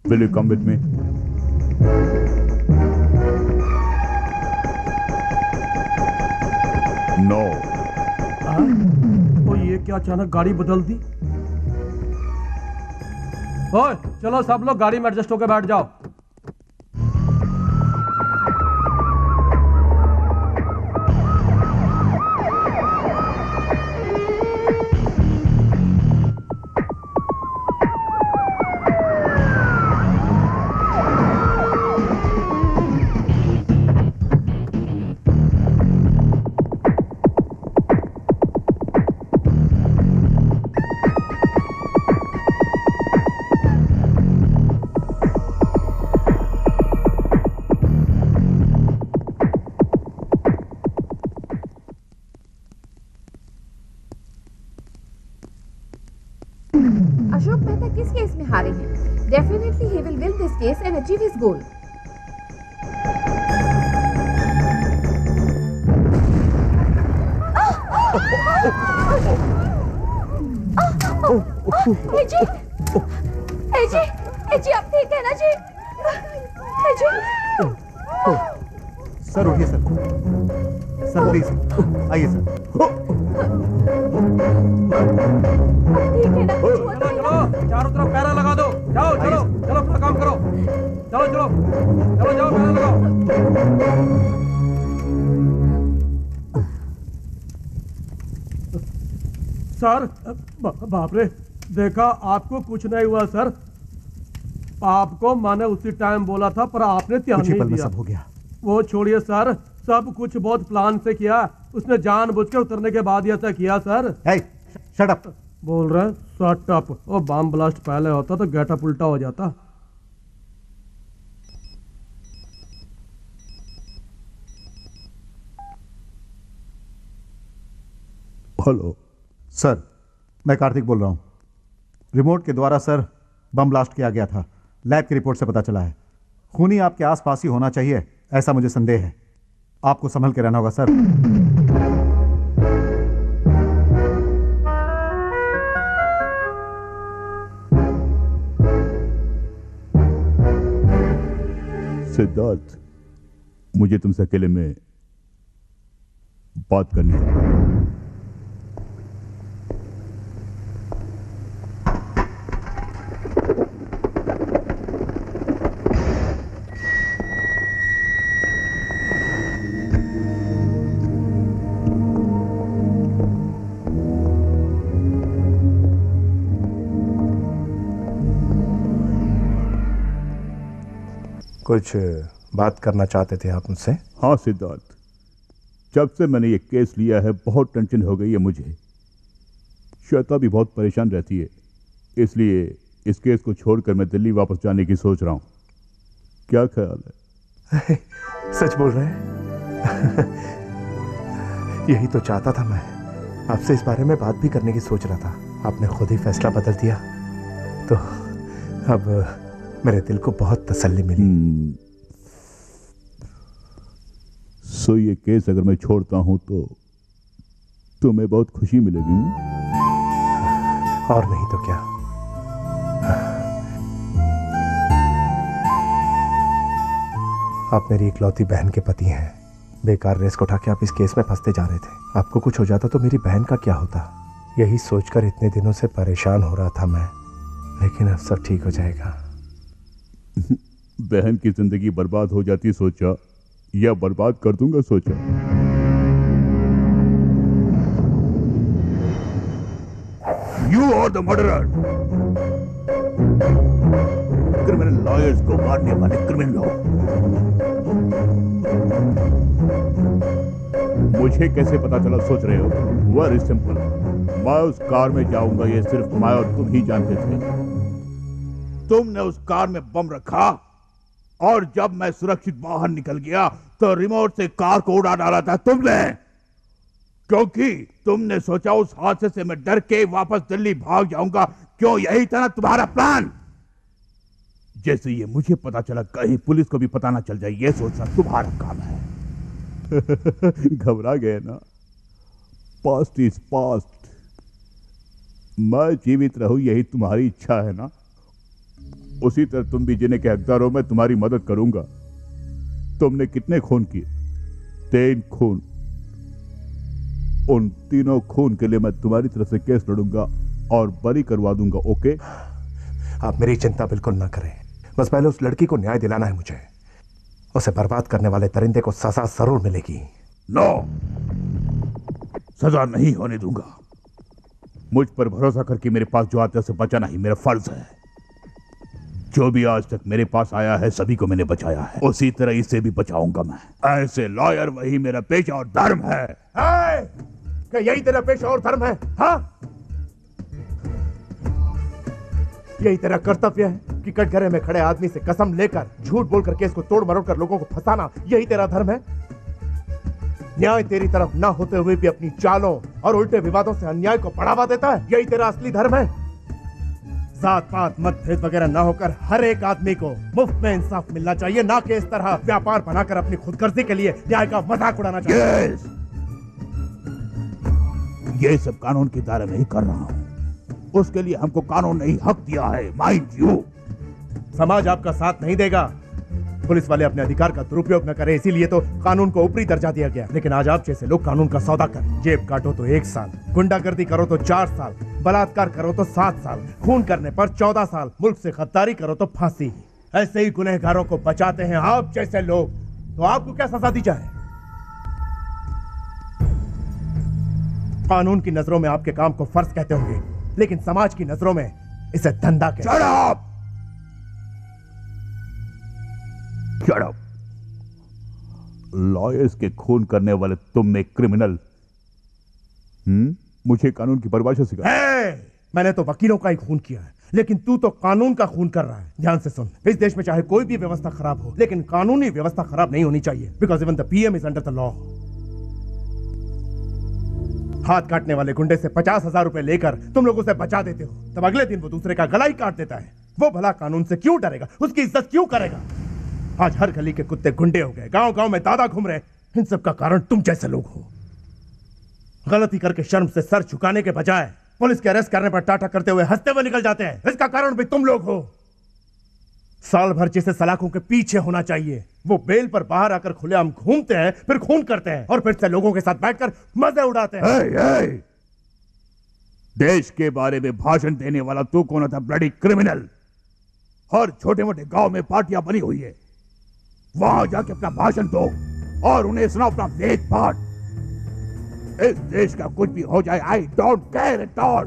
will you come with me? No. तो ये क्या अचानक गाड़ी बदल दी? ओए, चलो सब लोग गाड़ी में एडजस्ट होकर बैठ जाओ। अशोक मेहता किस केस में हारे हैं? Definitely he will win this case and achieve his goal. जी आप ठीक है ना जी? सर उठिए सर, सर प्लीज आइए सर। ठीक है ना? चलो चलो चारों तरफ पैरा लगा दो, जाओ चलो चलो अपना काम करो, चलो चलो चलो जाओ पैरा लगाओ। सर बाप रे, देखा आपको कुछ नहीं हुआ सर। आपको मैंने उसी टाइम बोला था पर आपने ध्यान नहीं दिया। सब हो गया। वो छोड़िए सर, सब कुछ बहुत प्लान से किया। उसने जानबूझ के उतरने के बाद ही ऐसा किया सर। शट अप बोल रहे शट अप। वो बम ब्लास्ट पहले होता तो गेटअप उल्टा हो जाता। हेलो सर, मैं कार्तिक बोल रहा हूं। रिमोट के द्वारा सर बम ब्लास्ट किया गया था, लैब की रिपोर्ट से पता चला है। खूनी आपके आसपास ही होना चाहिए, ऐसा मुझे संदेह है। आपको संभल के रहना होगा सर। सिद्धार्थ, मुझे तुमसे अकेले में बात करनी है। कुछ बात करना चाहते थे आप मुझसे? हाँ सिद्धार्थ, जब से मैंने ये केस लिया है बहुत टेंशन हो गई है मुझे। श्वेता भी बहुत परेशान रहती है, इसलिए इस केस को छोड़कर मैं दिल्ली वापस जाने की सोच रहा हूँ। क्या ख्याल है? सच बोल रहे हैं? यही तो चाहता था मैं, आपसे इस बारे में बात भी करने की सोच रहा था। आपने खुद ही फैसला बदल दिया तो अब मेरे दिल को बहुत तसल्ली मिली। सो ये केस अगर मैं छोड़ता हूं तो तुम्हें बहुत खुशी मिलेगी। और नहीं तो क्या। आप मेरी इकलौती बहन के पति हैं। बेकार रिस्क उठा के आप इस केस में फंसते जा रहे थे। आपको कुछ हो जाता तो मेरी बहन का क्या होता, यही सोचकर इतने दिनों से परेशान हो रहा था मैं। लेकिन अब सब ठीक हो जाएगा। बहन की जिंदगी बर्बाद हो जाती सोचा, या बर्बाद कर दूंगा सोचा। You are the murderer. Criminal lawyers को मारने वाले क्रिमिनल हो। मुझे कैसे पता चला सोच रहे हो? वेरी सिंपल, मैं उस कार में जाऊंगा ये सिर्फ मैं और तुम ही जानते थे। तुमने उस कार में बम रखा और जब मैं सुरक्षित बाहर निकल गया तो रिमोट से कार को उड़ा डाला था तुमने, क्योंकि तुमने सोचा उस हादसे से मैं डर के वापस दिल्ली भाग जाऊंगा। क्यों? यही था ना तुम्हारा प्लान। जैसे ये मुझे पता चला कहीं पुलिस को भी पता ना चल जाए, ये सोचना तुम्हारा काम है। घबरा गए ना? Past is past. मैं जीवित रहूं यही तुम्हारी इच्छा है ना? उसी तरह तुम भी जीने के हकदार हो। मैं तुम्हारी मदद करूंगा। तुमने कितने खून किए? 3 खून। उन तीनों खून के लिए मैं तुम्हारी तरफ से केस लड़ूंगा और बरी करवा दूंगा। ओके? आप मेरी चिंता बिल्कुल ना करें। बस पहले उस लड़की को न्याय दिलाना है मुझे। उसे बर्बाद करने वाले दरिंदे को सजा जरूर मिलेगी। नो, सजा नहीं होने दूंगा। मुझ पर भरोसा करके मेरे पास जो आते उसे बचाना ही मेरा फर्ज है। जो भी आज तक मेरे पास आया है सभी को मैंने बचाया है, उसी तरह इसे भी बचाऊंगा मैं। ऐसे लॉयर वही मेरा पेशा और धर्म है। क्या यही तेरा पेशा और धर्म है? हाँ, यही तेरा कर्तव्य है कि कटघरे में खड़े आदमी से कसम लेकर झूठ बोलकर केस को तोड़ मरोड़ कर लोगों को फंसाना, यही तेरा धर्म है? न्याय तेरी तरफ ना होते हुए भी अपनी चालों और उल्टे विवादों से अन्याय को बढ़ावा देता है, यही तेरा असली धर्म है? जात पात मतभेद वगैरह ना होकर हर एक आदमी को मुफ्त में इंसाफ मिलना चाहिए, ना कि इस तरह व्यापार बनाकर अपनी खुदगर्जी के लिए न्याय का मजाक उड़ाना चाहिए। ये सब कानून के दायरे में ही कर रहा हूँ, उसके लिए हमको कानून ने ही हक दिया है, माइंड यू। समाज आपका साथ नहीं देगा, पुलिस वाले अपने अधिकार का दुरुपयोग न करें, इसीलिए तो कानून को ऊपरी दर्जा दिया गया। लेकिन आज आप जैसे लोग कानून का सौदा कर, जेब काटो तो 1 साल, गुंडागर्दी करो तो 4 साल, बलात्कार करो तो 7 साल, खून करने पर 14 साल, मुल्क से गद्दारी करो तो फांसी। ऐसे ही गुनहगारों को बचाते हैं आप जैसे लोग, तो आपको क्या सजा दी जाए? कानून की नजरों में आपके काम को फर्ज कहते होंगे, लेकिन समाज की नजरों में इसे धंधा कहते हैं। Shut up! लॉयर्स के खून करने वाले तुम में क्रिमिनल, मुझे कानून की परिभाषा सिखा। मैंने तो वकीलों का ही खून किया है, लेकिन तू तो कानून का खून कर रहा है। ध्यान से सुन, इस देश में चाहे कोई भी व्यवस्था खराब हो, लेकिन कानूनी व्यवस्था खराब नहीं होनी चाहिए, because even the PM is under the law. हाथ काटने वाले गुंडे से 50,000 रुपए लेकर तुम लोग उसे बचा देते हो, तब अगले दिन वो दूसरे का गला ही काट देता है। वो भला कानून से क्यों डरेगा, उसकी इज्जत क्यों करेगा? आज हर गली के कुत्ते गुंडे हो गए, गांव गांव में दादा घूम रहे। इन सब का कारण तुम जैसे लोग हो। गलती करके शर्म से सर झुकाने के बजाय पुलिस के अरेस्ट करने पर टाटा करते हुए हंसते हुए निकल जाते हैं। इसका कारण भी तुम लोग हो। साल भर जिसे सलाखों के पीछे होना चाहिए, वो बेल पर बाहर आकर खुलेआम घूमते हैं, फिर खून करते हैं और फिर से लोगों के साथ बैठकर मजे उड़ाते हैं। देश के बारे में भाषण देने वाला तू कौन था? Bloody criminal. हर छोटे मोटे गांव में पार्टियां बनी हुई है, वहां जाके अपना भाषण दो और उन्हें सुनाओ अपना वेद पाठ। इस देश का कुछ भी हो जाए, I don't care at all.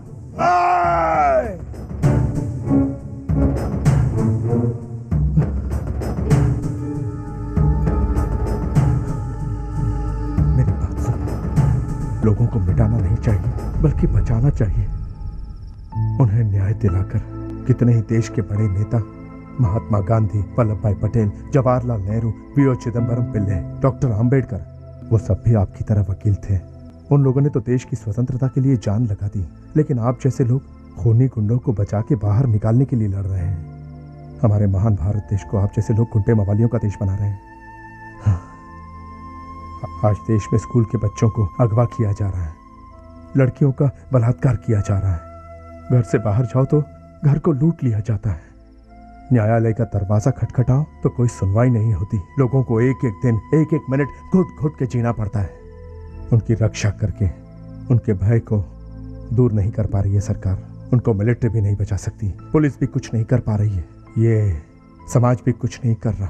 मेरी बात सुनो, लोगों को मिटाना नहीं चाहिए बल्कि बचाना चाहिए। उन्हें न्याय दिलाकर कितने ही देश के बड़े नेता, महात्मा गांधी, वल्लभ भाई पटेल, जवाहरलाल नेहरू, वीओ चिदम्बरम पिल्ले, डॉक्टर आम्बेडकर, वो सब भी आपकी तरह वकील थे। उन लोगों ने तो देश की स्वतंत्रता के लिए जान लगा दी, लेकिन आप जैसे लोग खूनी गुंडों को बचा के बाहर निकालने के लिए लड़ रहे हैं। हमारे महान भारत देश को आप जैसे लोग गुंडे मवालियों का देश बना रहे हैं। आज देश में स्कूल के बच्चों को अगवा किया जा रहा है, लड़कियों का बलात्कार किया जा रहा है, घर से बाहर जाओ तो घर को लूट लिया जाता है, न्यायालय का दरवाजा खटखटाओ तो कोई सुनवाई नहीं होती। लोगों को एक एक दिन, एक एक मिनट घुट घुट के जीना पड़ता है। उनकी रक्षा करके उनके भय को दूर नहीं कर पा रही है सरकार। उनको मिलिट्री भी नहीं बचा सकती, पुलिस भी कुछ नहीं कर पा रही है, ये समाज भी कुछ नहीं कर रहा।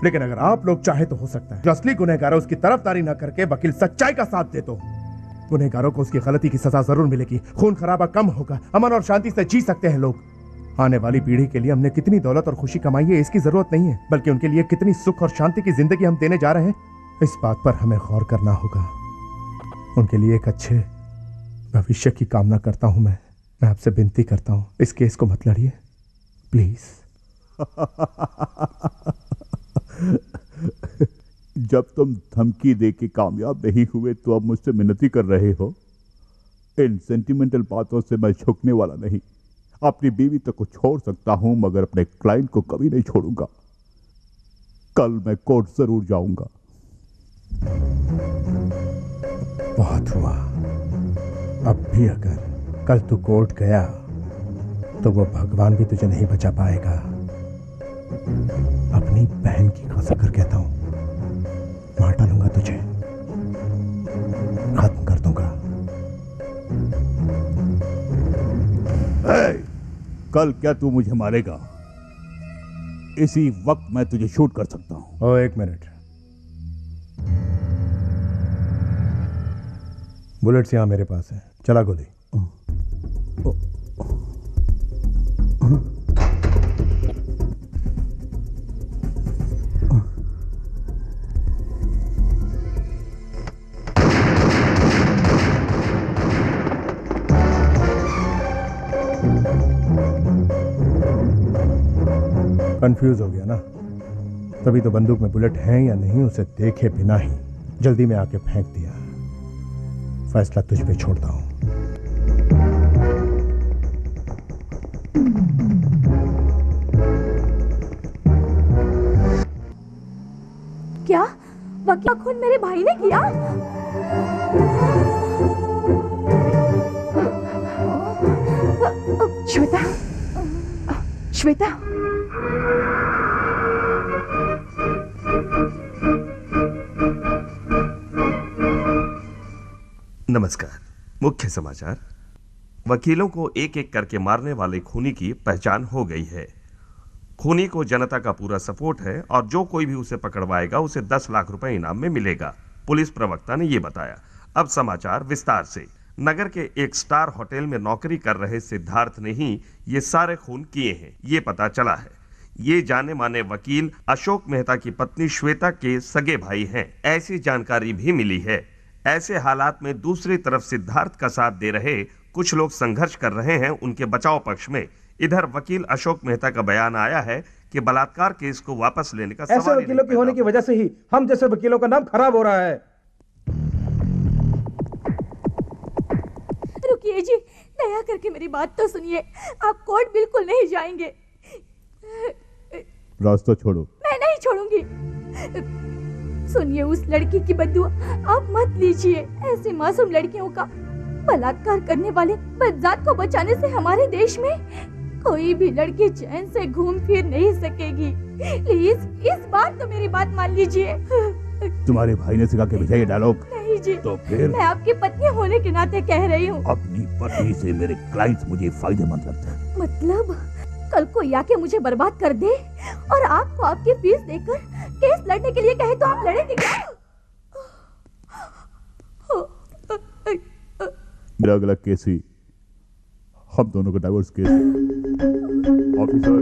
लेकिन अगर आप लोग चाहे तो हो सकता है जो असली गुनहगार है उसकी तरफदारी न करके वकील सच्चाई का साथ दे तो गुनहगारों को उसकी गलती की सजा जरूर मिलेगी, खून खराबा कम होगा, अमन और शांति से जी सकते हैं लोग। आने वाली पीढ़ी के लिए हमने कितनी दौलत और खुशी कमाई है इसकी जरूरत नहीं है, बल्कि उनके लिए कितनी सुख और शांति की जिंदगी हम देने जा रहे हैं, इस बात पर हमें गौर करना होगा। उनके लिए एक अच्छे भविष्य की कामना करता हूं। मैं आपसे विनती करता हूं, इस केस को मत लड़िए प्लीज। जब तुम धमकी दे के कामयाब नहीं हुए तो अब मुझसे मिन्नती कर रहे हो। इन सेंटिमेंटल बातों से मैं झुकने वाला नहीं। अपनी बीवी तक को छोड़ सकता हूं मगर अपने क्लाइंट को कभी नहीं छोड़ूंगा। कल मैं कोर्ट जरूर जाऊंगा। बहुत हुआ। अब भी अगर कल तू कोर्ट गया तो वो भगवान भी तुझे नहीं बचा पाएगा। अपनी बहन की कसम कर कहता हूं, मार डालूंगा तुझे, खत्म कर दूंगा। कल क्या तू मुझे मारेगा? इसी वक्त मैं तुझे शूट कर सकता हूं। ओ एक मिनट, बुलेट्स यहां मेरे पास है, चला गोली। कंफ्यूज हो गया ना? तभी तो बंदूक में बुलेट है या नहीं उसे देखे बिना ही जल्दी में आके फेंक दिया। फैसला तुझ पे छोड़ता हूं। वकील खून मेरे भाई ने किया? श्वेता, श्वेता, नमस्कार। मुख्य समाचार। वकीलों को एक एक करके मारने वाले खूनी की पहचान हो गई है। खूनी को जनता का पूरा सपोर्ट है और जो कोई भी उसे पकड़वाएगा उसे 10 लाख रुपए इनाम में मिलेगा, पुलिस प्रवक्ता ने यह बताया। अब समाचार विस्तार से। नगर के एक स्टार होटल में नौकरी कर रहे सिद्धार्थ ने ही ये सारे खून किए हैं, ये पता चला है। ये जाने माने वकील अशोक मेहता की पत्नी श्वेता के सगे भाई हैं, ऐसी जानकारी भी मिली है। ऐसे हालात में दूसरी तरफ सिद्धार्थ का साथ दे रहे कुछ लोग संघर्ष कर रहे हैं उनके बचाव पक्ष में। इधर वकील अशोक मेहता का बयान आया है कि बलात्कार केस को वापस लेने का ऐसे वकीलों की होने की वजह से ही हम जैसे वकीलों का नाम खराब हो रहा है। रुकिए जी, दया करके मेरी बात तो सुनिए। आप कोर्ट बिल्कुल नहीं जाएंगे। रास्ता छोड़ो। मैं नहीं छोड़ूंगी। सुनिए, उस लड़की की बद्दुआ आप मत लीजिए। ऐसे मासूम लड़कियों का बलात्कार करने वाले बदजात को बचाने से हमारे देश में कोई भी लड़की चैन से घूम फिर नहीं सकेगी। प्लीज इस बार तो मेरी बात मान लीजिए। तुम्हारे भाई ने सिखा के भेजा ये डायलॉग? नहीं जी, तो फिर मैं आपकी पत्नी होने के नाते कह रही हूँ। अपनी पत्नी से मेरे क्लाइंट्स मुझे फायदेमंद लगते हैं। मतलब कल को आके मुझे बर्बाद कर दे और आपको आपकी फीस देकर केस लड़ने के लिए कहे तो आप लड़ेंगे क्या? मेरा अगला केस ही हम दोनों का divorce case. Officer,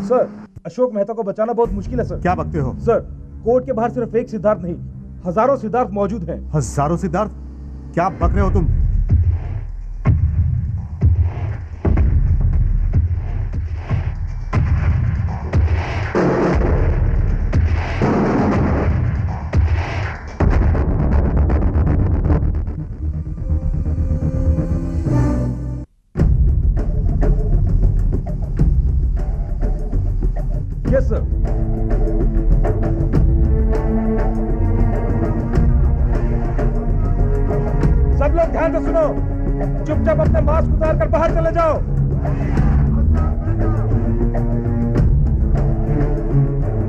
sir, Ashok Mehta को बचाना बहुत मुश्किल है सर। क्या बकते हो? सर, कोर्ट के बाहर सिर्फ एक सिद्धार्थ नहीं, हजारों सिद्धार्थ मौजूद हैं। हजारों सिद्धार्थ? क्या बक रहे हो तुम? Yes sir. सब लोग ध्यान से सुनो, चुपचाप अपने मास्क उतार कर बाहर चले जाओ।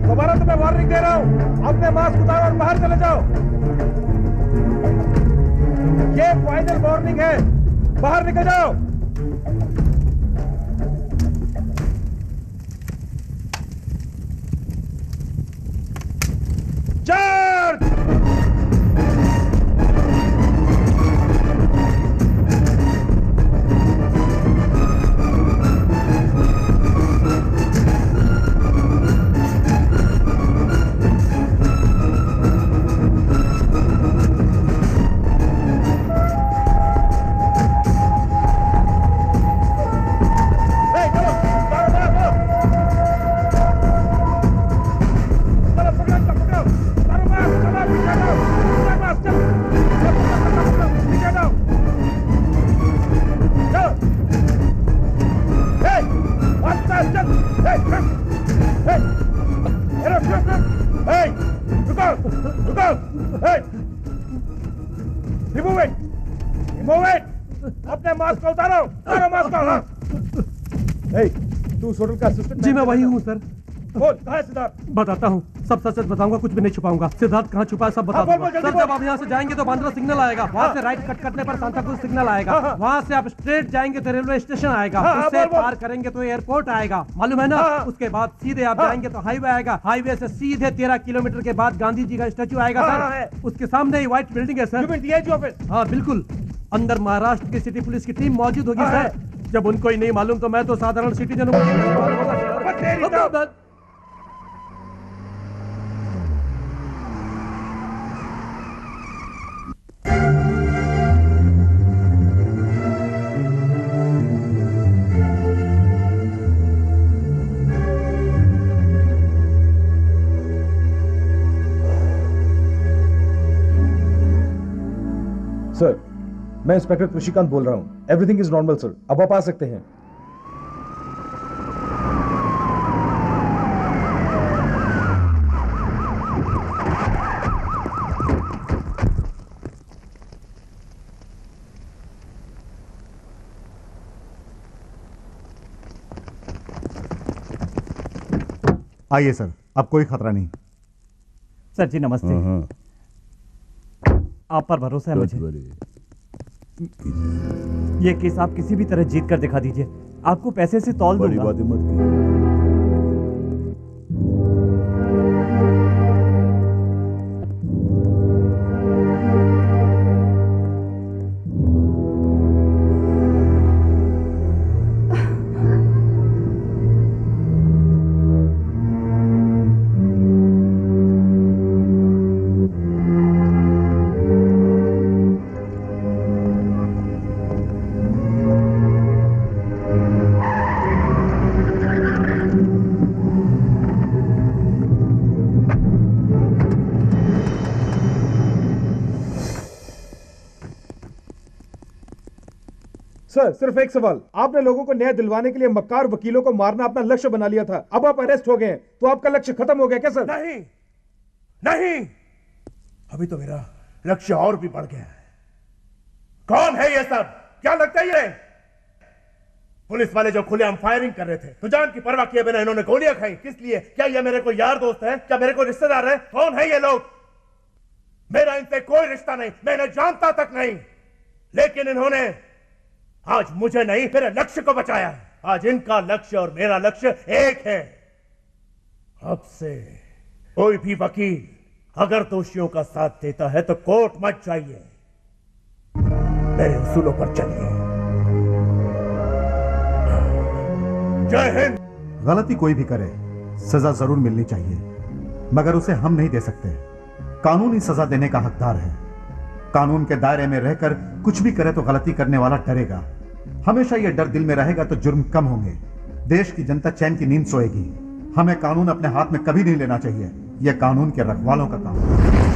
दोबारा तुम्हें वार्निंग दे रहा हूं, अपने मास्क उतारो और बाहर चले जाओ। ये फाइनल वार्निंग है, बाहर निकल जाओ। चार्ज! अपने मास्क को उतारो, उतारो मास्क को। तू होटल का असिस्टेंट? जी मैं वही हूँ सर। बोल, कहाँ है सिद्धार्थ? बताता हूँ, सब सच सच बताऊंगा, कुछ भी नहीं छुपाऊंगा। सिद्धार्थ कहाँ छुपा है सब बता दूंगा। सर, जब आप यहाँ से जाएंगे तो बांद्रा सिग्नल आएगा, वहाँ से राइट कट करने पर सांताक्रूज सिग्नल आएगा, वहाँ से आप स्ट्रेट जाएंगे तो रेलवे स्टेशन आएगा, उससे पार करेंगे तो एयरपोर्ट आएगा, मालूम है ना? उसके बाद सीधे आप जाएंगे तो हाईवे आएगा, हाईवे से सीधे 13 किलोमीटर के बाद गांधी जी का स्टैचू आएगा सर, उसके सामने ही व्हाइट बिल्डिंग है सर। हाँ बिल्कुल, अंदर महाराष्ट्र की सिटी पुलिस की टीम मौजूद होगी सर। जब उनको ही नहीं मालूम तो मैं तो साधारण सिटीजन हूँ। सर, मैं इंस्पेक्टर कृषिकांत बोल रहा हूँ। एवरीथिंग इज नॉर्मल सर, अब आप आ सकते हैं। आइए सर, अब कोई खतरा नहीं। सर जी नमस्ते। आप पर भरोसा है मुझे। ये केस आप किसी भी तरह जीत कर दिखा दीजिए, आपको पैसे से तौल दूंगा। सर, सिर्फ एक सवाल। आपने लोगों को न्याय दिलवाने के लिए मक्कार वकीलों को मारना अपना लक्ष्य बना लिया था। अब आप अरेस्ट हो गए हैं, तो आपका लक्ष्य खत्म हो गया क्या सर? नहीं, नहीं, अभी तो मेरा लक्ष्य और भी बढ़ गया है। कौन है ये सब? क्या लगता है ये पुलिस वाले जो खुलेआम फायरिंग कर रहे थे, तो जान की परवाह किए बिना इन्होंने गोलियां खाई? किस लिए? क्या ये मेरे को यार दोस्त है? क्या मेरे को रिश्तेदार है? कौन है ये लोग? मेरा इनसे कोई रिश्ता नहीं, मैं इन्हें जानता तक नहीं, लेकिन इन्होंने आज मुझे नहीं मेरे लक्ष्य को बचाया है। आज इनका लक्ष्य और मेरा लक्ष्य एक है। अब से कोई भी वकील अगर दोषियों का साथ देता है तो कोर्ट मत जाइए, मेरे उसूलों पर चलिए। जय हिंद। गलती कोई भी करे, सजा जरूर मिलनी चाहिए, मगर उसे हम नहीं दे सकते। कानून ही सजा देने का हकदार है। कानून के दायरे में रहकर कुछ भी करे तो गलती करने वाला डरेगा। हमेशा यह डर दिल में रहेगा तो जुर्म कम होंगे, देश की जनता चैन की नींद सोएगी। हमें कानून अपने हाथ में कभी नहीं लेना चाहिए, यह कानून के रखवालों का काम है।